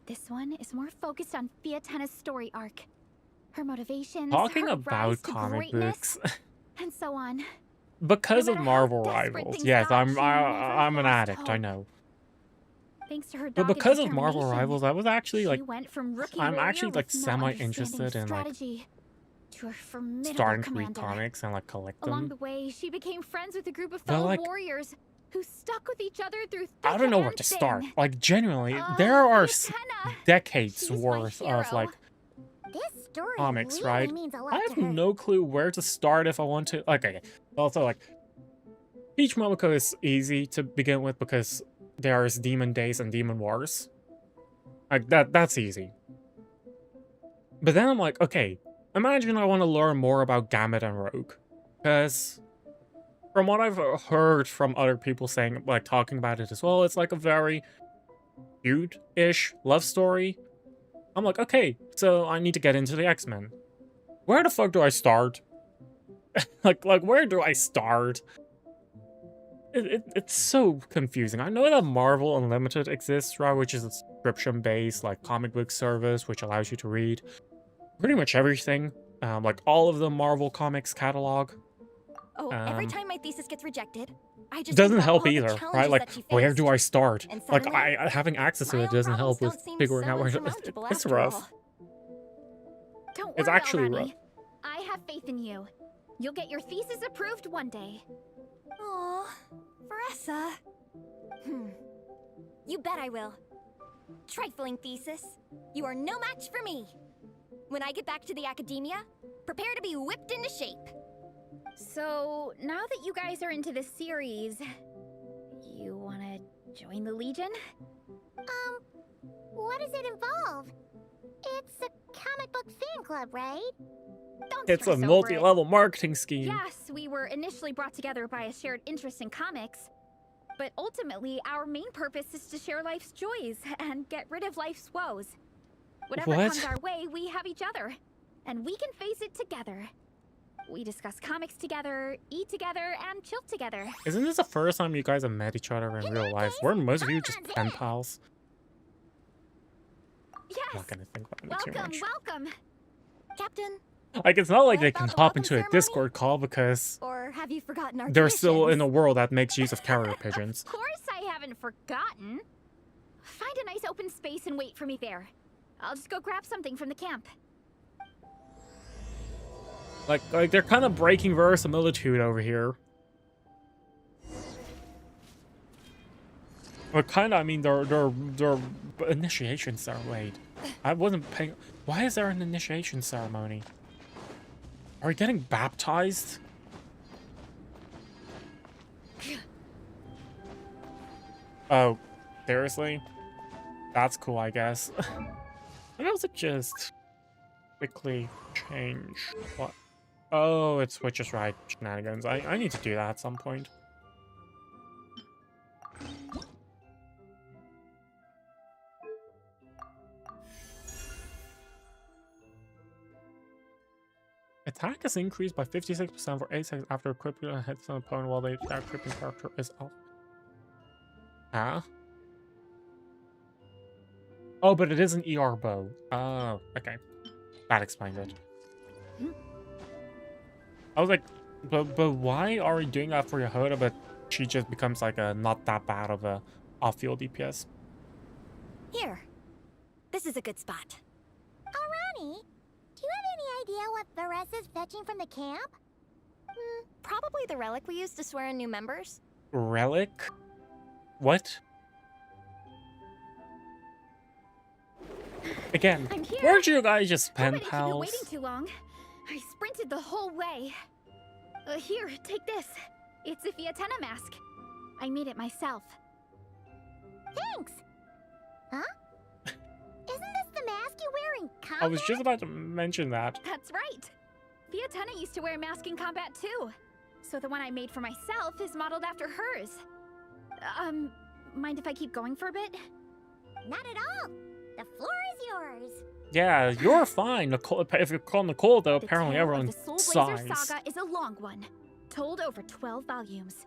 This one is more focused on Fiatena's story arc. Her motivations, Talking her rise about to comic greatness, books. and so on. Because No of matter how Marvel desperate Rivals. things Yes, got, I'm she never an lost addict, I hope. know. Thanks to her But dogged because of Marvel determination, Rivals, I was actually she like, went from rookie I'm warrior actually like with no semi-interested understanding in like strategy to a formidable starting to read commander. comics and like collect Along them. the way, she became friends with a group of But, fellow like, warriors who stuck with each other through thick I don't know where and to thin. start. Like genuinely, there are Fiatena! decades She's my worth hero. of like This story comics, really right? means a lot I to have her. no clue where to start if I want to. Okay, also like Peach Momoko is easy to begin with because there's Demon Days and Demon Wars. Like that's easy. But then I'm like, okay, imagine I want to learn more about Gambit and Rogue. Because from what I've heard from other people saying, like talking about it as well, it's like a very cute-ish love story. I'm like, okay, so I need to get into the X-Men. Where the fuck do I start? like where do I start? It's so confusing. I know that Marvel Unlimited exists, right, which is a subscription-based like comic book service which allows you to read pretty much everything, like all of the Marvel Comics catalog. Oh, every time my thesis gets rejected, I just Doesn't think about help all the either, challenges right? Like, that she where faced. do I start? And Like, suddenly, having access to my it own doesn't help with problems don't seem figuring so out where to... insurmountable It's after rough. all. Don't It's worry actually already. rough. I have faith in you. You'll get your thesis approved one day. Aw, Marissa. You bet I will. Trifling thesis. You are no match for me. When I get back to the academia, prepare to be whipped into shape. So, now that you guys are into this series, you wanna join the Legion? What does it involve? It's a comic book fan club, right? Don't It's a stress over multi-level marketing scheme. Yes, we were initially brought together by a shared interest in comics. But ultimately, our main purpose is to share life's joys and get rid of life's woes. Whatever What? comes our way, we have each other. And we can face it together. We discuss comics together, eat together, and chill together. Isn't this the first time you guys have met each other in real life? Weren't most of you just pen pals? Yes! I'm not gonna think about it too Welcome, much. welcome! Captain, Like, it's not like What they about can the hop welcome into a ceremony? Discord call because Or have you forgotten our they're still in traditions? a world that makes use of carrier pigeons. Of course I haven't forgotten. Find a nice open space and wait for me there. I'll just go grab something from the camp. Like they're kind of breaking verisimilitude over here. But kind of, I mean, their initiation ceremony. Wait, I wasn't paying. Why is there an initiation ceremony? Are we getting baptized? Oh, seriously? That's cool, I guess. Why does it just quickly change? What? Oh, it switches right shenanigans. I need to do that at some point. Attack is increased by 56% for 8 seconds after equipping hits an opponent while the equipping character is off. Huh? Oh, but it is an ER bow. Oh, okay. That explains it. I was like, but why are we doing that for Yehoda, but she just becomes like a not that bad of a off-field DPS? Here. This is a good spot. Arani, do you have any idea what Varesa's fetching from the camp? Probably the relic we used to swear in new members. Relic? What? Again, I'm here. where'd you guys just pen Nobody keep you pals? waiting too long. I sprinted the whole way. Here, take this. It's a Fiatenna mask. I made it myself. Thanks. Huh? Isn't this the mask you wear in combat? I was just about to mention that. That's right. Fiatenna used to wear a mask in combat too. So the one I made for myself is modeled after hers. Mind if I keep going for a bit? Not at all. The floor is yours. Yeah, you're fine. Nicole, if you call Nicole, though, apparently The tale everyone of the Soul Blazer sighs. saga is a long one, told over 12 volumes.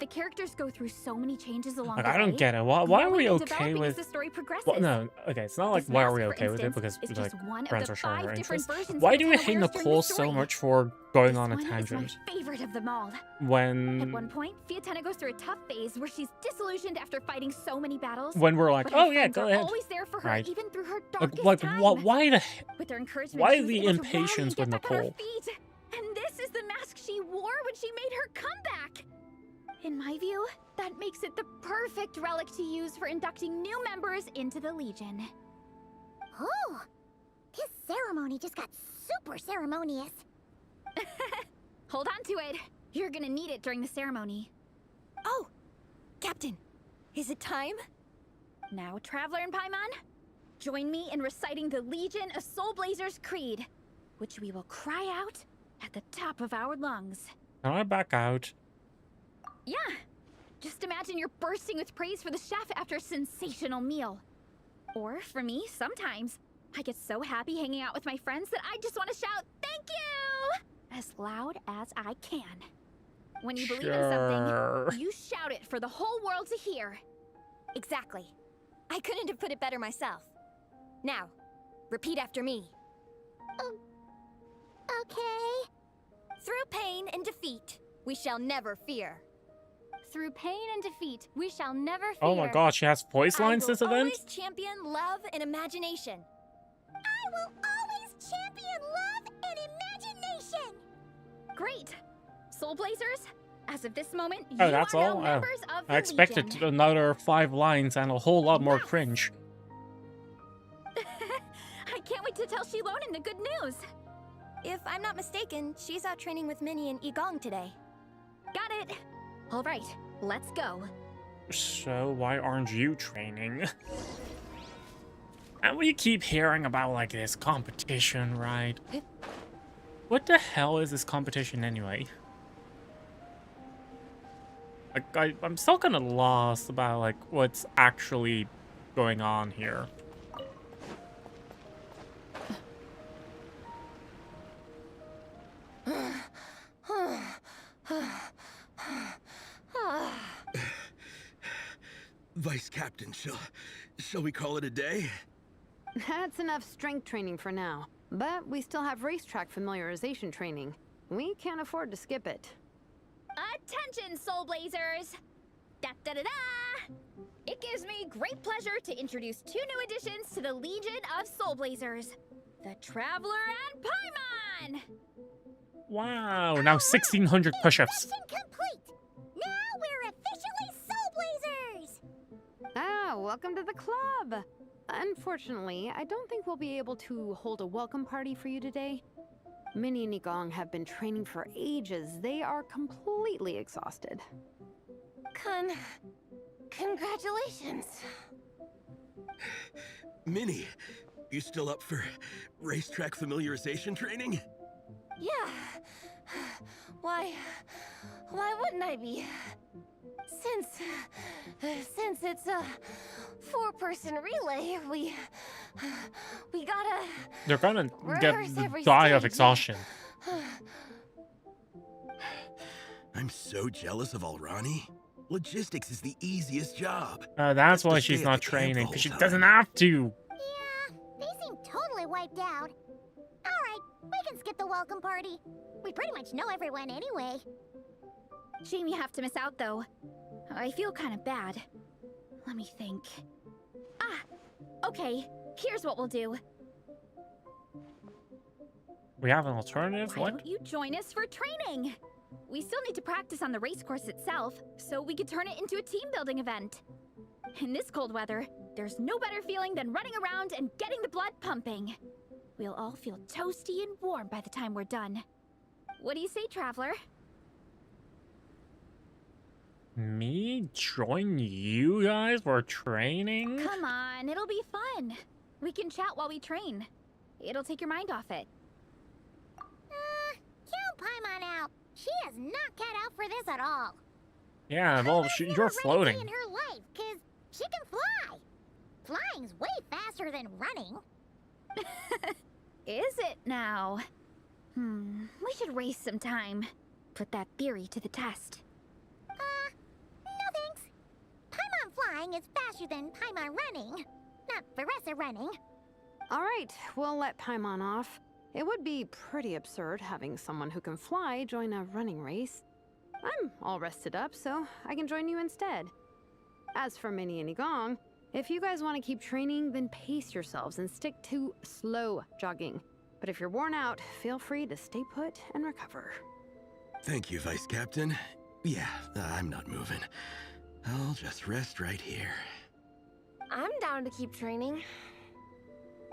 The characters go through so many changes along Like, the way. I don't get it. Why are Growing we and okay developing with? as the story progresses. Well, no, okay, it's not like This why are mask, we for okay with it instance, because is like just one of friends the are showing 5 their different interest. versions Why Fiatenna do we hate wears during the Nicole so story. much for going on a This one is tangent my favorite of them all. At when one point, Fiatenna goes through a tough phase where she's disillusioned after fighting so many battles. we're like, but her oh yeah, friends go are ahead. always there for her, Right. even through her Like, darkest time. why the With their encouragement, why she was the able to rally impatience and get with back on her Nicole? feet. And this is the mask she wore when she made her comeback. In my view, that makes it the perfect relic to use for inducting new members into the Legion. Oh, this ceremony just got super ceremonious. Hold on to it. You're gonna need it during the ceremony. Oh, Captain, is it time? Now, Traveler and Paimon, join me in reciting the Legion of Soul Blazers Creed, which we will cry out at the top of our lungs. Can I back out? Yeah, just imagine you're bursting with praise for the chef after a sensational meal. Or, for me, sometimes, I get so happy hanging out with my friends that I just want to shout, "Thank you!" as loud as I can. When you believe in something, you shout it for the whole world to hear. Exactly. I couldn't have put it better myself. Now, repeat after me. Okay. Through pain and defeat, we shall never fear. Through pain and defeat, we shall never fear. Oh my god, she has voice lines this I will event? always champion love and imagination. I will always champion love and imagination. Great! Soul Blazers, as of this moment, you Oh, that's are now all? Oh, members of the I expected Legion. another 5 lines and a whole lot more cringe. I can't wait to tell Shilonen the good news. If I'm not mistaken, she's out training with Minnie and Igong today. Got it. All right, let's go. So why aren't you training? And we keep hearing about like this competition, right? What the hell is this competition anyway? Like I'm still kind of lost about like what's actually going on here. Vice Captain, shall we call it a day? That's enough strength training for now. But we still have racetrack familiarization training. We can't afford to skip it. Attention, Soul Blazers! Da-da-da-da! It gives me great pleasure to introduce 2 new additions to the Legion of Soul Blazers. The Traveler and Paimon! Wow, now 1,600 push-ups. Mission complete! Now we're officially Soul Blazers! Ah, welcome to the club! Unfortunately, I don't think we'll be able to hold a welcome party for you today. Minnie and Gong have been training for ages. They are completely exhausted. Congratulations. Minnie, you still up for racetrack familiarization training? Yeah. Why wouldn't I be? Since it's a 4-person relay, we gotta. They're gonna rehearse every die of stage. exhaustion. I'm so jealous of Alrani. Logistics is the easiest job. That's Just to why stay she's at not the camp the training, whole because she time. doesn't have to. Yeah, they seem totally wiped out. Alright, we can skip the welcome party. We pretty much know everyone anyway. Shame you have to miss out, though. I feel kind of bad. Let me think. Okay, here's what we'll do. We have an alternative? Why What? don't you join us for training? We still need to practice on the race course itself, so we could turn it into a team-building event. In this cold weather, there's no better feeling than running around and getting the blood pumping. We'll all feel toasty and warm by the time we're done. What do you say, Traveler? Me join you guys for training? Come on, it'll be fun. We can chat while we train. It'll take your mind off it. Count Paimon out. She is not cut out for this at all. Yeah, well, Never you're read a day floating. in her life, 'cause she can fly. Flying's way faster than running. Is it now? We should waste some time. Put that theory to the test. No thanks. Paimon flying is faster than Paimon running. Not Veressa running. Alright, we'll let Paimon off. It would be pretty absurd having someone who can fly join a running race. I'm all rested up, so I can join you instead. As for Minnie and Gong, if you guys want to keep training, then pace yourselves and stick to slow jogging. But if you're worn out, feel free to stay put and recover. Thank you, Vice Captain. Yeah, I'm not moving. I'll just rest right here. I'm down to keep training.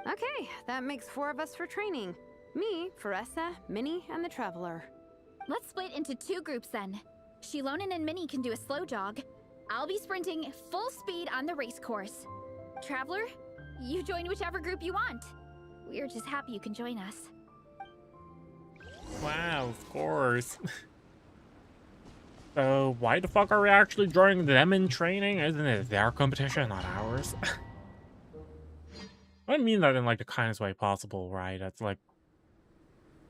Okay, that makes 4 of us for training. Me, Veressa, Minnie, and the Traveler. Let's split into 2 groups then. Shilonen and Minnie can do a slow jog. I'll be sprinting full speed on the race course. Traveler, you join whichever group you want. We're just happy you can join us. Wow, of course. So, why the fuck are we actually joining them in training? Isn't it their competition, not ours? I mean that in like the kindest way possible, right? It's like,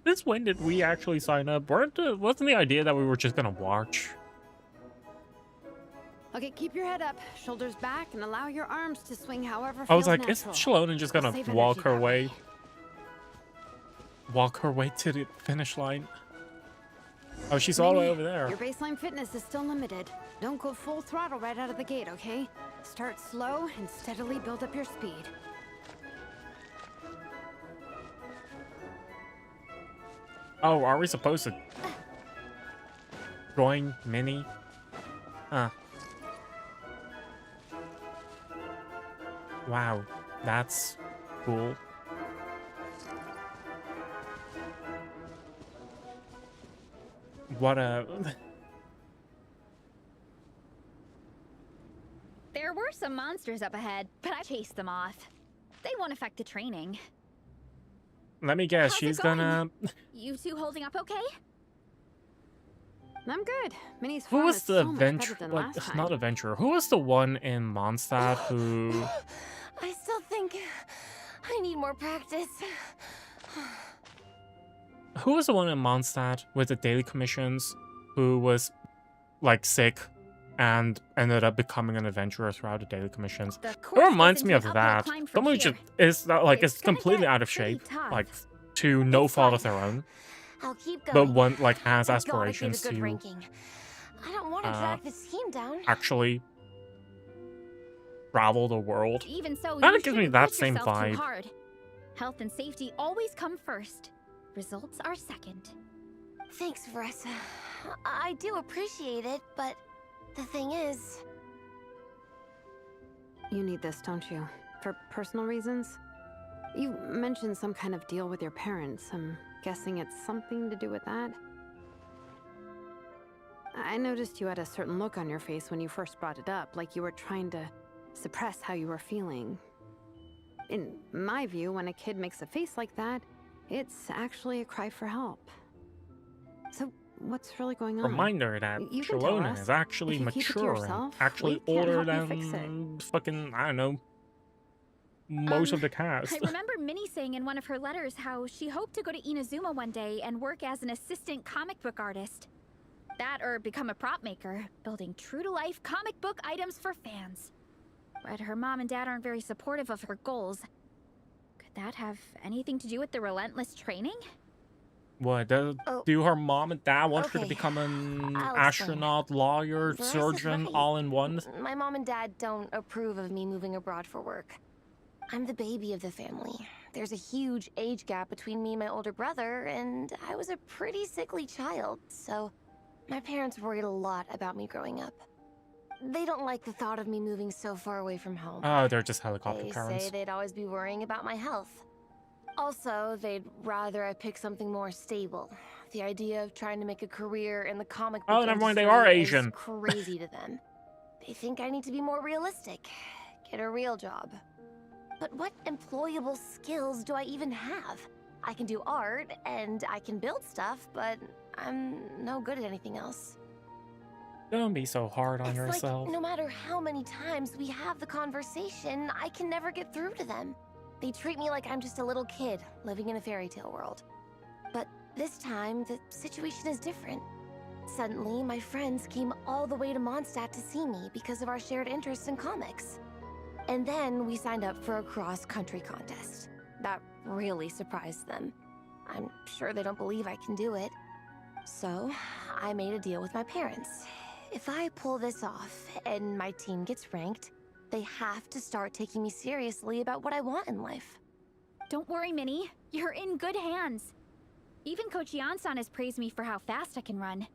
since when did we actually sign up? Wasn't the idea that we were just gonna watch? Okay, keep your head up, shoulders back, and allow your arms to swing however feels I was like, natural. is Shilonen just gonna Save walk energy her that way? Walk her way to the finish line? Oh, she's all the way over there. Your baseline fitness is still limited. Don't go full throttle right out of the gate, okay? Start slow and steadily build up your speed. Oh, are we supposed to join Minnie? Huh. Wow, that's cool. What a... There were some monsters up ahead, but I chased them off. They won't affect the training. Let me guess, How's it she's going? gonna... You 2 holding up okay? I'm good. Minnie's Who form was is the so much better adventurer? than Like, last time. not adventurer. Who was the one in Mondstadt who... I still think I need more practice. Who was the one in Mondstadt with the daily commissions who was, like, sick and ended up becoming an adventurer throughout the daily commissions. The It course reminds goes me into of an uphill that. climb from Someone here. just is like it's gonna completely get out of pretty shape, tough. like to no It's fault fine. of their own, I'll keep but going. one like has I gotta aspirations get a good to ranking. I don't want to drag this team down. actually travel the world. Even so, Kinda you gives me shouldn't that push same yourself vibe. too hard. Health and safety always come first. Results are second. Thanks, Veressa. I do appreciate it, but the thing is... You need this, don't you? For personal reasons? You mentioned some kind of deal with your parents. I'm guessing it's something to do with that? I noticed you had a certain look on your face when you first brought it up, like you were trying to suppress how you were feeling. In my view, when a kid makes a face like that, it's actually a cry for help. So, what's really going on? Reminder that You can tell Shalona us. is actually If you keep it to mature and yourself, actually we can't older help you fix than fucking, I don't know, most of the cast. I remember Minnie saying in one of her letters how she hoped to go to Inazuma one day and work as an assistant comic book artist. That or become a prop maker, building true-to-life comic book items for fans. But her mom and dad aren't very supportive of her goals. Could that have anything to do with the relentless training? What, do her mom and dad want her to okay. become an I'll explain. astronaut, lawyer, Veressa's surgeon, right. all in one? My mom and dad don't approve of me moving abroad for work. I'm the baby of the family. There's a huge age gap between me and my older brother, and I was a pretty sickly child, so my parents worried a lot about me growing up. They don't like the thought of me moving so far away from home. Oh, they're just helicopter They parents. say they'd always be worrying about my health. Also, they'd rather I pick something more stable. The idea of trying to make a career in the comic book Oh, never mind, they industry are is Asian. crazy to them. They think I need to be more realistic, get a real job. But what employable skills do I even have? I can do art, and I can build stuff, but I'm no good at anything else. Don't be so hard on It's yourself. like, no matter how many times we have the conversation, I can never get through to them. They treat me like I'm just a little kid living in a fairy tale world. But this time, the situation is different. Suddenly, my friends came all the way to Mondstadt to see me because of our shared interest in comics. And then we signed up for a cross-country contest. That really surprised them. I'm sure they don't believe I can do it. So, I made a deal with my parents. If I pull this off and my team gets ranked, they have to start taking me seriously about what I want in life. Don't worry, Minnie. You're in good hands. Even Coach Yan-san has praised me for how fast I can run.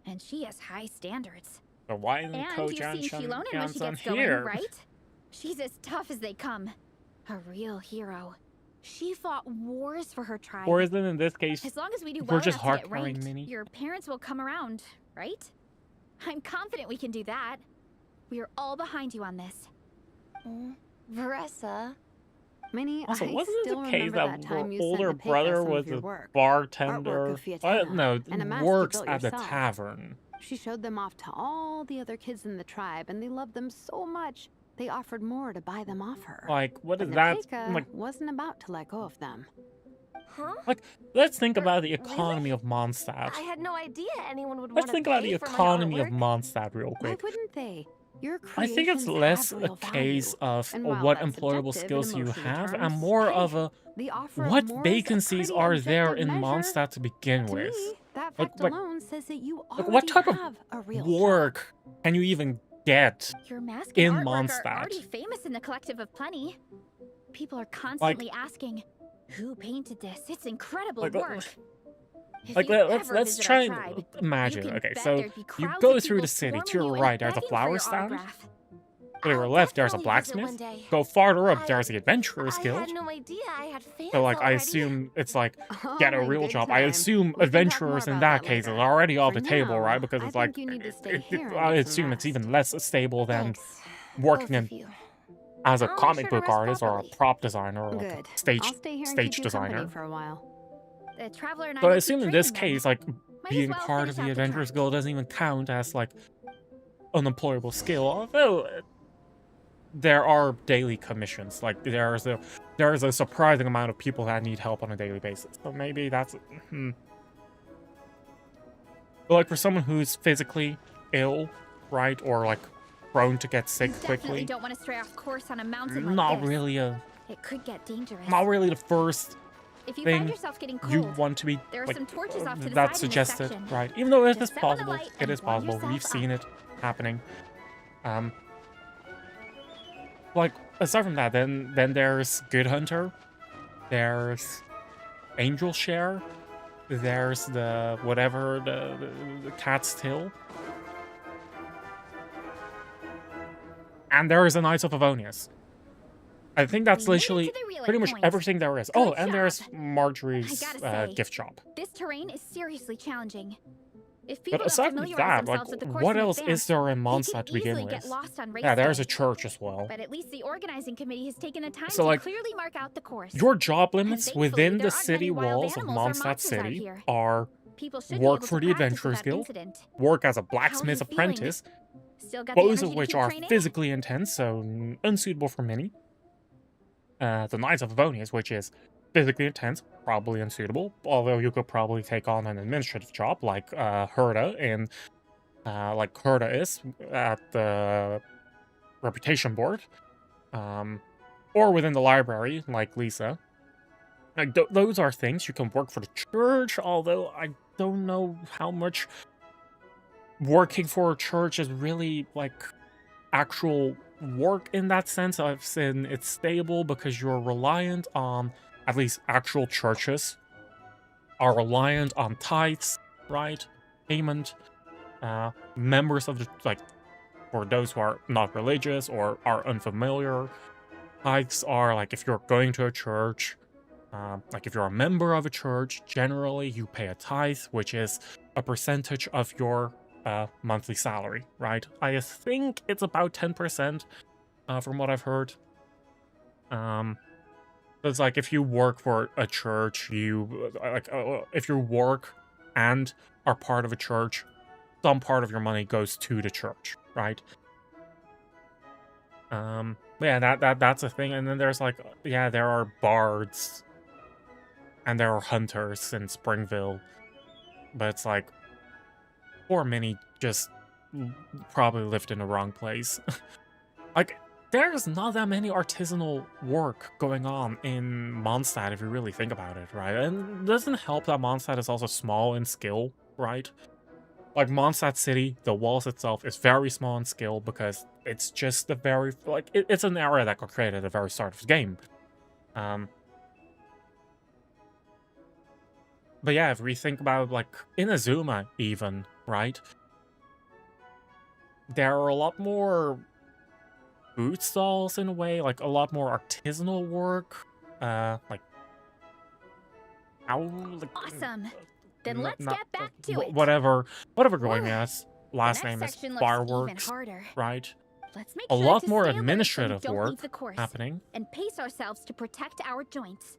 And she has high standards. So why isn't And Coach you've seen Shilonen when she Yan-san gets going, here? right? She's as tough as they come. A real hero. She fought wars for her tribe. Or is it in this case, As long as we do we're well just enough to hard get carrying ranked, Minnie? your parents will come around, right? I'm confident we can do that. We are all behind you on this. Veressa. Minnie, Also, I wasn't it still the case remember that that time her you sent older to pick us brother some of was your a work. bartender? Artwork of Fiatena, No, and a mask you works built at the yourself. tavern. She showed them off to all the other kids in the tribe, and they loved them so much, they offered more to buy them off her. Like, what is But that? Nepeka Like, wasn't about to let go of them. Huh? let's think about the economy of Mondstadt. I had no idea anyone would Let's want think to about pay the for my economy of artwork. Mondstadt real Why quick. wouldn't they? Your I think it's creations less have a real case value. of And while what that's employable subjective in skills you emotional have, and terms, more hey, of a the offer of what more is a vacancies pretty are there objective in measure. Mondstadt to begin To with. me, that Like- fact like- alone says that you Like, already what type of have a real work can you even get Your mask in and artwork are Mondstadt? already famous in the collective of plenty. People are constantly asking, who painted this? It's incredible Like, work. If Like you let's ever let's visit try our and tribe, imagine. you can Okay, bet so there'd be you crowds go of through the people city. To swarming your you right, and there's a begging for flower your stand. autograph. To your I'll left, there's a definitely visit blacksmith. one day. Go farther up, there's the Adventurers I Guild. had no idea I had fans So, like, I already. assume it's like, Oh, get a my real good job. I time. assume We can talk adventurers more in about that that case later. are already off For the table, now, right? Because I it's like, think you need to stay here and I get some assume it's even rest. less stable than Thanks, working both in of you. as a I'll make comic sure to book rest artist or a properly. prop designer or like Good. a stage I'll stay here and stage keep you company designer. for a while. The traveler and I So I will keep assume in this training them. case, like, Might as being well part of finish the out Adventurers tribe. Guild doesn't even count as, like, an employable skill. Although, there are daily commissions. Like, there's a surprising amount of people that need help on a daily basis. So maybe that's... But, like, for someone who's physically ill right? Or like prone to get sick Definitely quickly. don't want to stray off course on a mountain like Not this. really a, It could get dangerous. not really the first If you thing find yourself getting cold, you want to be there are like, some torches off to the that's side in this suggested, section. right? Even though it Just is step on the possible, light it and is warm possible. We've yourself seen up. it happening. Like aside from that, then there's Good Hunter, there's Angel Share, there's the whatever the Cat's Tail, and there is the Knights of Favonius. I think that's literally pretty much everything there is. Oh, and there's Marjorie's I gotta say, gift shop. This terrain is seriously challenging. If people But aside from that, like, what else is there in Mondstadt to begin with? Yeah, there's a church as well. But at least the organizing committee has taken the time So, to like, clearly mark out the course. Your job limits thankfully, within there the aren't city many wild walls of animals or Mondstadt monsters out City here. are People should be work able for to the practice Adventurers without Guild, incident. work as a How are blacksmith you feeling? apprentice, Still got the both energy of to which keep are training? physically intense, so unsuitable for many. The Knights of Favonius, which is physically intense, probably unsuitable, although you could probably take on an administrative job like Herda in like Herda is at the Reputation Board, or within the library, like Lisa. Like, those are things you can work for the church, although I don't know how much working for a church is really, like, actual work in that sense. I've seen it's stable because you're reliant on, at least actual churches, are reliant on tithes, right? Payment. Members of the, like, for those who are not religious or are unfamiliar, tithes are, like, if you're going to a church, like if you're a member of a church, generally you pay a tithe, which is a percentage of your monthly salary, right? I think it's about 10%, from what I've heard. It's like if you work for a church, you like if you work and are part of a church, some part of your money goes to the church, right? Yeah, that's a thing. And then there's like, yeah, there are bards and there are hunters in Springville, but it's like poor Minnie just probably lived in the wrong place. Like, there's not that many artisanal work going on in Mondstadt if you really think about it, right? And it doesn't help that Mondstadt is also small in skill, right? Like, Mondstadt City, the walls itself is very small in skill because it's just a very, like, it's an area that got created at the very start of the game. But yeah, if we think about, like, Inazuma even, right? There are a lot more food stalls in a way, like a lot more artisanal work. Like, how, like, Awesome. Then let's get back to it. Whatever Goimia's last name is, fireworks, right? Let's make a sure lot to more stay alert so we administrative don't work leave the course happening, and pace ourselves to protect our joints.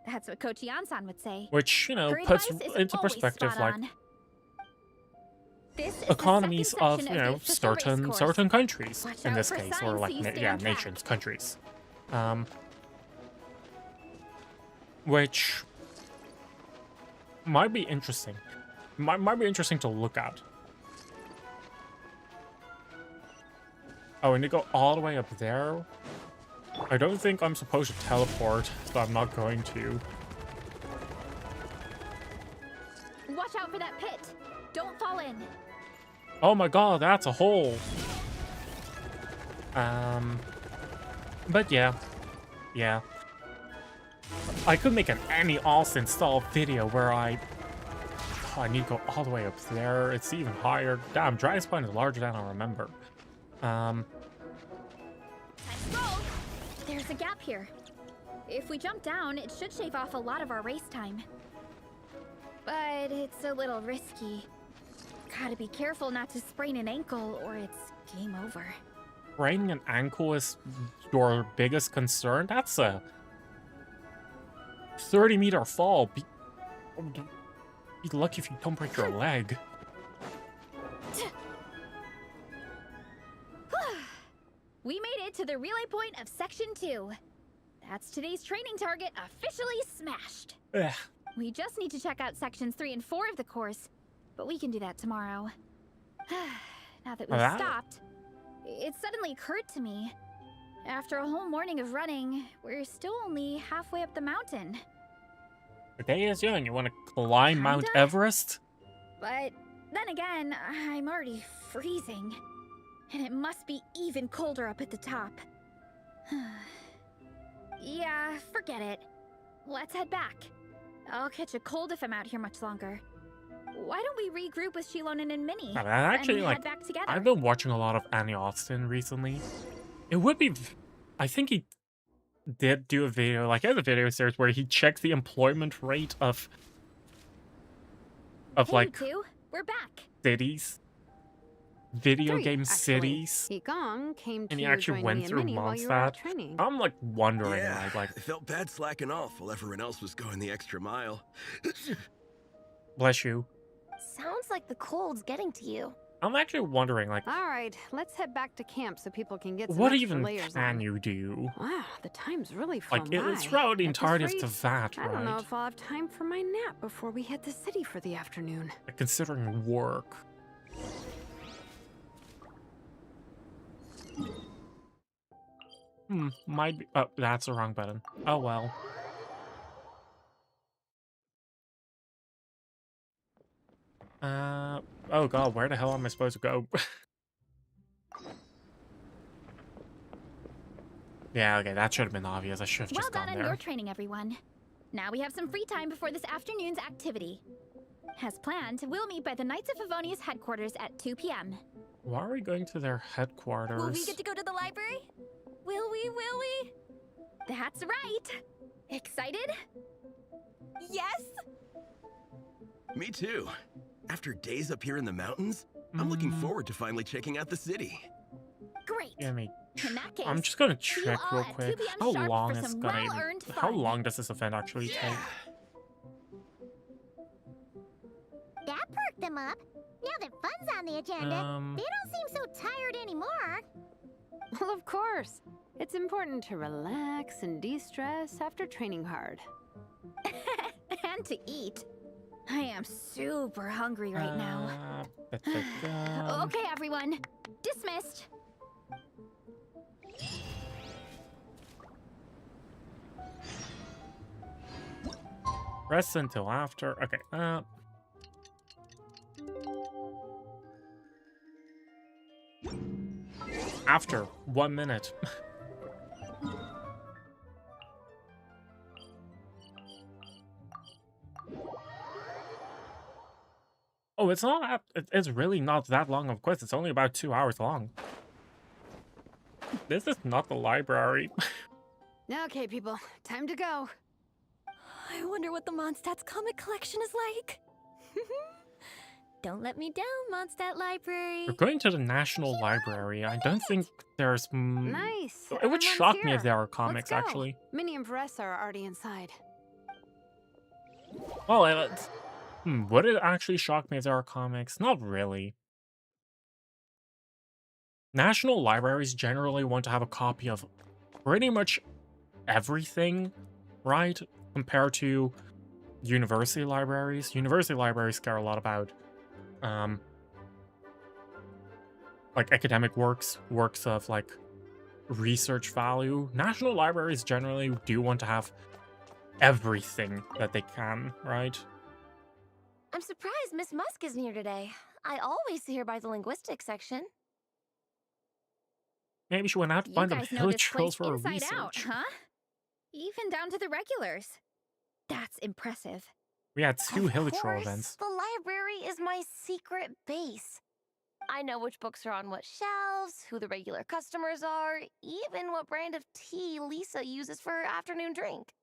That's what Coach Yan-san would say. which, you know, Her puts advice is into always perspective, spot like, on. This is the economies second of, section you the know, official race course. certain countries Watch in out this for case, signs or so like you stay yeah, on track. nations, countries, which might be interesting. Might be interesting to look at. Oh, and to go all the way up there. I don't think I'm supposed to teleport, so I'm not going to. Watch out for that pit. Don't fall in. Oh my god, that's a hole. But yeah. I could make an Annie Austin style video where I need to go all the way up there. It's even higher. Damn, Dragon Spine is larger than I remember. Let's go. There's a gap here. If we jump down, it should shave off a lot of our race time. But it's a little risky. Gotta be careful not to sprain an ankle or it's game over. Spraining an ankle is your biggest concern? That's a 30-meter fall. Be lucky if you don't break your leg. We made it to the relay point of Section 2. That's today's training target officially smashed. Ugh. We just need to check out Sections 3 and 4 of the course, but we can do that tomorrow. Now that we've stopped, it suddenly occurred to me. After a whole morning of running, we're still only halfway up the mountain. The day is young. You want to climb Mount Everest? But then again, I'm already freezing. And it must be even colder up at the top. Yeah, forget it. Let's head back. I'll catch a cold if I'm out here much longer. Why don't we regroup with Shilonen and Minnie Actually, and like, head back together? I've been watching a lot of Annie Austin recently. It would be... I think he did do a video, like, in a video series where he checked the employment rate of Hey, like, you two, we're back. cities. Video Three, game actually. cities. Yigong came And he to actually join went me and through Minnie while you were out Mondstadt. training. I'm, like, wondering, Yeah, like... I felt bad slacking off while everyone else was going the extra mile. Bless you. Sounds like the cold's getting to you. I'm actually wondering, like... All right, let's head back to camp so people can get some What extra even layers can on. you do? Wow, the time's really flown Like, by. it's throughout the At this entirety of rate, the VAT, I don't know right? if I'll have time for my nap before we hit the city for the afternoon. Considering work. Might be... Oh, that's the wrong button. Oh, well. Oh god, where the hell am I supposed to go? Yeah, okay, that should have been obvious. I should have Well just done gone on there. your training, everyone. Now we have some free time before this afternoon's activity. As planned, we'll meet by the Knights of Favonius headquarters at 2 p.m. Why are we going to their headquarters? Will we get to go to the library? Will we? Will we? That's right! Excited? Yes! Me too. After days up here in the mountains, I'm looking forward to finally checking out the city. Great! Give me... In that case, I'm just gonna see you check all real at quick. 2 p.m. How sharp long for is some gonna well-earned How fun. long does this event actually take? That perked them up. Now that fun's on the agenda, they don't seem so tired anymore. Well, of course. It's important to relax and de-stress after training hard. And to eat. I am super hungry right now. Okay, everyone. Dismissed. Rest until after. Okay. After 1 minute. Oh, it's not. It's really not that long of a quest. It's only about 2 hours long. This is not the library. Okay, people, time to go. I wonder what the Mondstadt's comic collection is like. Don't let me down, Mondstadt Library. We're going to the National Library. I don't think there's... Nice. It would Everyone's shock me here. if there are Let's comics, go. actually. Minnie and Vanessa are already inside. Well, it's... would it actually shock me if there are comics? Not really. National libraries generally want to have a copy of pretty much everything, right? Compared to university libraries. University libraries care a lot about, like, academic works of, like, research value. National libraries generally do want to have everything that they can, right? I'm surprised Miss Musk isn't here today. I always see her by the linguistics section. Maybe she went out to find them You guys know hilly this trolls place for her inside research. out, huh? Even down to the regulars. That's impressive. We had 2 hilly troll Course, events. the library is my secret base. I know which books are on what shelves, who the regular customers are, even what brand of tea Lisa uses for her afternoon drink.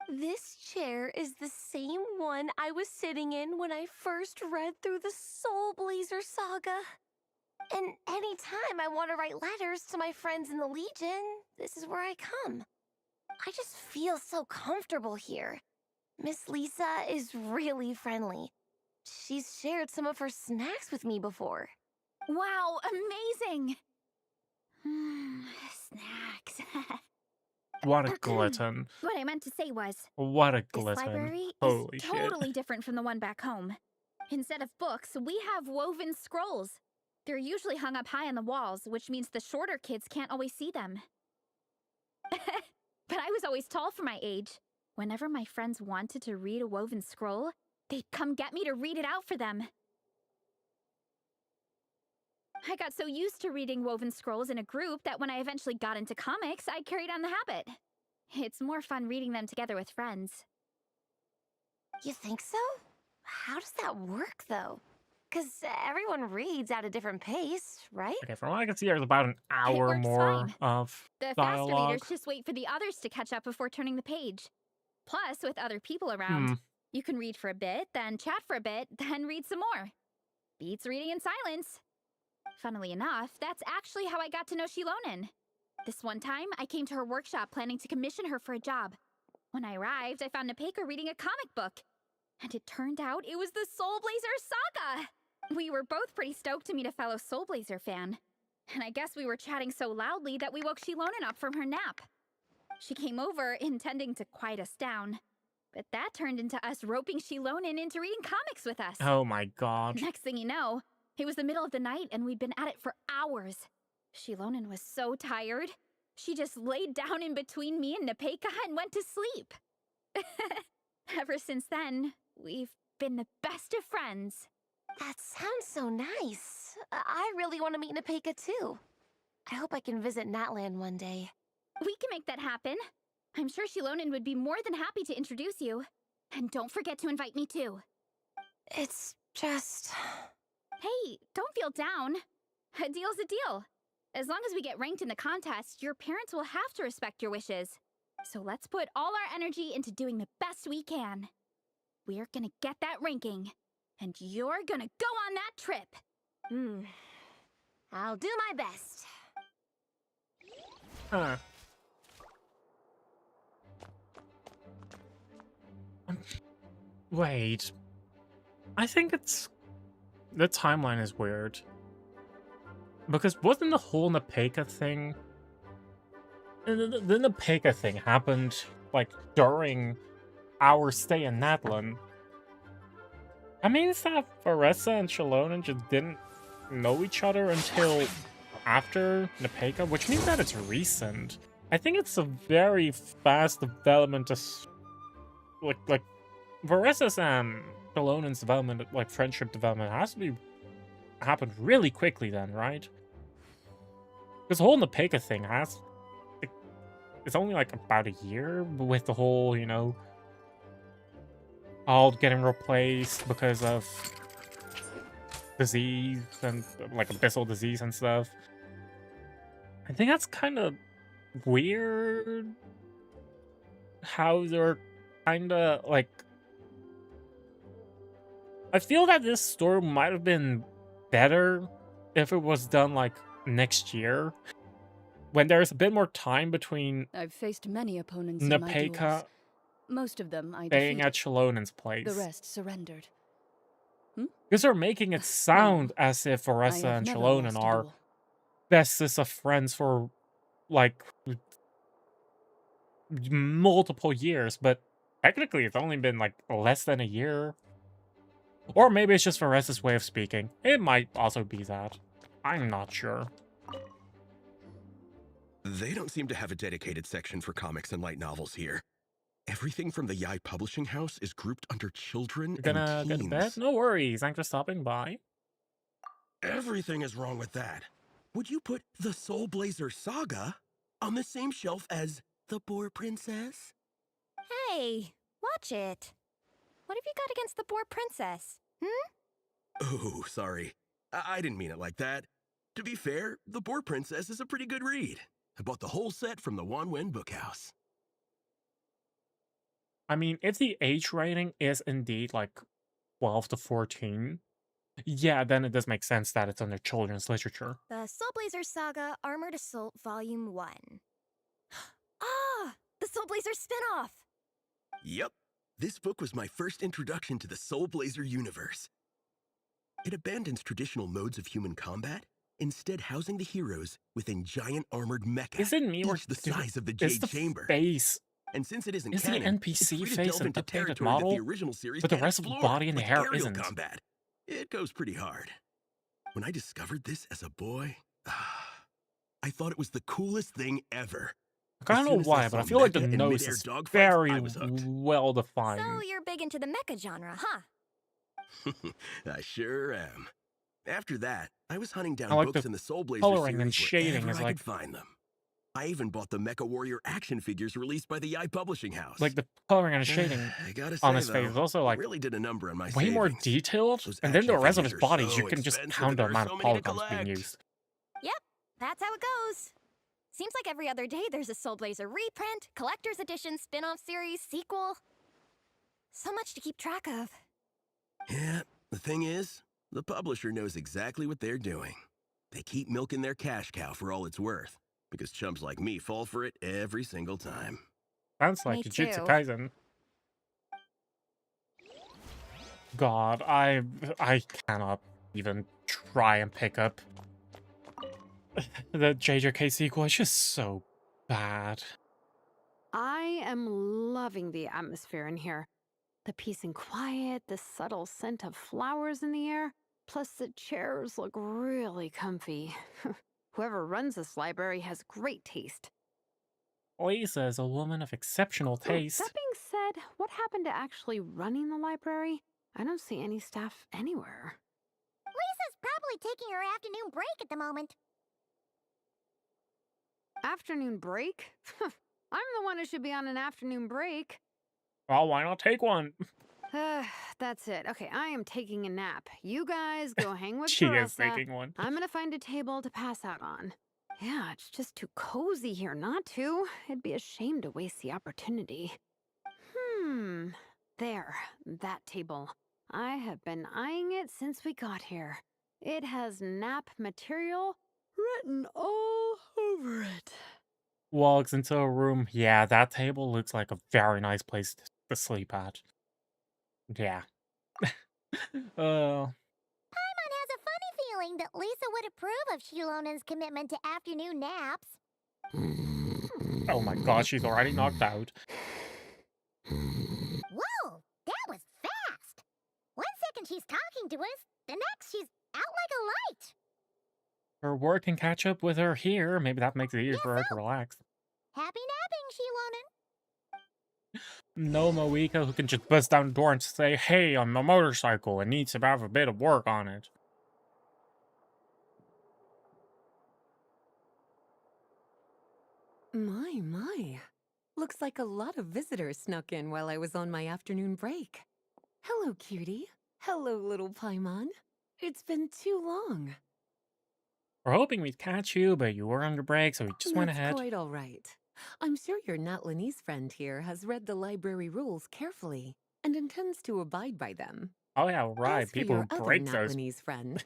This chair is the same one I was sitting in when I first read through the Soul Blazer saga. And anytime I want to write letters to my friends in the Legion, this is where I come. I just feel so comfortable here. Miss Lisa is really friendly. She's shared some of her snacks with me before. Wow, amazing! Snacks. What a glutton. What I meant to say was, What a this glutton. library Holy is shit. totally different from the one back home. Instead of books, we have woven scrolls. They're usually hung up high on the walls, which means the shorter kids can't always see them. But I was always tall for my age. Whenever my friends wanted to read a woven scroll, they'd come get me to read it out for them. I got so used to reading woven scrolls in a group that when I eventually got into comics, I carried on the habit. It's more fun reading them together with friends. You think so? How does that work, though? Because everyone reads at a different pace, right? Okay, from what I can see, there's about an hour works more fine. of The faster dialogue. readers just wait for the others to catch up before turning the page. Plus, with other people around, you can read for a bit, then chat for a bit, then read some more. Beats reading in silence. Funnily enough, that's actually how I got to know Shilonen. This one time, I came to her workshop planning to commission her for a job. When I arrived, I found Nepeka reading a comic book. And it turned out it was the Soul Blazer Saga! We were both pretty stoked to meet a fellow Soul Blazer fan. And I guess we were chatting so loudly that we woke Shilonen up from her nap. She came over, intending to quiet us down. But that turned into us roping Shilonen into reading comics with us. Oh my god. Next thing you know, it was the middle of the night and we'd been at it for hours. Shilonen was so tired, she just laid down in between me and Nepeka and went to sleep. Ever since then, we've been the best of friends. That sounds so nice. I really want to meet Nepeka too. I hope I can visit Natland one day. We can make that happen. I'm sure Shilonen would be more than happy to introduce you. And don't forget to invite me too. It's just... Hey, don't feel down. A deal's a deal. As long as we get ranked in the contest, your parents will have to respect your wishes. So let's put all our energy into doing the best we can. We're gonna get that ranking. And you're gonna go on that trip. I'll do my best. Huh. Wait. I think it's... The timeline is weird. Because wasn't the whole Nepeka thing... The Nepeka thing happened, like, during our stay in Natlan. I mean, it's that Varessa and Shilonen just didn't know each other until after Nepeka, which means that it's recent. I think it's a very fast development. Like Varessa's and Shilonen's development, like friendship development, has to be happened really quickly then, right? Because the whole Nepeka thing has... It's only like about a year with the whole, you know, all getting replaced because of disease and like abyssal disease and stuff. I think that's kind of weird how they're kind of like... I feel that this story might have been better if it was done like next year, when there's a bit more time between I've faced many opponents in my duels. Nepeka Most of them I staying defeated. at Shilonen's place. The rest surrendered. Because they're making it sound as if Varessa have and never Shilonen lost a are duel. bestest of friends for, like, multiple years, but technically it's only been, like, less than a year. Or maybe it's just Varessa's way of speaking. It might also be that. I'm not sure. They don't seem to have a dedicated section for comics and light novels here. Everything from the Yai Publishing House is grouped under children You're gonna and get to teens. bed? No worries. Thanks for stopping by. Everything is wrong with that. Would you put the Soul Blazer Saga on the same shelf as the Boar Princess? Hey, watch it. What have you got against the Boar Princess? Oh, sorry. I didn't mean it like that. To be fair, the Boar Princess is a pretty good read. I bought the whole set from the Wanwen Bookhouse. I mean, if the age rating is indeed like 12 to 14, yeah, then it does make sense that it's under children's literature. The Soul Blazer Saga Armored Assault Volume 1. Ah! The Soul Blazer spin-off! Yep. This book was my first introduction to the Soul Blazer universe. It abandons traditional modes of human combat, instead housing the heroes within giant armored mecha, Isn't me or each the size of the is Jade the Chamber. face? And since it isn't Is the canon, NPC it's free to face delve an into updated territory model, that the original series but the can't rest of the explore, body and the like hair aerial isn't? combat. It goes pretty hard. When I discovered this as a boy, I thought it was the coolest thing ever. I don't know why, but I feel like the mecha and nose mid-air is dogfights, very I was hooked. well So defined. you're big into the mecha genre, huh? I sure am. After that, I was hunting down I like books the in the Soul Blazer coloring and series shading wherever is I like could find them. I even bought the Mecha Warrior action figures released by the Publishing House. the coloring and shading I gotta on say, his face is though, also like really did a number on my way more savings. detailed, Those and then the action rest of his figures are bodies, so you can just expensive count and the there are amount so of many to polygons being collect. used. Yep, that's how it goes. Seems like every other day there's a Soul Blazer reprint, collector's edition, spin-off series, sequel. So much to keep track of. Yeah, the thing is, the publisher knows exactly what they're doing. They keep milking their cash cow for all it's worth, because chumps like me fall for it every single time. Sounds like Me Jujutsu too. Kaisen. God, I cannot even try and pick up the JJK sequel. It's just so bad. I am loving the atmosphere in here. The peace and quiet, the subtle scent of flowers in the air, plus the chairs look really comfy. Whoever runs this library has great taste. Lisa is a woman of exceptional taste. That being said, what happened to actually running the library? I don't see any staff anywhere. Lisa's probably taking her afternoon break at the moment. Afternoon break? I'm the one who should be on an afternoon break. Well, why not take one? That's it. Okay, I am taking a nap. You guys go hang with She is Carissa. taking one. I'm gonna find a table to pass out on. Yeah, it's just too cozy here not to. It'd be a shame to waste the opportunity. There, that table. I have been eyeing it since we got here. It has nap material written all over it. Walks into a room. Yeah, that table looks like a very nice place to sleep at. Yeah. Paimon has a funny feeling that Lisa would approve of Shilonen's commitment to afternoon naps. Oh my god, she's already knocked out. Whoa, that was fast. 1 second she's talking to us, the next she's out like a light. Her work can catch up with her here. Maybe that makes it easier for her to relax. Happy napping, Shilonen. No Moika who can just bust down the door and say, hey, I'm a motorcycle. It needs to have a bit of work on it. My. Looks like a lot of visitors snuck in while I was on my afternoon break. Hello, cutie. Hello, little Paimon. It's been too long. We're hoping we'd catch you, but you were under break, so we just went ahead. That's quite all right. I'm sure your Natlanese friend here has read the library rules carefully and intends to abide by them. Oh yeah, right. As for People your who other break those. Natlanese friend,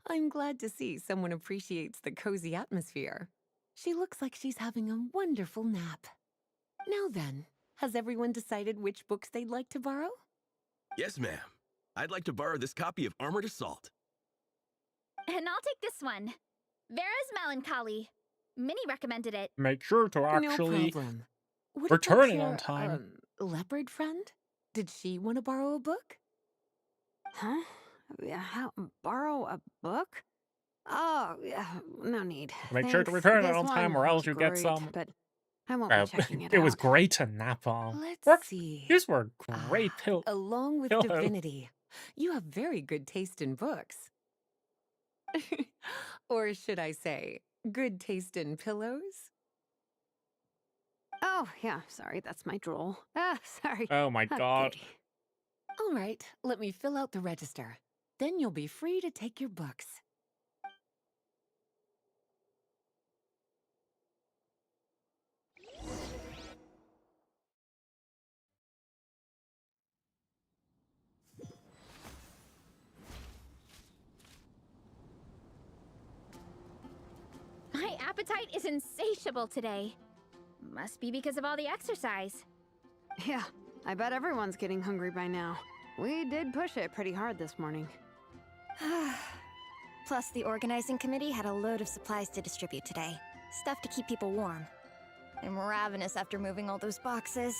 I'm glad to see someone appreciates the cozy atmosphere. She looks like she's having a wonderful nap. Now then, has everyone decided which books they'd like to borrow? Yes, ma'am. I'd like to borrow this copy of Armored Assault. And I'll take this one. Vera's Melancholy. Minnie recommended it. Make sure to actually No problem. What return about it your, on time. leopard friend? Did she want to borrow a book? Huh? Borrow a book? Oh, yeah, no need. Make sure to Thanks. return it This on time one or else was you get great, some. But I won't be checking it It was out. great to nap on. Let's see. These were great Along with pillows. divinity, you have very good taste in books. Or should I say, good taste in pillows? Oh, yeah, sorry, that's my drool. Sorry. Oh my god. Okay. All right, let me fill out the register. Then you'll be free to take your books. My appetite is insatiable today. Must be because of all the exercise. Yeah, I bet everyone's getting hungry by now. We did push it pretty hard this morning. Plus, the organizing committee had a load of supplies to distribute today. Stuff to keep people warm. I'm ravenous after moving all those boxes.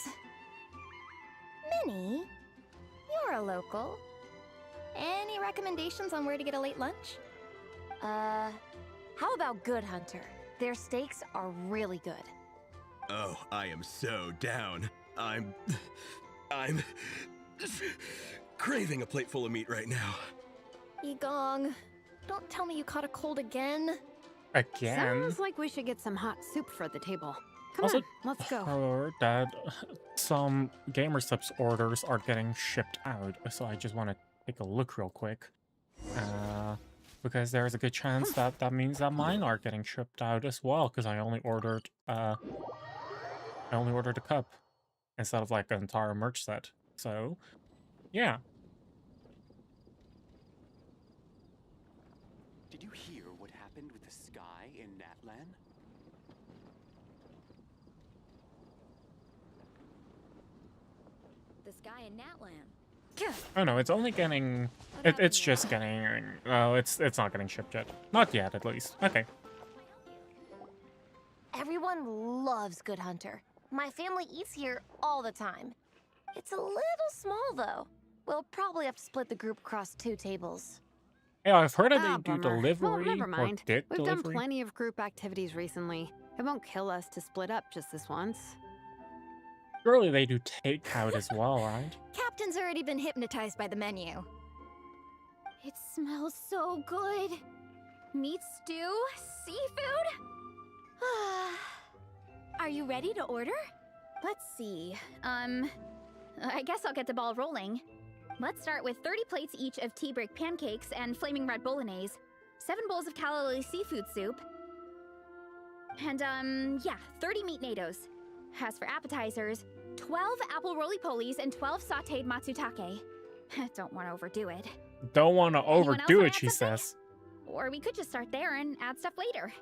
Minnie, you're a local. Any recommendations on where to get a late lunch? How about Good Hunter? Their steaks are really good. Oh, I am so down. I'm craving a plate full of meat right now. Igong, don't tell me you caught a cold again. Again? Sounds like we should get some hot soup for the table. Come Also, on, let's go. heard that some GamerSubs orders are getting shipped out, so I just want to take a look real quick. Because there's a good chance that that means that mine are getting shipped out as well, because I only ordered a cup instead of like an entire merch set. So, yeah. Did you hear what happened with the sky in Natlan? The sky in Natlan. Oh no, it's only getting... it's just getting... Oh, it's not getting shipped yet. Not yet, at least. Okay. Everyone loves Good Hunter. My family eats here all the time. It's a little small, though. We'll probably have to split the group across 2 tables. Yeah, I've heard that Ah, they do bummer. delivery Well, never mind. or did We've delivery. done plenty of group activities recently. It won't kill us to split up just this once. Surely they do takeout as well, right? Captain's already been hypnotized by the menu. It smells so good. Meat stew? Seafood? Are you ready to order? Let's see. I guess I'll get the ball rolling. Let's start with 30 plates each of tea break pancakes and flaming red bolognese, 7 bowls of calla seafood soup, and, yeah, 30 meat nados. As for appetizers, 12 apple roly-polies and 12 sauteed matsutake. Don't want to overdo it. Don't want to Anyone else overdo wanna it, add she something? says. Or we could just start there and add stuff later.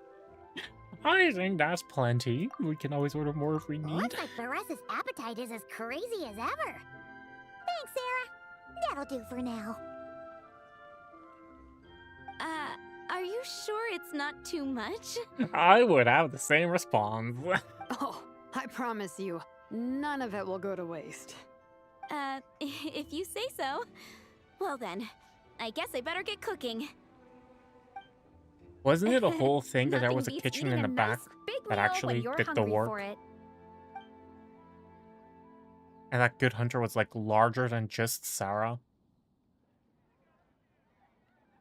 I think that's plenty. We can always order more if we need. Looks like Baresa's appetite is as crazy as ever. Thanks, Sarah. That'll do for now. Are you sure it's not too much? I would have the same response. Oh, I promise you, none of it will go to waste. If you say so. Well then, I guess I better get cooking. Wasn't it a whole thing that there Nothing was a beats kitchen eating in the a back nice big that meal actually when you're did the hungry work? for it. And that Good Hunter was like larger than just Sarah?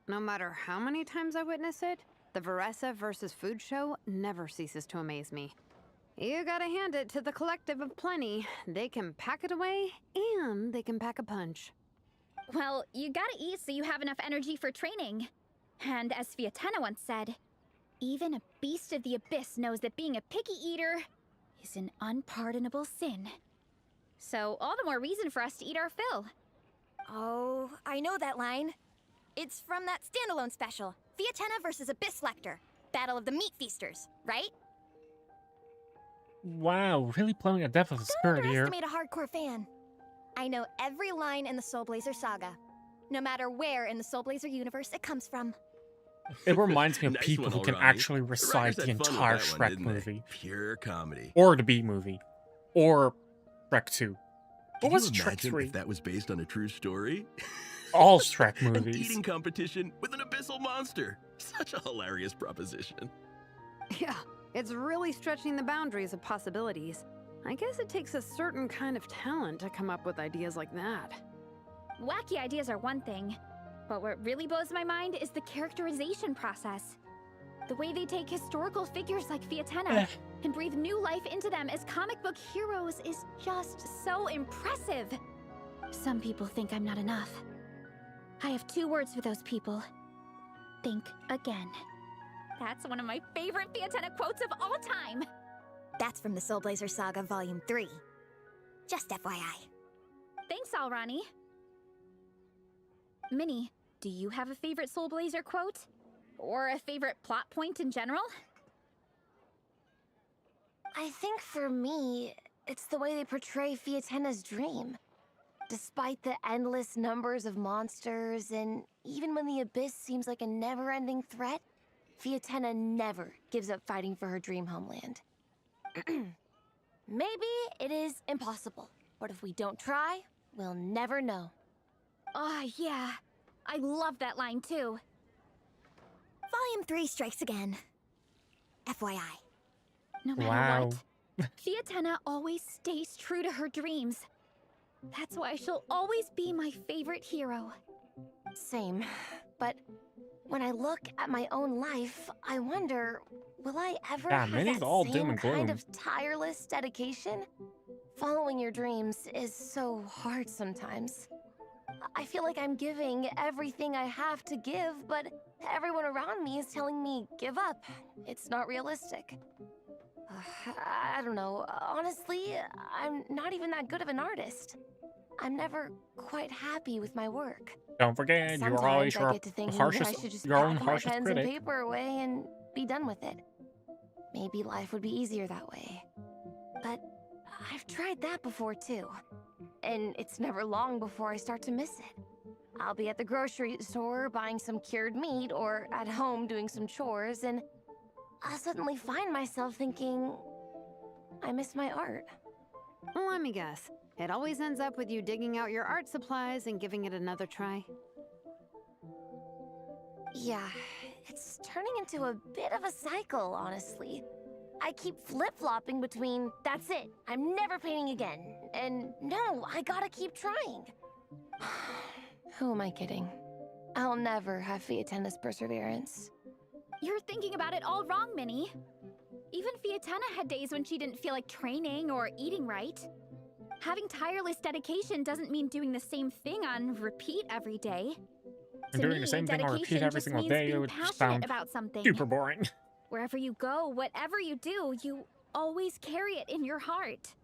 No matter how many times I witness it, the Veresa versus food show never ceases to amaze me. You gotta hand it to the collective of plenty. They can pack it away, and they can pack a punch. Well, you gotta eat so you have enough energy for training. And as Fiatena once said, even a beast of the abyss knows that being a picky eater is an unpardonable sin. So all the more reason for us to eat our fill. Oh, I know that line. It's from that standalone special, Fiatena versus Abyss Lector, Battle of the Meat Feasters, right? Wow, really blowing a depth of the spirit here. Underestimate a hardcore fan. I know every line in the Soul Blazer saga, no matter where in the Soul Blazer universe it comes from. It reminds me of Nice people one, who can Alrighty. actually The recite writers the had fun with entire that one, Shrek didn't they? movie. Pure comedy. Or the B movie. Or Shrek 2. Can What was you Shrek imagine 3? if that was based on a true story? All Shrek An movies. eating competition with an abyssal monster. Such a hilarious proposition. Yeah, it's really stretching the boundaries of possibilities. I guess it takes a certain kind of talent to come up with ideas like that. Wacky ideas are one thing, but what really blows my mind is the characterization process. The way they take historical figures like Fiatena and breathe new life into them as comic book heroes is just so impressive. Some people think I'm not enough. I have 2 words for those people. Think again. That's one of my favorite Fiatena quotes of all time. That's from the Soul Blazer Saga Volume 3. Just FYI. Thanks, Alrani. Minnie, do you have a favorite Soul Blazer quote? Or a favorite plot point in general? I think for me, it's the way they portray Fiatena's dream. Despite the endless numbers of monsters, and even when the Abyss seems like a never-ending threat, Fiatena never gives up fighting for her dream homeland. Maybe it is impossible, but if we don't try, we'll never know. Oh, yeah. I love that line too. Volume 3 strikes again. FYI. No matter Wow. what, Fiatenna always stays true to her dreams. That's why she'll always be my favorite hero. Same. But when I look at my own life, I wonder, will I ever Yeah, have Minnie's that all doom same and kind gloom. of tireless dedication? Following your dreams is so hard sometimes. I feel like I'm giving everything I have to give, but everyone around me is telling me, give up. It's not realistic. I don't know. Honestly, I'm not even that good of an artist. I'm never quite happy with my work. Don't forget, you're Sometimes always I your get to thinking harshest, that I should just your own pack my harshest pens critic. and paper away and be done with it. Maybe life would be easier that way. But I've tried that before too. And it's never long before I start to miss it. I'll be at the grocery store buying some cured meat or at home doing some chores, and I'll suddenly find myself thinking, I miss my art. Well, let me guess. It always ends up with you digging out your art supplies and giving it another try. Yeah, it's turning into a bit of a cycle, honestly. I keep flip-flopping between, that's it, I'm never painting again, and no, I gotta keep trying. Who am I kidding? I'll never have Fiatenna's perseverance. You're thinking about it all wrong, Minnie. Even Fiatenna had days when she didn't feel like training or eating right. Having tireless dedication doesn't mean doing the same thing on repeat every day. And To doing the me, same thing on repeat dedication every just single means day, it being would passionate sound about something. super boring. Wherever you go, whatever you do, you always carry it in your heart.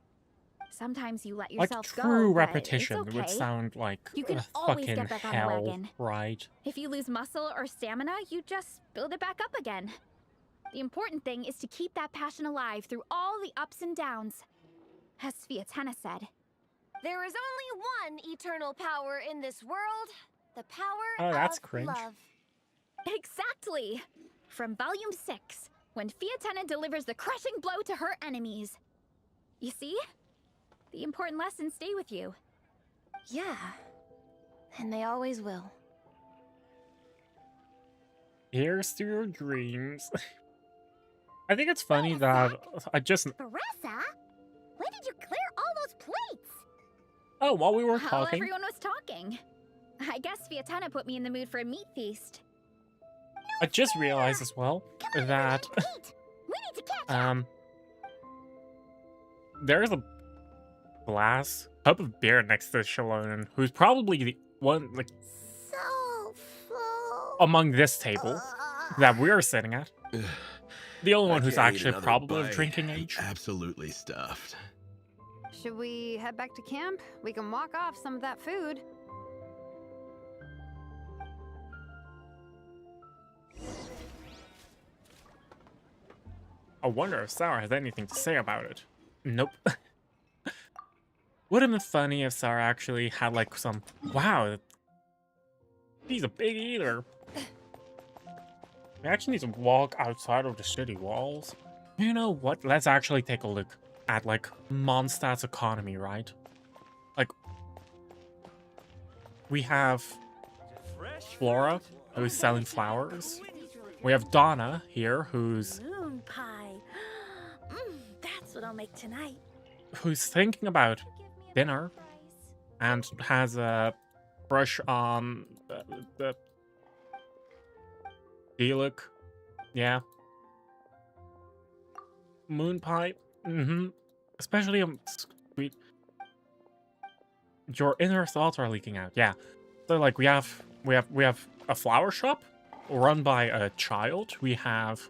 Sometimes you let Like yourself true go, but repetition it's okay. would sound like You can a always fucking get back on the hell, wagon. right? If you lose muscle or stamina, you just build it back up again. The important thing is to keep that passion alive through all the ups and downs. As Fiatenna said, There is only one eternal power in this world, the power Oh, that's of cringe. love. exactly! From Volume 6, when Fiatenna delivers the crushing blow to her enemies. You see? The important lessons stay with you. Yeah, and they always will. Here's to your dreams. I think it's funny that I just... Baressa? When did you clear all those plates? Oh, while we were While talking... everyone was talking. I guess Fiatenna put me in the mood for a meat feast. I just realized as well that... We need to catch there's a glass cup of beer next to Shalon, who's probably the one, like, so full. among this table that we're sitting at. The only one who's can't eat actually another probably of bite. drinking age. Absolutely stuffed. Should we head back to camp? We can walk off some of that food. I wonder if Sarah has anything to say about it. Nope. Would have been funny if Sarah actually had like some, wow, he's a big eater. We actually need to walk outside of the city walls. You know what? Let's actually take a look at like Mondstadt's economy, right? Like, we have Flora, who's selling flowers. We have Donna here, who's Moon pie. That's what I'll make tonight. thinking about dinner and has a crush on the Deluc. Yeah. Moon pie. Especially sweet. Your inner thoughts are leaking out. Yeah. So like we have a flower shop run by a child. We have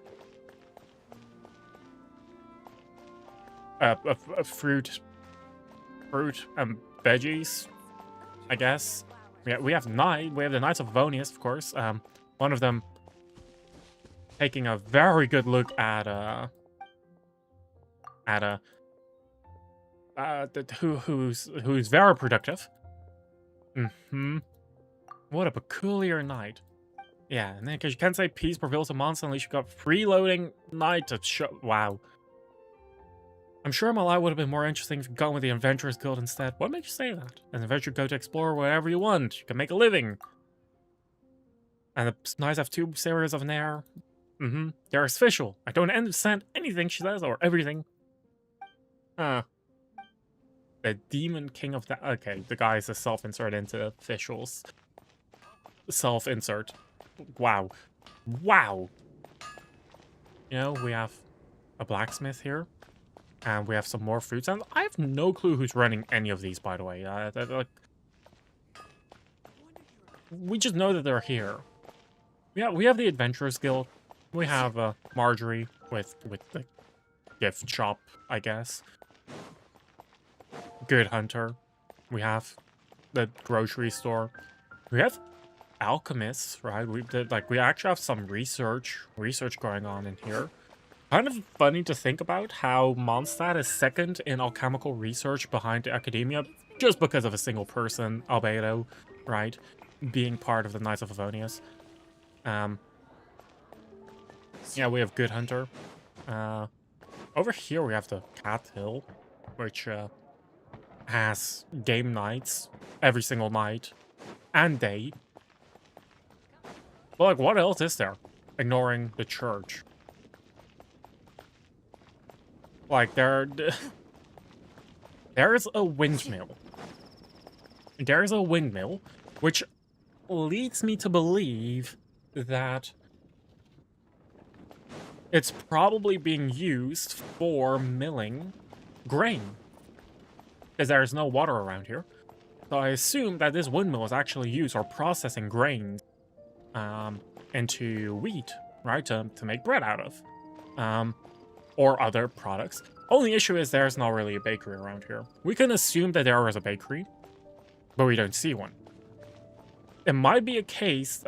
a fruit and veggies, I guess. We have the Knights of Avonius, of course. One of them taking a very good look at who's very productive. What a peculiar night. Yeah, and then because you can't say peace prevails among us unless you got freeloading night to show. Wow. I'm sure my life would have been more interesting if you'd gone with the Adventurers Guild instead. What made you say that? An adventure go to explore wherever you want. You can make a living. And it's nice to have 2 series of Nair. They're official. I don't understand anything she says or everything. The Demon King of the... Okay, the guy is a self-insert into officials. Self-insert. Wow. Wow! You know, we have a blacksmith here. And we have some more fruits. And I have no clue who's running any of these, by the way. Like, we just know that they're here. Yeah, we have the Adventurers Guild. We have Marjorie with the gift shop, I guess. Good Hunter. We have the grocery store. We have alchemists, right? We actually have some research going on in here. Kind of funny to think about how Mondstadt is second in alchemical research behind academia just because of a single person, Albedo, right? Being part of the Knights of Favonius. Yeah, we have Good Hunter. Over here we have the Cat Hill, which has game nights every single night and day. But like, what else is there? Ignoring the church. Like, there's a windmill. There's a windmill, which leads me to believe that it's probably being used for milling grain. Because there's no water around here. So I assume that this windmill is actually used for processing grains into wheat, right? To make bread out of. Or other products. Only issue is there's not really a bakery around here. We can assume that there is a bakery, but we don't see one. It might be a case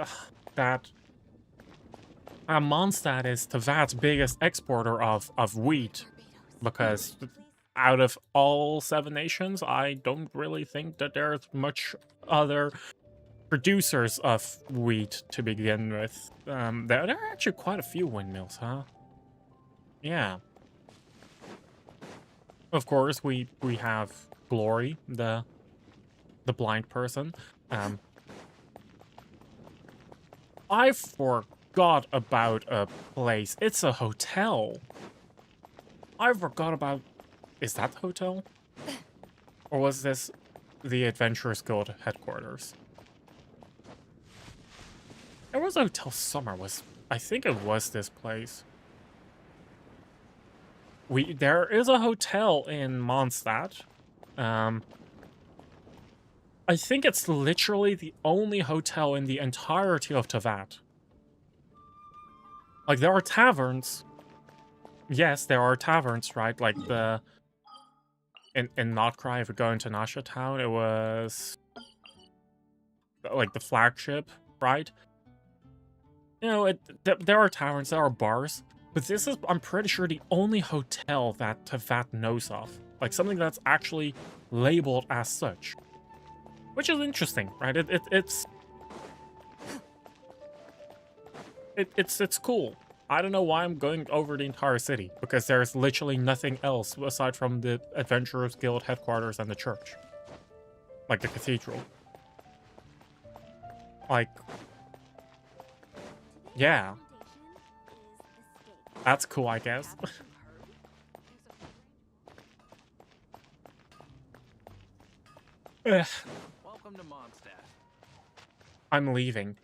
that Mondstadt is Tevat's biggest exporter of wheat, because out of all 7 nations, I don't really think that there's much other producers of wheat to begin with. There are actually quite a few windmills, huh? Yeah. Of course, we have Glory, the blind person. I forgot about a place. It's a hotel. I forgot about... Is that the hotel? Or was this the Adventurers Guild headquarters? There was a hotel somewhere. I think it was this place. There is a hotel in Mondstadt. I think it's literally the only hotel in the entirety of Tevat. Like, there are taverns. Yes, there are taverns, right? Like the... In Notcry, if we go into Nasha Town, it was... like the flagship, right? You know, there are taverns, there are bars. But this is, I'm pretty sure, the only hotel that Tevat knows of. Like, something that's actually labeled as such. Which is interesting, right? It's cool. I don't know why I'm going over the entire city, because there's literally nothing else aside from the Adventurers Guild headquarters and the church. Like the cathedral. Like... yeah. That's cool, I guess. Welcome to Mondstadt. I'm leaving.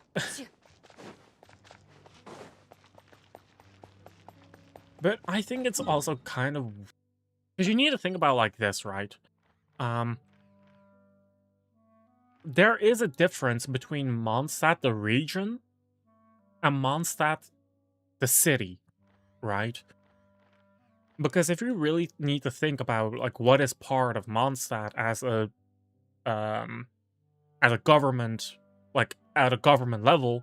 But I think it's also kind of... because you need to think about it like this, right? There is a difference between Mondstadt, the region, and Mondstadt, the city, right? Because if you really need to think about, like, what is part of Mondstadt as a government, like, at a government level,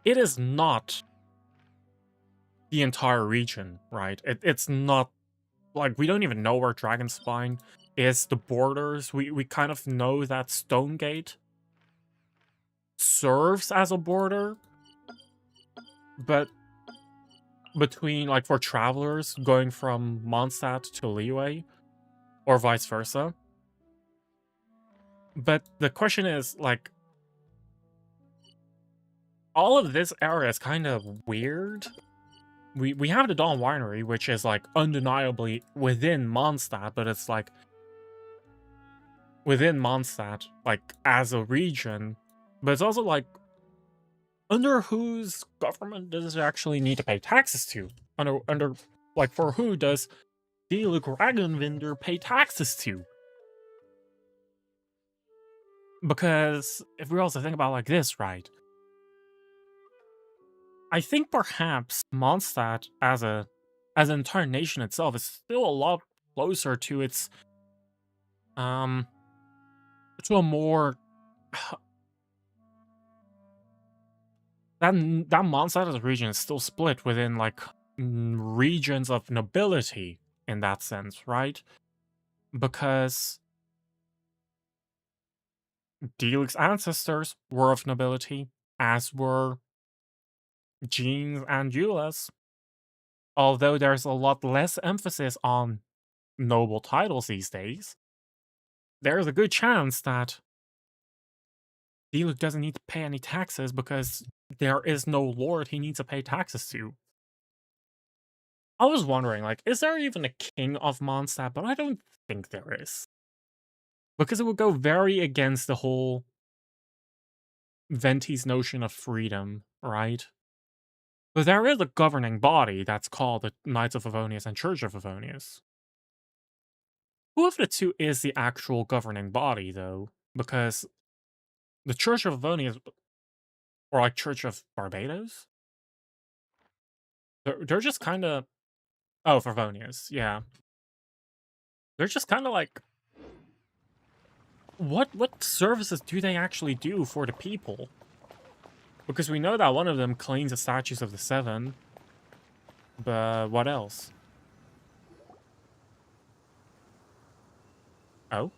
it is not the entire region, right? It's not, like, we don't even know where Dragonspine is. The borders, we kind of know that Stonegate serves as a border, but between, like, for travelers going from Mondstadt to Liyue, or vice versa. But the question is, like, all of this area is kind of weird. We have the Dawn Winery, which is like undeniably within Mondstadt, but it's like within Mondstadt, like as a region, but it's also like under whose government does it actually need to pay taxes to? Under like for who does the Dragonvinder pay taxes to? Because if we also think about it like this, right? I think perhaps Mondstadt as an entire nation itself is still a lot closer to its to a more that Mondstadt as a region is still split within like regions of nobility in that sense, right? Because Dieluk's ancestors were of nobility, as were Jean's and Eula's. Although there's a lot less emphasis on noble titles these days, there's a good chance that Dieluk doesn't need to pay any taxes because there is no lord he needs to pay taxes to. I was wondering, like, is there even a king of Mondstadt? But I don't think there is. Because it would go very against the whole Venti's notion of freedom, right? But there is a governing body that's called the Knights of Favonius and Church of Favonius. Who of the two is the actual governing body, though? Because the Church of Favonius, or like Church of Barbados? They're just kind of... Oh, Favonius, yeah. They're just kind of like... What services do they actually do for the people? Because we know that one of them cleans the statues of the Seven. But what else? Oh?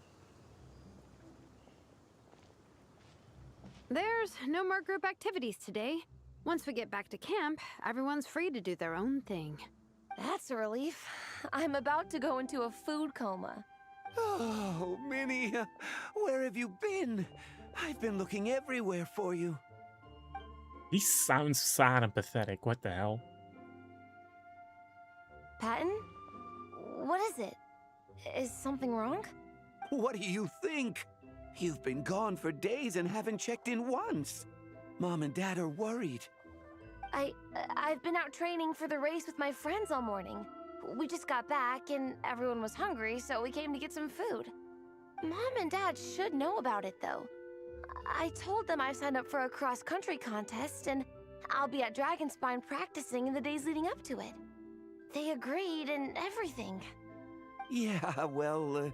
There's no more group activities today. Once we get back to camp, everyone's free to do their own thing. That's a relief. I'm about to go into a food coma. Oh, Minnie, where have you been? I've been looking everywhere for you. He sounds sad and pathetic. What the hell? Patton? What is it? Is something wrong? What do you think? You've been gone for days and haven't checked in once. Mom and Dad are worried. I've been out training for the race with my friends all morning. We just got back and everyone was hungry, so we came to get some food. Mom and Dad should know about it, though. I told them I signed up for a cross-country contest and I'll be at Dragonspine practicing in the days leading up to it. They agreed and everything. Yeah, well,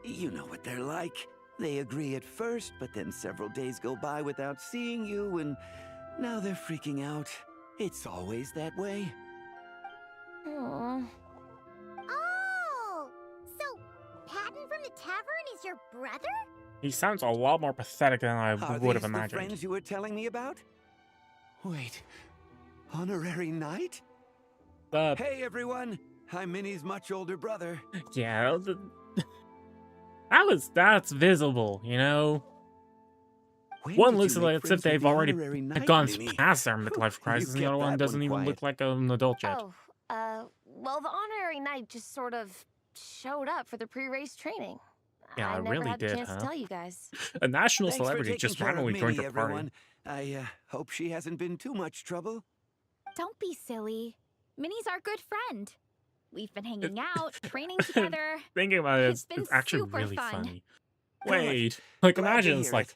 you know what they're like. They agree at first, but then several days go by without seeing you, and now they're freaking out. It's always that way. Aww. Oh! So, Patton from the tavern is your brother? He sounds a lot more pathetic than I would have Are these imagined. the friends you were telling me about? Wait, honorary knight? Hey everyone, I'm Minnie's much older brother. Yeah, that's visible, you know? One looks like as if they've already gone past their midlife crisis, and the other one doesn't even look like an adult yet. Oh, well, the honorary knight just sort of showed up for the pre-race training. Yeah, I it never really had did, a chance huh? to tell you guys. A national Thanks for celebrity taking just care of randomly joined Minnie, your party. everyone. I hope she hasn't been too much trouble. Don't be silly. Minnie's our good friend. We've been hanging out, training together. Thinking about it, It's been it's actually super really fun. funny. Wait, like Glad to imagine it's hear like,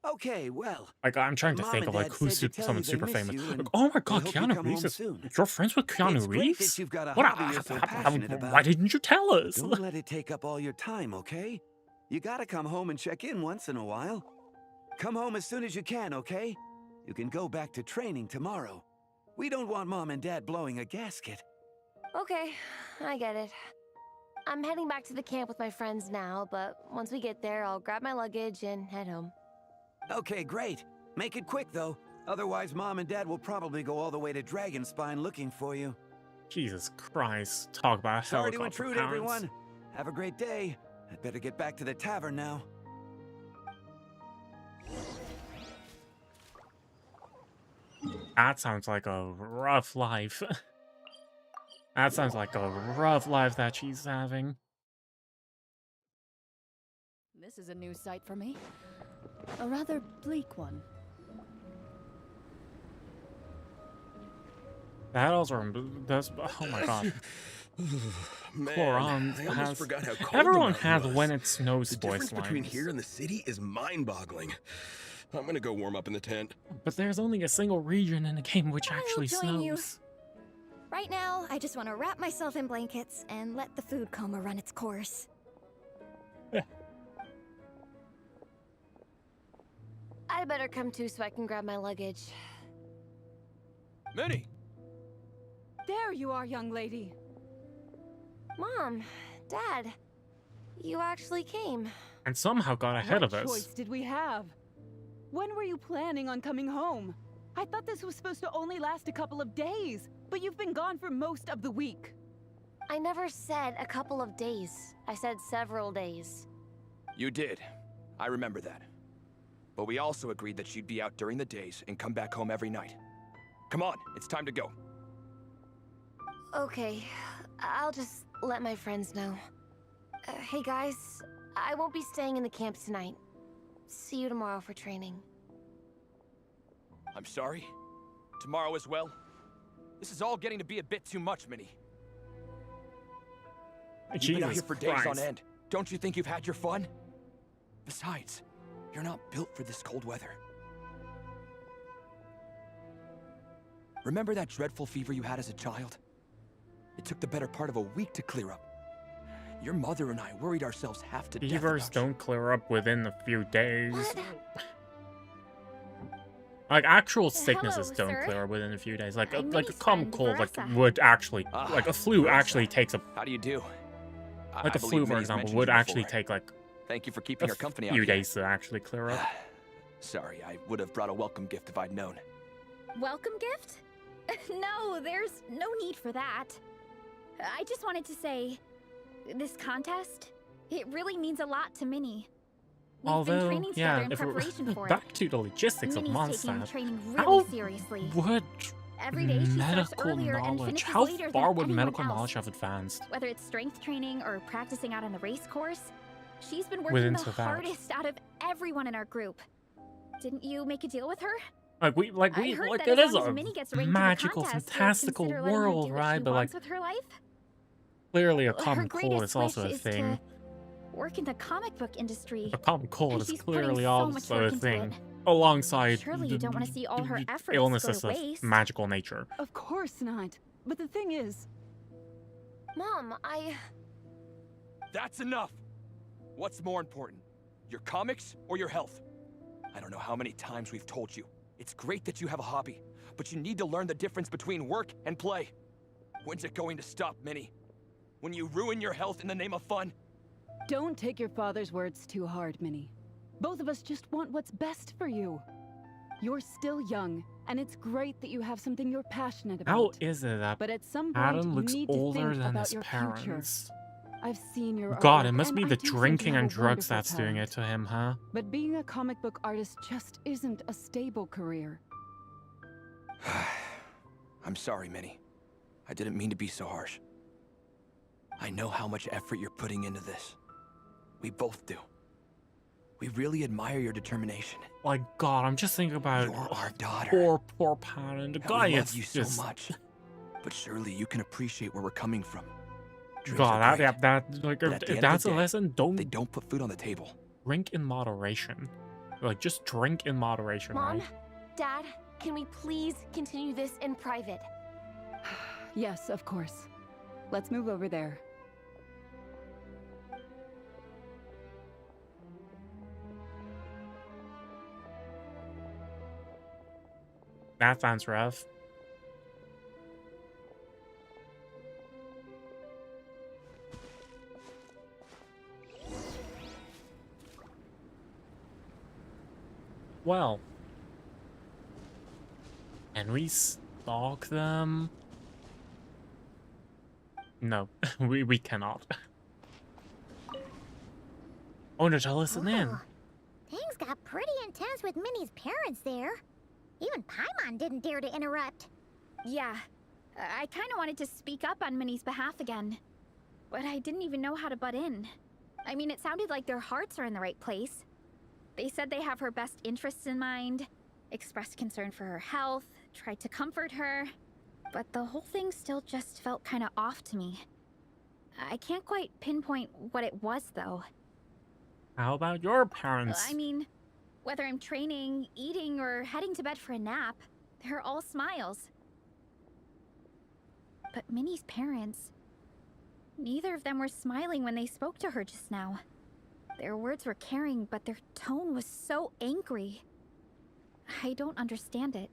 Okay, well. like I'm trying to Mom think and of like Dad who's said to tell someone you they super miss famous. you, Like, and oh my god, they hope you Keanu come Reeves home is. soon. You're friends with Keanu It's great Reeves? that you've got a What? hobby you're so passionate Why about. didn't you tell us? Don't let it take up all your time, okay? You gotta come home and check in once in a while. Come home as soon as you can, okay? You can go back to training tomorrow. We don't want Mom and Dad blowing a gasket. Okay, I get it. I'm heading back to the camp with my friends now, but once we get there, I'll grab my luggage and head home. Okay, great. Make it quick, though. Otherwise, Mom and Dad will probably go all the way to Dragonspine looking for you. Jesus Christ, talk about a Sorry to helicopter intrude, parents. everyone. Have a great day. I'd better get back to the tavern now. That sounds like a rough life. That sounds like a rough life that she's having. This is a new sight for me. A rather bleak one. That also does. Oh my god. Man, Chlorons I almost has. forgot how cold Everyone the has mountain was. when it snows The voice difference between lines. here and the city is mind-boggling. I'm gonna go warm up in the tent. But there's only a single region in the game which actually join you. snows. Right now, I just want to wrap myself in blankets and let the food coma run its course. I'd better come too so I can grab my luggage. Minnie! There you are, young lady. Mom, Dad, you actually came. And somehow got ahead What of us. choice did we have? When were you planning on coming home? I thought this was supposed to only last a couple of days, but you've been gone for most of the week. I never said a couple of days. I said several days. You did. I remember that. But we also agreed that she'd be out during the days and come back home every night. Come on, it's time to go. Okay, I'll just let my friends know. Hey guys, I won't be staying in the camp tonight. See you tomorrow for training. I'm sorry. Tomorrow as well. This is all getting to be a bit too much, Minnie. You've been out here for days on end. Don't you think you've had your fun? Besides, you're not built for this cold weather. Remember that dreadful fever you had as a child? It took the better part of a week to clear up. Your mother and I worried ourselves half to death Fevers about you. don't clear up within a few days. Like actual sicknesses Hello, don't sir. clear up within a few days. Like I'm like a Minnie's common friend, cold, like Veressa. would actually, like a flu Veressa. actually takes a, How do you do? like a believe flu for Minnie's example, mentioned would you actually before. take like Thank you for keeping a her company out few here. days to actually clear up. Sorry, I would have brought a welcome gift if I'd known. Welcome gift? No, there's no need for that. I just wanted to say, this contest, it really means a lot to Minnie. We've been Although, training together yeah, in if we're preparation for back it. to the logistics of Minnie's taking Mondstadt, training how really seriously. would Every day she starts medical earlier and knowledge, finishes how later far than would anyone medical else. knowledge have advanced? Whether it's strength training or practicing out on the race course, she's been working Within the to that. hardest out of everyone in our group. Didn't you make a deal with her? Like I heard like that it as is long as a Minnie gets ranked in the magical, contest, you'll fantastical consider letting her do world, what right? she But like wants with her life? clearly a Her common cold greatest is also a wish is thing. to work in the comic book industry. A common cold and is she's putting clearly so much also work a into thing, it. alongside Surely you don't want to see all her efforts go illnesses to of waste. magical nature. Of course not. But the thing is... Mom, That's enough! What's more important? Your comics or your health? I don't know how many times we've told you. It's great that you have a hobby, but you need to learn the difference between work and play. When's it going to stop, Minnie? When you ruin your health in the name of fun? Don't take your father's words too hard, Minnie. Both of us just want what's best for you. You're still young, and it's great that you have something you're passionate about. How is it that But at some point, Adam you looks need to older think than about his your parents? future. I've seen your God, artwork, it must and be I the do think you drinking have and a drugs wonderful that's doing talent. it to him, huh? But being a comic book artist just isn't a stable career. I'm sorry, Minnie. I didn't mean to be so harsh. I know how much effort you're putting into this. We both do. We really admire your determination. Like, God, I'm just thinking about You're our daughter. poor Patton. The And guy we love is you just... so much. But surely you can appreciate where we're coming from. Dreams God, are that, great, like, but at the if end of that's the a day, lesson, they don't put food on the table. drink in moderation. Like, just drink in moderation, Mom, right? Dad, can we please continue this in private? Yes, of course. Let's move over there. That sounds rough. Well, can we stalk them? No, we cannot. Oh no, to listen in. Things got pretty intense with Minnie's parents there. Even Paimon didn't dare to interrupt. Yeah, I kind of wanted to speak up on Minnie's behalf again. But I didn't even know how to butt in. I mean, it sounded like their hearts are in the right place. They said they have her best interests in mind, expressed concern for her health, tried to comfort her. But the whole thing still just felt kind of off to me. I can't quite pinpoint what it was, though. How about your parents? I mean, whether I'm training, eating, or heading to bed for a nap, they're all smiles. But Minnie's parents... neither of them were smiling when they spoke to her just now. Their words were caring, but their tone was so angry. I don't understand it.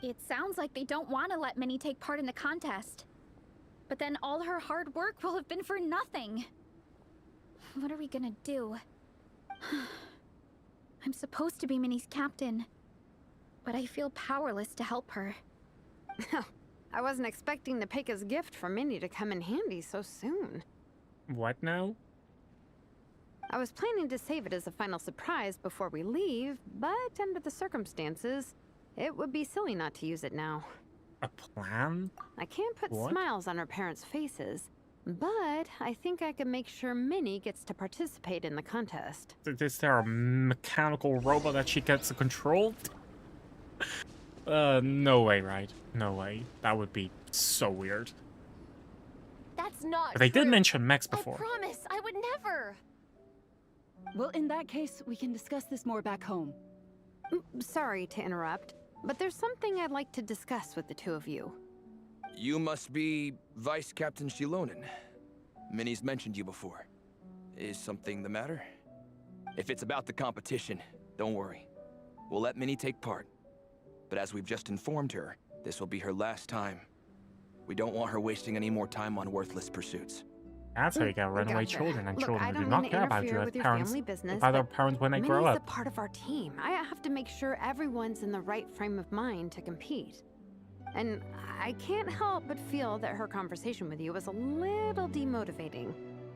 It sounds like they don't want to let Minnie take part in the contest. But then all her hard work will have been for nothing. What are we gonna do? I'm supposed to be Minnie's captain, but I feel powerless to help her. I wasn't expecting the Peka's gift for Minnie to come in handy so soon. What now? I was planning to save it as a final surprise before we leave, but under the circumstances, it would be silly not to use it now. A plan? I can't put What? smiles on our parents' faces, but I think I can make sure Minnie gets to participate in the contest. Is there a mechanical robot that she gets to control? No way, right? No way. That would be so weird. That's not But they did true. mention mechs before. I promise, I would never. Well, in that case, we can discuss this more back home. Sorry to interrupt, but there's something I'd like to discuss with the two of you. You must be Vice Captain Shilonen. Minnie's mentioned you before. Is something the matter? If it's about the competition, don't worry. We'll let Minnie take part. But as we've just informed her, this will be her last time. We don't want her wasting any more time on worthless pursuits. That's how you get runaway Gotcha. children, and Look, children I who don't do not mean to care about you interfere as with your parents, family business, by their but parents when they grow Minnie's up. a part of our team. I have to make sure everyone's in the right frame of mind to compete. And I can't help but feel that her conversation with you was a little demotivating.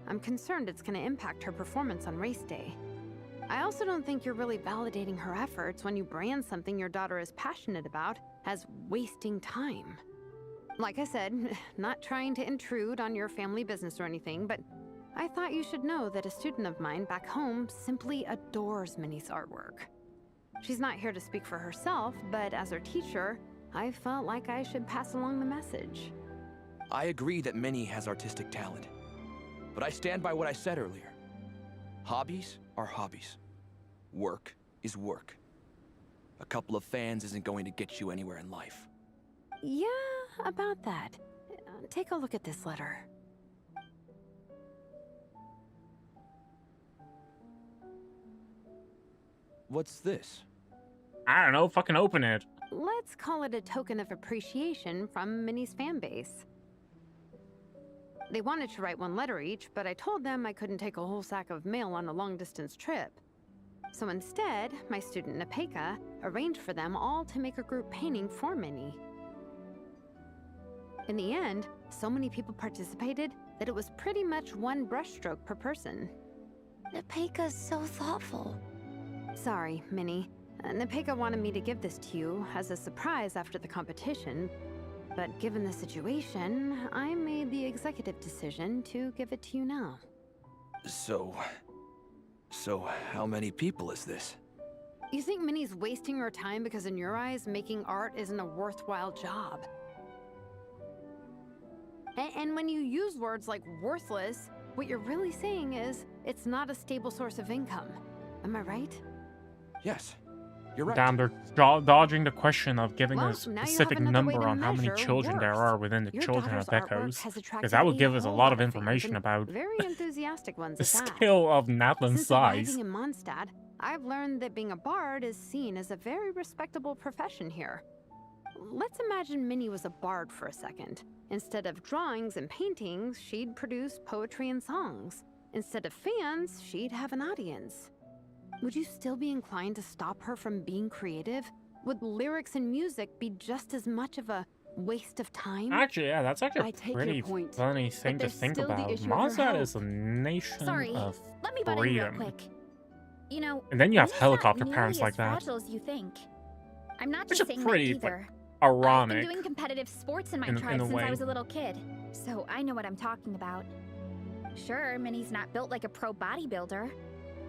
I'm concerned it's going to impact her performance on race day. I also don't think you're really validating her efforts when you brand something your daughter is passionate about as wasting time. Like I said, not trying to intrude on your family business or anything, but I thought you should know that a student of mine back home simply adores Minnie's artwork. She's not here to speak for herself, but as her teacher, I felt like I should pass along the message. I agree that Minnie has artistic talent. But I stand by what I said earlier. Hobbies are hobbies. Work is work. A couple of fans isn't going to get you anywhere in life. Yeah, about that. Take a look at this letter. What's this? I don't know, fucking open it. Let's call it a token of appreciation from Minnie's fan base. They wanted to write one letter each, but I told them I couldn't take a whole sack of mail on a long-distance trip. So instead, my student Napeka arranged for them all to make a group painting for Minnie. In the end, so many people participated that it was pretty much one brushstroke per person. Napeka's so thoughtful. Sorry, Minnie. Napeka wanted me to give this to you as a surprise after the competition, but given the situation, I made the executive decision to give it to you now. So how many people is this? You think Minnie's wasting her time because in your eyes, making art isn't a worthwhile job? And when you use words like worthless, what you're really saying is it's not a stable source of income. Am I right? Yes, you're right. Damn, they're dodging the question of giving Well, a now you have specific another way number to on how many measure children there worth. are within the Your children of daughter's artwork Echoes. has attracted Because that would give us a whole lot of lot of fans, information and about very enthusiastic ones the at that. skill of Natlan's Since size. arriving in Mondstadt, I've learned that being a bard is seen as a very respectable profession here. Let's imagine Minnie was a bard for a second. Instead of drawings and paintings, she'd produce poetry and songs. Instead of fans, she'd have an audience. Would you still be inclined to stop her from being creative? Would lyrics and music be just as much of a waste of time? Actually, yeah, that's actually I a take pretty your point, funny but thing to there's think still the about. issue of her Mondstadt health. is a nation Sorry, of let me butt in real freedom. quick. You know, And then you have Minnie's helicopter not parents nearly like that. as fragile as you think. I'm not Which just is saying pretty, that either. like, I've ironic. been doing competitive sports in my in tribe a since I way. was a little kid, so I know what I'm talking about. Sure, Minnie's not built like a pro bodybuilder,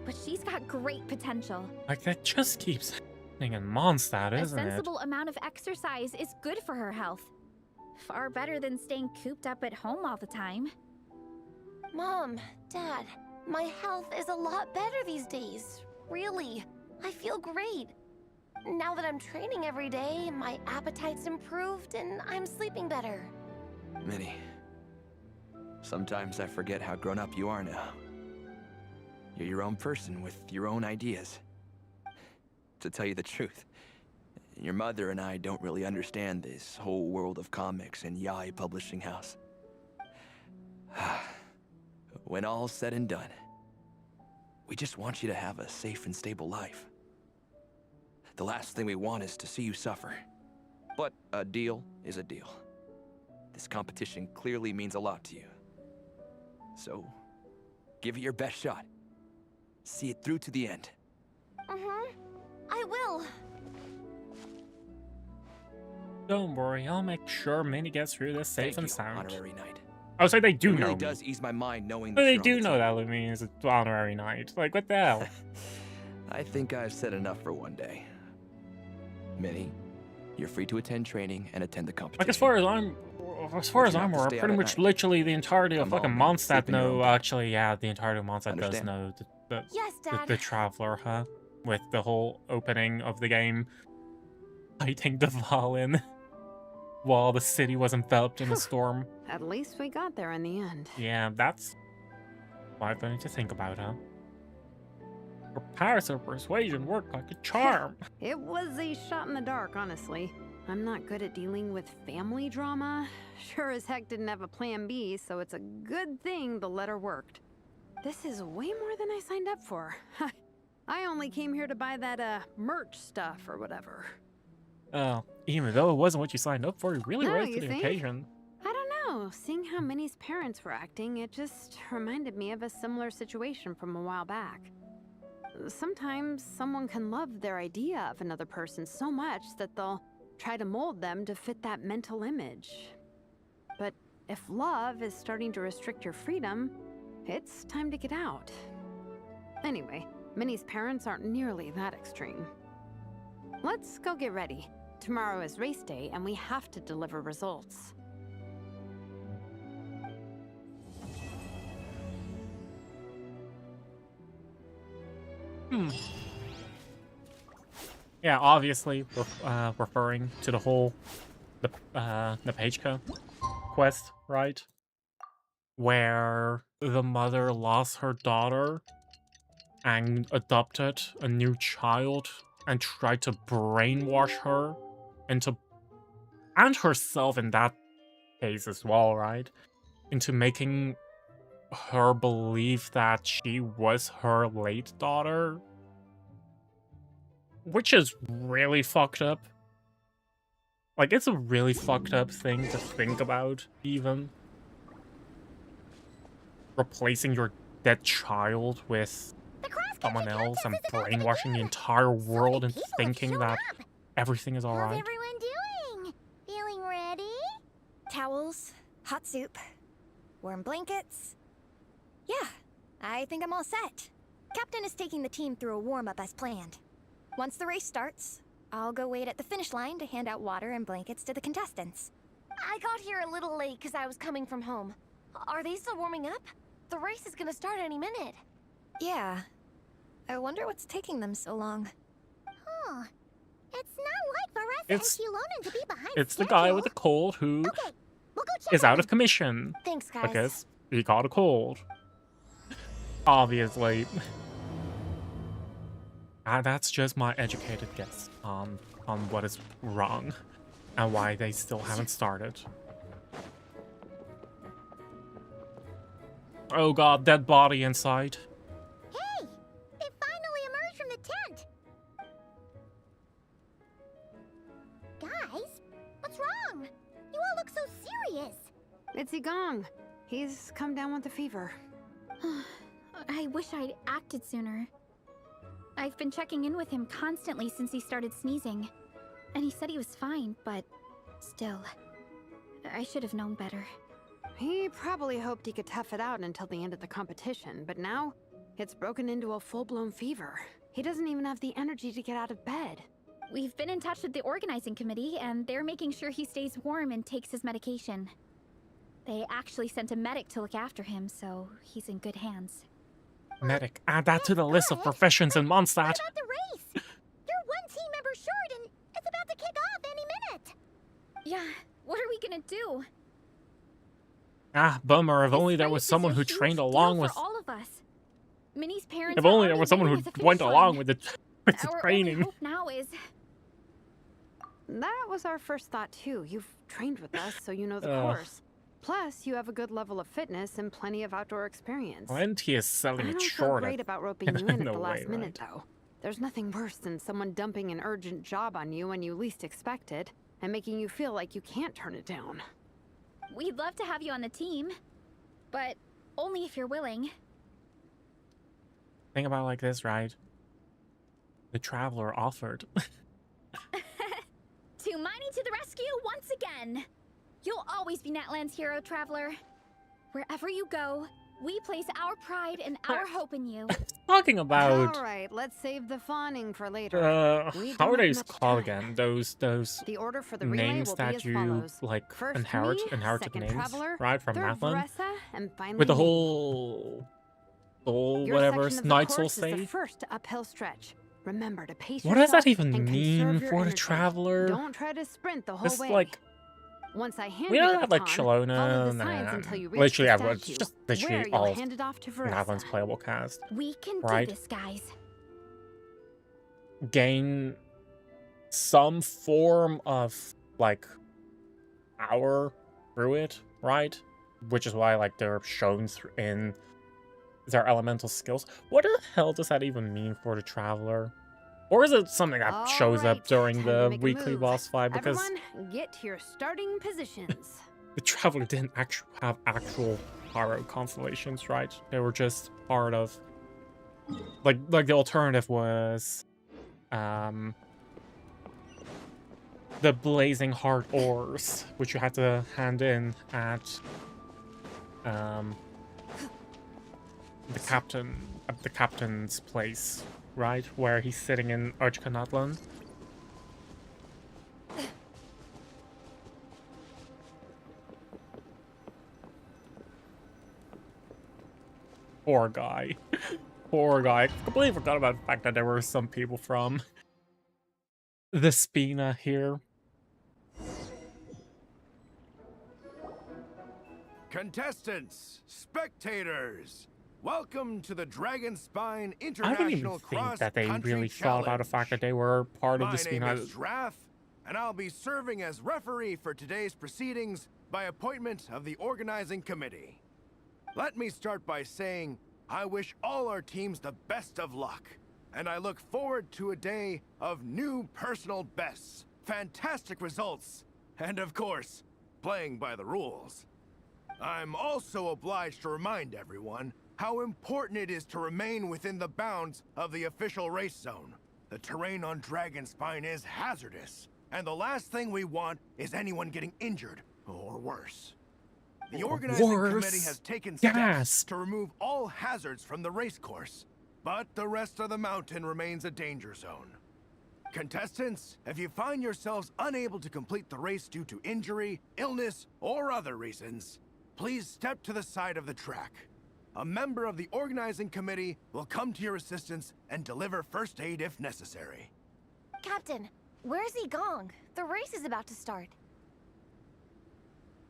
but she's got great potential. Like, that just keeps happening in Mondstadt, A isn't it? sensible amount of exercise is good for her health. Far better than staying cooped up at home all the time. Mom, Dad, my health is a lot better these days. Really. I feel great. Now that I'm training every day, my appetite's improved and I'm sleeping better. Minnie, sometimes I forget how grown up you are now. You're your own person with your own ideas. To tell you the truth, your mother and I don't really understand this whole world of comics and Yai Publishing House. When all's said and done, we just want you to have a safe and stable life. The last thing we want is to see you suffer. But a deal is a deal. This competition clearly means a lot to you. So, give it your best shot. See it through to the end. I will. Don't worry, I'll make sure Minnie gets through this safe and sound. Honorary Knight. I would say they do It know really me. does ease my mind knowing But that they you're on do the know team. that it means it's honorary night. Like, what the hell? I think I've said enough for one day. Minnie, you're free to attend training and attend the competition. Like, as far as I'm aware, stay out pretty at much night. literally the entirety of Come fucking home, Mondstadt sleep in your own know. bed. Actually, yeah, the entirety of Mondstadt does Understand? know Yes, Dad. the Traveler, huh? With the whole opening of the game, fighting the Valin while the city was enveloped in a storm. At least we got there in the end. Yeah, that's quite funny to think about, huh? Her powers of persuasion work like a charm. It was a shot in the dark, honestly. I'm not good at dealing with family drama. Sure as heck didn't have a plan B, so it's a good thing the letter worked. This is way more than I signed up for. I only came here to buy that, merch stuff or whatever. Oh, even though it wasn't what you signed up for, you really No, rose you to the think? occasion. I don't know. Seeing how Minnie's parents were acting, it just reminded me of a similar situation from a while back. Sometimes someone can love their idea of another person so much that they'll try to mold them to fit that mental image. But if love is starting to restrict your freedom, it's time to get out. Anyway, Minnie's parents aren't nearly that extreme. Let's go get ready. Tomorrow is race day, and we have to deliver results. Yeah, obviously, referring to the whole the Pageka quest, right? Where the mother lost her daughter and adopted a new child and tried to brainwash her into, and herself in that case as well, right? Into making her believe that she was her late daughter. Which is really fucked up. Like, it's a really fucked up thing to think about, even. Replacing your dead child with someone else and brainwashing the entire world and thinking that everything is alright. Everyone doing? Feeling ready? Towels, hot soup, warm blankets. Yeah, I think I'm all set. Captain is taking the team through a warm-up as planned. Once the race starts, I'll go wait at the finish line to hand out water and blankets to the contestants. I got here a little late because I was coming from home. Are they still warming up? The race is gonna start any minute. Yeah. I wonder what's taking them so long. Huh. It's not like Varessa It's- and Shilonen to be behind It's the guy with the cold who is out of commission. Thanks, guys. Because he caught a cold. Obviously. That's just my educated guess on what is wrong and why they still haven't started. Oh god, dead body inside. Hey! They finally emerged from the tent! Guys, what's wrong? You all look so serious. It's Igong. He's come down with a fever. I wish I'd acted sooner. I've been checking in with him constantly since he started sneezing. and he said he was fine, but still, I should have known better. He probably hoped he could tough it out until the end of the competition, but now it's broken into a full-blown fever. He doesn't even have the energy to get out of bed. We've been in touch with the organizing committee, and they're making sure he stays warm and takes his medication. They actually sent a medic to look after him, so he's in good hands. Medic. Add that to the list of professions in Mondstadt. What about the race? You're one team member short, and it's about to kick off any minute. Yeah, what are we gonna do? Ah, bummer. If only there was someone who trained along with... For all of us. Minnie's parents. If only there was someone who went along with the training. Our only hope now is... That was our first thought, too. You've trained with us, so you know the course. Plus, you have a good level of fitness and plenty of outdoor experience. And he is selling I it don't short. feel great about roping you in No at the last way, minute, though. There's nothing worse than someone dumping an urgent job on you when you least expect it, and making you feel like you can't turn it down. We'd love to have you on the team, but only if you're willing. Think about it like this, right? The Traveler offered. To Miney to the rescue once again! You'll always be Natlan's hero, Traveler. Wherever you go, we place our pride and our hope in you. Talking about... Alright, let's save the fawning for later. How are these called again? Those the order for the relay names will be that as you follows. like First inherited me, names, Traveler, right, from third Natlan? Vressa, and finally With the me. whole Your whatever section of the Knights will course is the say. first uphill stretch. Remember to pace What does yourself that even and mean conserve your for the energy. Traveler? Don't try to sprint the whole This is way. like Once I hand we you don't the have like baton, follow the Shalona signs and until you reach literally the everyone. It's statue, just where literally you'll all of hand it off to Vressa. Natlan's playable cast. We can Right. do this, guys. Gain some form of like power through it, right? Which is why like they're shown in their elemental skills. What the hell does that even mean for the Traveler? Or is it something that shows up during time to the make a weekly move. boss fight? Because Everyone, get to your starting positions. the Traveler didn't have actual Haro constellations, right? They were just part of like the alternative was the Blazing Heart ores, which you had to hand in at the captain's place, right? Where he's sitting in Archkanatlan. Poor guy. Poor guy. I completely forgot about the fact that there were some people from the Spina here. Contestants, spectators, welcome to the Dragonspine I don't even International think that they Cross-Country really thought about the fact that they were part of My the name Spina. is Draff, and I'll be serving as referee for today's proceedings by appointment of the organizing committee. Let me start by saying I wish all our teams the best of luck, and I look forward to a day of new personal bests, fantastic results, and of course, playing by the rules. I'm also obliged to remind everyone how important it is to remain within the bounds of the official race zone. The terrain on Dragonspine is hazardous, and the last thing we want is anyone getting injured, or worse. The organizing committee has taken steps to remove all hazards from the race course, but the rest of the mountain remains a danger zone. Contestants, if you find yourselves unable to complete the race due to injury, illness, or other reasons, please step to the side of the track. A member of the organizing committee will come to your assistance and deliver first aid if necessary. Captain, where's Gong? The race is about to start.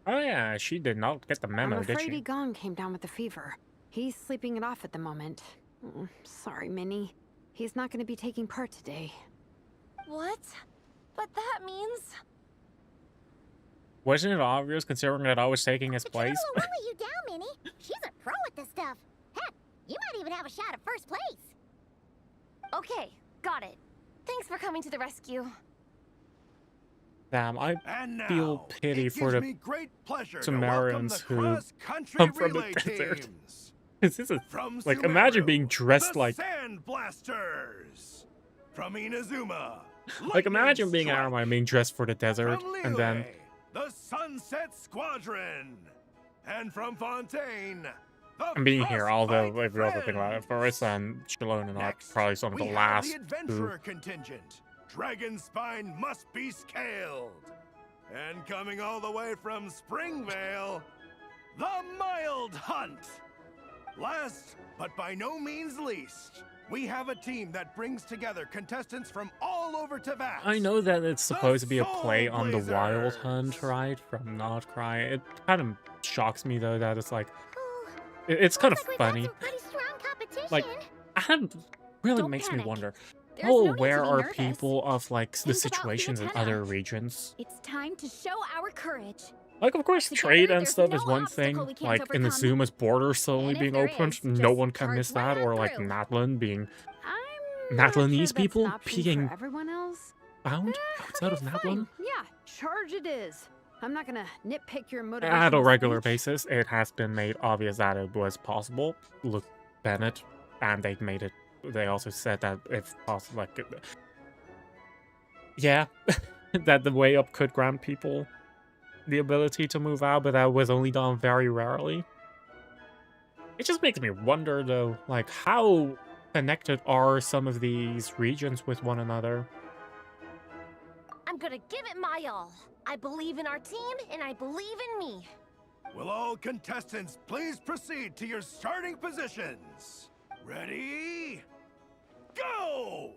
Oh yeah, she did not get the memo, I'm did afraid she? Gong came down with the fever. He's sleeping it off at the moment. Sorry, Minnie. He's not going to be taking part today. What? But that means... Wasn't it obvious considering that I was taking his place? I won't let you down, Minnie. She's a pro at this stuff. Heck, you might even have a shot at first place. Okay, got it. Thanks for coming to the rescue. Damn, I feel pity for the Sumerians who come from the desert. This is like, imagine being dressed like... Sand Blasters! From Inazuma, Like, imagine being an army being dressed for the desert, From and then... the Sunset Squadron. And from Fontaine, the And being here, although Frostbite if you also think about it, Forrest and Shalone and are probably some of the we have last the who... adventurer contingent. Dragon spine must be scaled. And coming all the way from Springvale, the Mild Hunt. Last, but by no means least, we have a team that brings together contestants from all over Teyvat. I know that it's supposed to be a play on the Wild Hunt, right? From Not Cry. It kind of shocks me, though, that it's like... It's kind of funny. Like, and really makes me wonder, how no need to aware be are nervous. people of, like, the Think about situations in Fiatenna. other regions? It's time to show our courage. Like, of course, Together, trade and there's stuff no is one thing. obstacle we can't Like, in the overcome. Zuma's border slowly And if being there opened, is, no just one can charge miss right that. on Or, like, through. Natlan being... Not sure Natlanese that's people an option being for everyone else. found outside of Fine. Natlan? Yeah, charge it is. I'm not gonna nitpick your motivation. At a regular basis, it has been made obvious that it was possible. Look, Bennett, and they made it. They also said that if possible, like, yeah, that the way up could grant people the ability to move out, but that was only done very rarely. It just makes me wonder, though, like, how connected are some of these regions with one another? I'm gonna give it my all. I believe in our team, and I believe in me. Will all contestants please proceed to your starting positions? Ready? Go!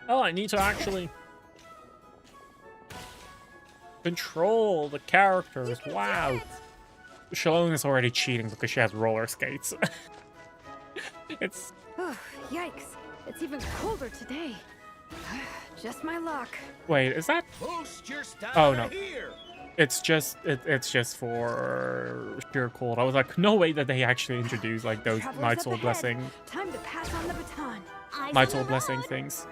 Oh, I need to actually control the characters. Wow. Shalone is already cheating because she has roller skates. It's... Oh, yikes. It's even colder today. Just my luck. Wait, is that... Boost your stamina Oh, no. here. It's just for sheer cold. I was like, no way that they actually introduced, like, those Trouble's Night up Soul ahead. Blessing... Time to pass on the baton. Night Soul Blessing things.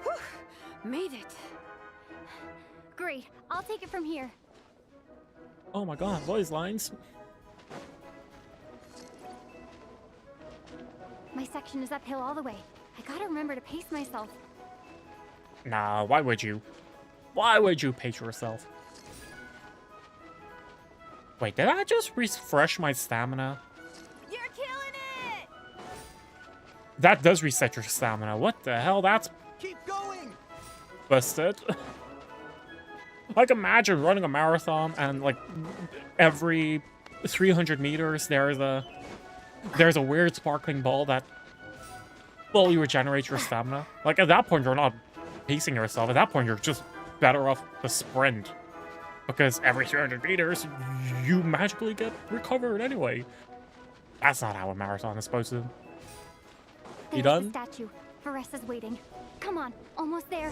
Whew, made it. Great, I'll take it from here. Oh my god, voice lines. My section is uphill all the way. I gotta remember to pace myself. Nah, why would you? Why would you pace yourself? Wait, did I just refresh my stamina? You're killing it! That does reset your stamina. What the hell? That's Keep going. busted. Like, imagine running a marathon and, like, every 300 meters there's a weird sparkling ball that fully regenerates your stamina. Like, at that point, you're not pacing yourself. At that point, you're just better off to sprint. Because every 300 meters, you magically get recovered anyway. That's not how a marathon is supposed to. You There's done? the statue. Varessa's waiting. Come on, almost there.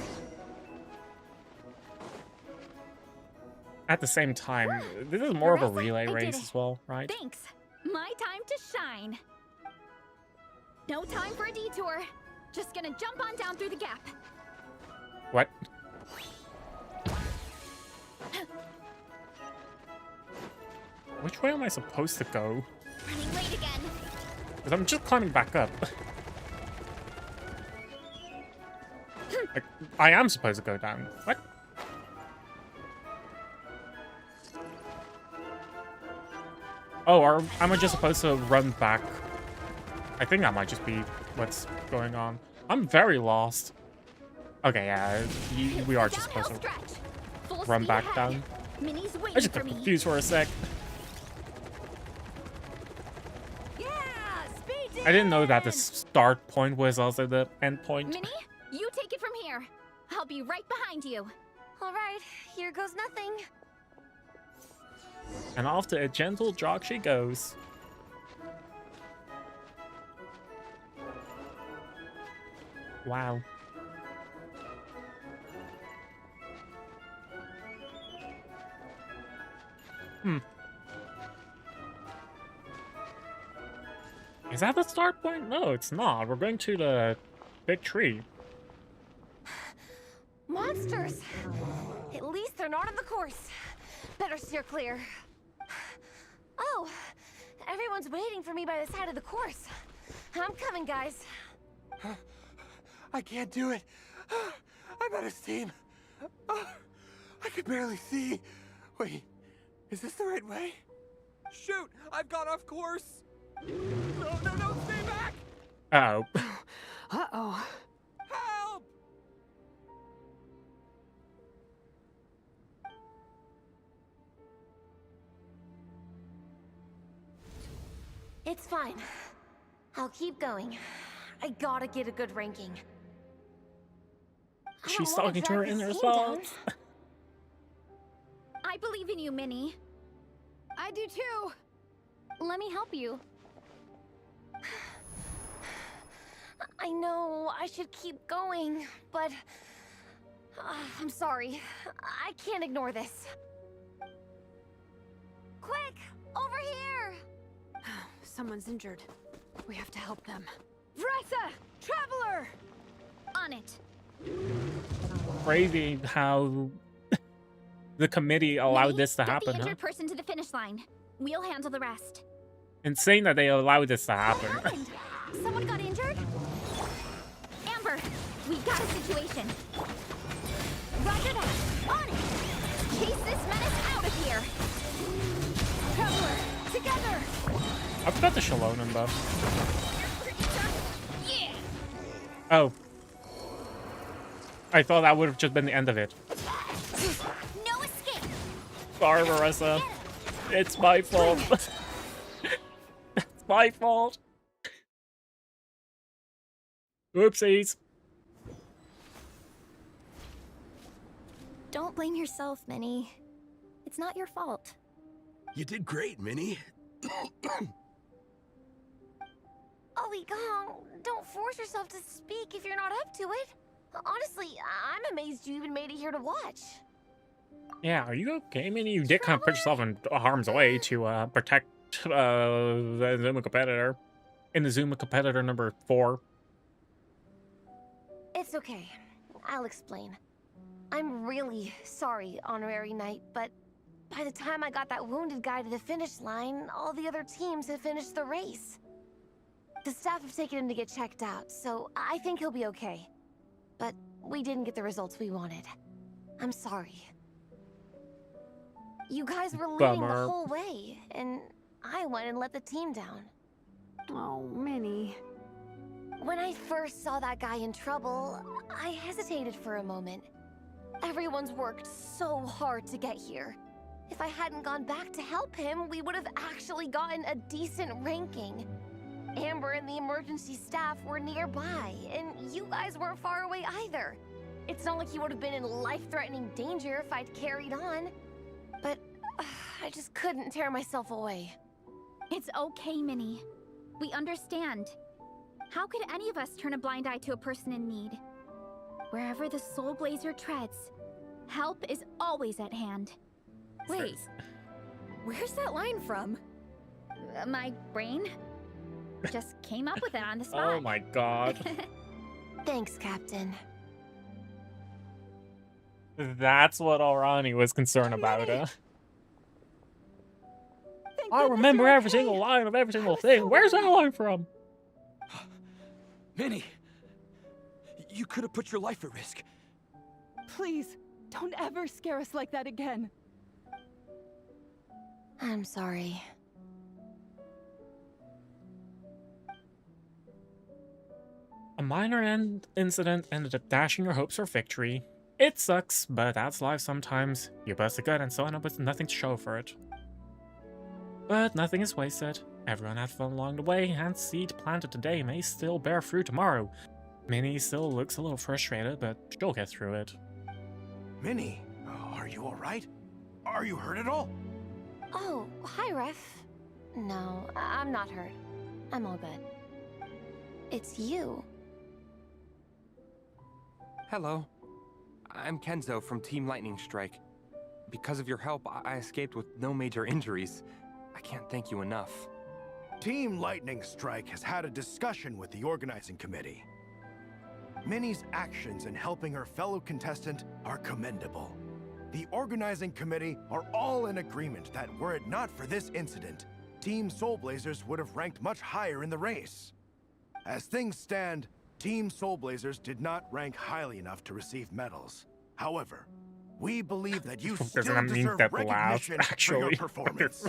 At the same time, this is more of a Marissa, relay I did race it. as well, right? Thanks. My time to shine. No time for a detour. Just gonna jump on down through the gap. What? Which way am I supposed to go? Running late again. Because I'm just climbing back up. Like, I am supposed to go down. What? Oh, or am I just supposed to run back? I think that might just be what's going on. I'm very lost. Okay, yeah, we are just supposed to run back down. Minnie's I waiting just for got me. confused for a sec. I didn't know that the start point was also the end point. Minnie, you take it from here. I'll be right behind you. All right, here goes nothing. And off to a gentle jog she goes. Wow. Is that the start point? No, it's not. We're going to the big tree. Monsters! At least they're not on the course. Better steer clear. Oh, everyone's waiting for me by the side of the course. I'm coming, guys. I can't do it. I'm out of steam. I could barely see. Wait, is this the right way? Shoot! I've gone off course! No, stay back! Uh-oh. Uh-oh. Help! It's fine. I'll keep going. I gotta get a good ranking. She's talking to her inner self. I believe in you, Minnie. I do too. Let me help you. I know I should keep going, but I'm sorry. I can't ignore this. Quick, over here! Someone's injured. We have to help them. Vressa! Traveler! On it. Crazy how the committee allowed Minnie, this to get happen, the huh? injured person to the finish line. We'll handle the rest. Insane that they allowed this to happen. What happened? Someone got injured? Amber, we got a situation. Roger that. On it. Chase this menace out of here. Traveler, together. I forgot the Shalonen buff. Yeah. Oh. I thought that would have just been the end of it. No escape. Sorry, Marissa. It's my fault. It's my fault. Oopsies. Don't blame yourself, Minnie. It's not your fault. You did great, Minnie. Ollie Gong, don't force yourself to speak if you're not up to it. Honestly, I'm amazed you even made it here to watch. Yeah, are you okay? I mean, you did kind of put yourself in harm's way to protect the Zuma competitor. In the Zuma competitor number 4. It's okay. I'll explain. I'm really sorry, Honorary Knight, but by the time I got that wounded guy to the finish line, all the other teams had finished the race. The staff have taken him to get checked out, so I think he'll be okay. But we didn't get the results we wanted. I'm sorry. You guys were leading Bummer. the whole way, and I went and let the team down. Oh, Minnie. When I first saw that guy in trouble, I hesitated for a moment. Everyone's worked so hard to get here. If I hadn't gone back to help him, we would have actually gotten a decent ranking. Amber and the emergency staff were nearby, and you guys weren't far away either. It's not like you would have been in life-threatening danger if I'd carried on. But I just couldn't tear myself away. It's okay, Minnie. We understand. How could any of us turn a blind eye to a person in need? Wherever the Soul Blazer treads, help is always at hand. Wait, where's that line from? My brain just came up with it on the spot. Oh my god. Thanks, Captain. That's what Orani was concerned about, I remember every single line of every single thing. Where's that line from? Minnie! You could have put your life at risk. Please, don't ever scare us like that again. I'm sorry. A minor incident ended up dashing your hopes for victory. It sucks, but that's life sometimes. You busted good and so ended up with nothing to show for it. But nothing is wasted. Everyone had fun along the way, and seed planted today may still bear fruit tomorrow. Minnie still looks a little frustrated, but she'll get through it. Minnie, are you alright? Are you hurt at all? Oh, hi, Ref. No, I'm not hurt. I'm all good. It's you. Hello. I'm Kenzo from Team Lightning Strike. Because of your help, I escaped with no major injuries. I can't thank you enough. Team Lightning Strike has had a discussion with the organizing committee. Minnie's actions in helping her fellow contestant are commendable. The organizing committee are all in agreement that were it not for this incident, Team Soul Blazers would have ranked much higher in the race. As things stand, Team Soul Blazers did not rank highly enough to receive medals. However, we believe that you still Doesn't mean deserve that recognition last, for your actually. performance.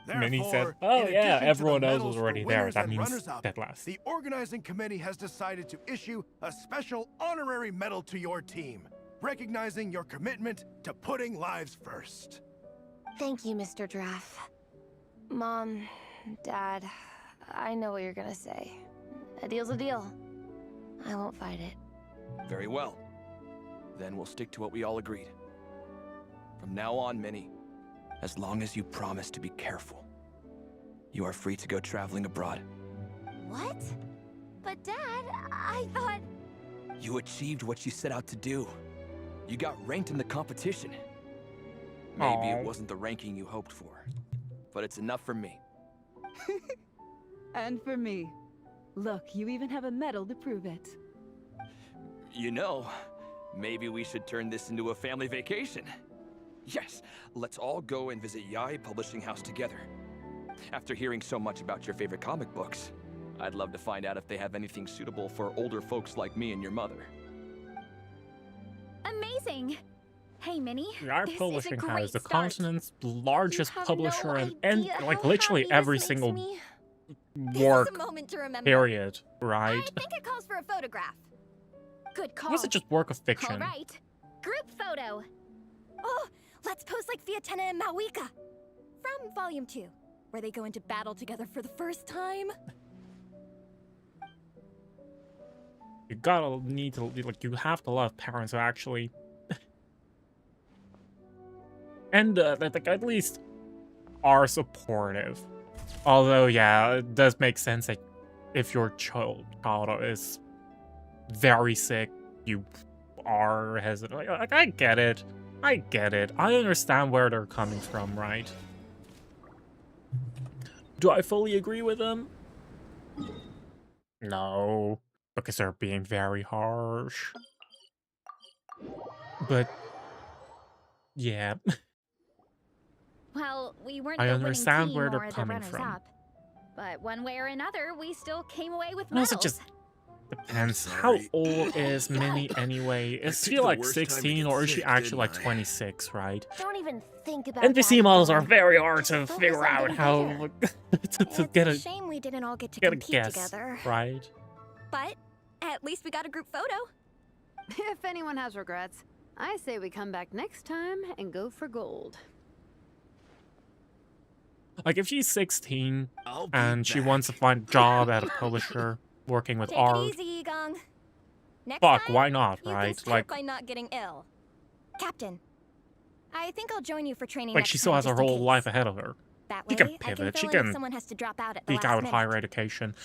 Minnie said, Therefore, oh in yeah, addition to everyone the else was medals for already there. winners That and means runners-up, dead last. the organizing committee has decided to issue a special honorary medal to your team, recognizing your commitment to putting lives first. Thank you, Mr. Draff. Mom, Dad, I know what you're gonna say. A deal's a deal. I won't fight it. Very well. Then we'll stick to what we all agreed. From now on, Minnie, as long as you promise to be careful, you are free to go traveling abroad. What? But Dad, I thought... You achieved what you set out to do. You got ranked in the competition. Maybe it wasn't the ranking you hoped for, but it's enough for me. And for me. Look, you even have a medal to prove it. You know, maybe we should turn this into a family vacation. Yes, let's all go and visit Yae Publishing House together. After hearing so much about your favorite comic books, I'd love to find out if they have anything suitable for older folks like me and your mother. Amazing! Hey, Minnie. Our this publishing is a house, great the start. continent's largest You have publisher, no and idea like how literally happy every this single makes me. work This is a moment to remember. period, right? I think it calls for a photograph. Good call. Was it just work of All fiction? right. Group photo. Oh, let's pose like Fiatena and Mawika. From Volume 2, where they go into battle together for the first time. You you have to love parents who actually, and that like, at least are supportive. Although, yeah, it does make sense that if your child is very sick, you are hesitant. Like, I get it. I get it. I understand where they're coming from, right? Do I fully agree with them? No, because they're being very harsh. But, yeah. Well, we weren't I the understand winning where team they're or the coming from. runners-up. But one way or another, we still came away with And also medals. just depends. How old is Minnie anyway? Is she like 16 or is she actually like 26, right? Don't even think about NPC that, models are Ethan. very hard to Focus figure on out getting how to It's get a a shame we didn't all get to get a compete guess, together. right? But at least we got a group photo. If anyone has regrets, I say we come back next time and go for gold. Like if she's 16 and she wants to find a job at a publisher working with Take art, it easy, Gong. Next fuck, time, why not, you right? can start Like by not getting ill. Captain, I think I'll join you for training like next she still time has her just in whole case. life ahead of her. That She way, can I pivot. She fill in if can someone has to drop out at the seek last out minute. higher education.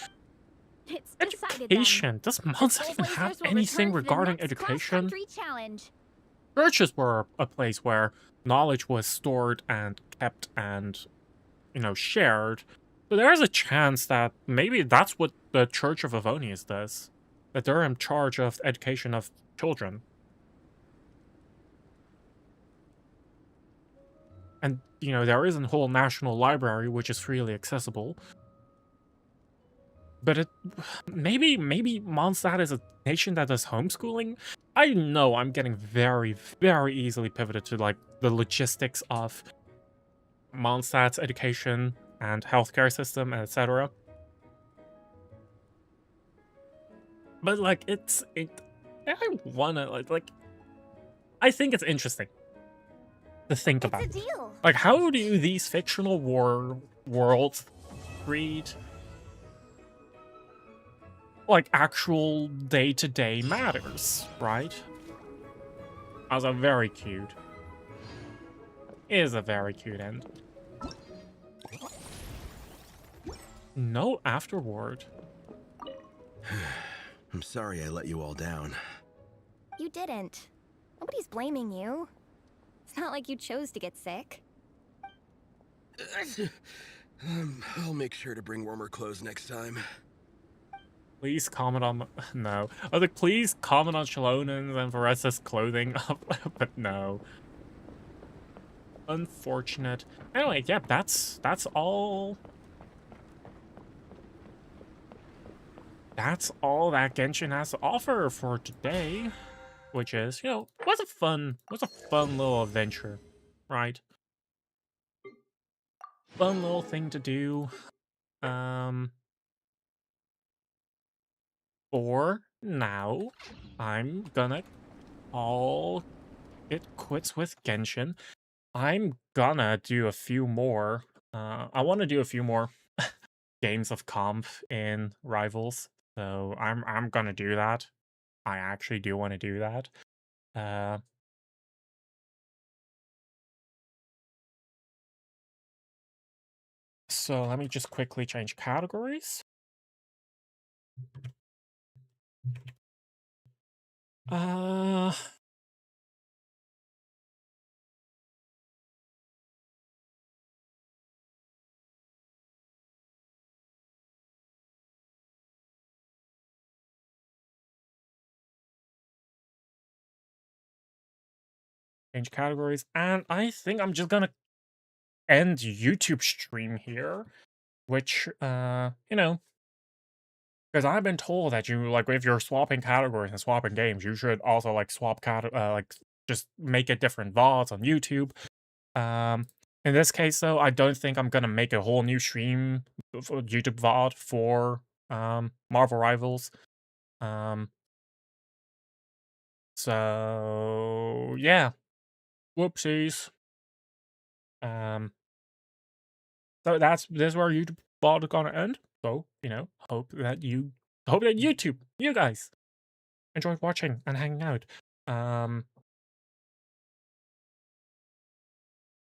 It's decided then. Education? Does Monza Soul even have Blazers will anything return for the regarding next education? cross-country challenge. Churches were a place where knowledge was stored and kept and, you know, shared. So there's a chance that maybe that's what the Church of Avonius does. That they're in charge of education of children. And, you know, there is a whole national library which is freely accessible. But it maybe Mondstadt is a nation that does homeschooling. I know I'm getting very, very easily pivoted to like the logistics of Mondstadt's education and healthcare system, etc. But like I wanna like I think it's interesting to think about. It's a deal. Like, how do these fictional worlds treat like actual day-to-day matters, right? As a very cute. Is a very cute end. No afterward. I'm sorry I let you all down. You didn't. Nobody's blaming you. It's not like you chose to get sick. I'll make sure to bring warmer clothes next time. Please comment on no. I was like, please comment on Shalonen's and Varesa's clothing, but no. Unfortunate. Anyway, yeah, that's all. that's all that Genshin has to offer for today, which is, was a fun little adventure, right? Fun little thing to do. For now, I'm gonna call it quits with Genshin. I'm gonna do a few more. I want to do a few more games of comp in Rivals, so I'm gonna do that. I actually do want to do that. So let me just quickly change categories. Uh, change categories, and I think I'm just gonna end YouTube stream here, which because I've been told that you like if you're swapping categories and swapping games, you should also like swap like just make it different VODs on YouTube. In this case though, I don't think I'm gonna make a whole new stream for YouTube VOD for Marvel Rivals. So yeah. Whoopsies. So this is where YouTube VOD is gonna end. So, hope that YouTube, you guys enjoyed watching and hanging out.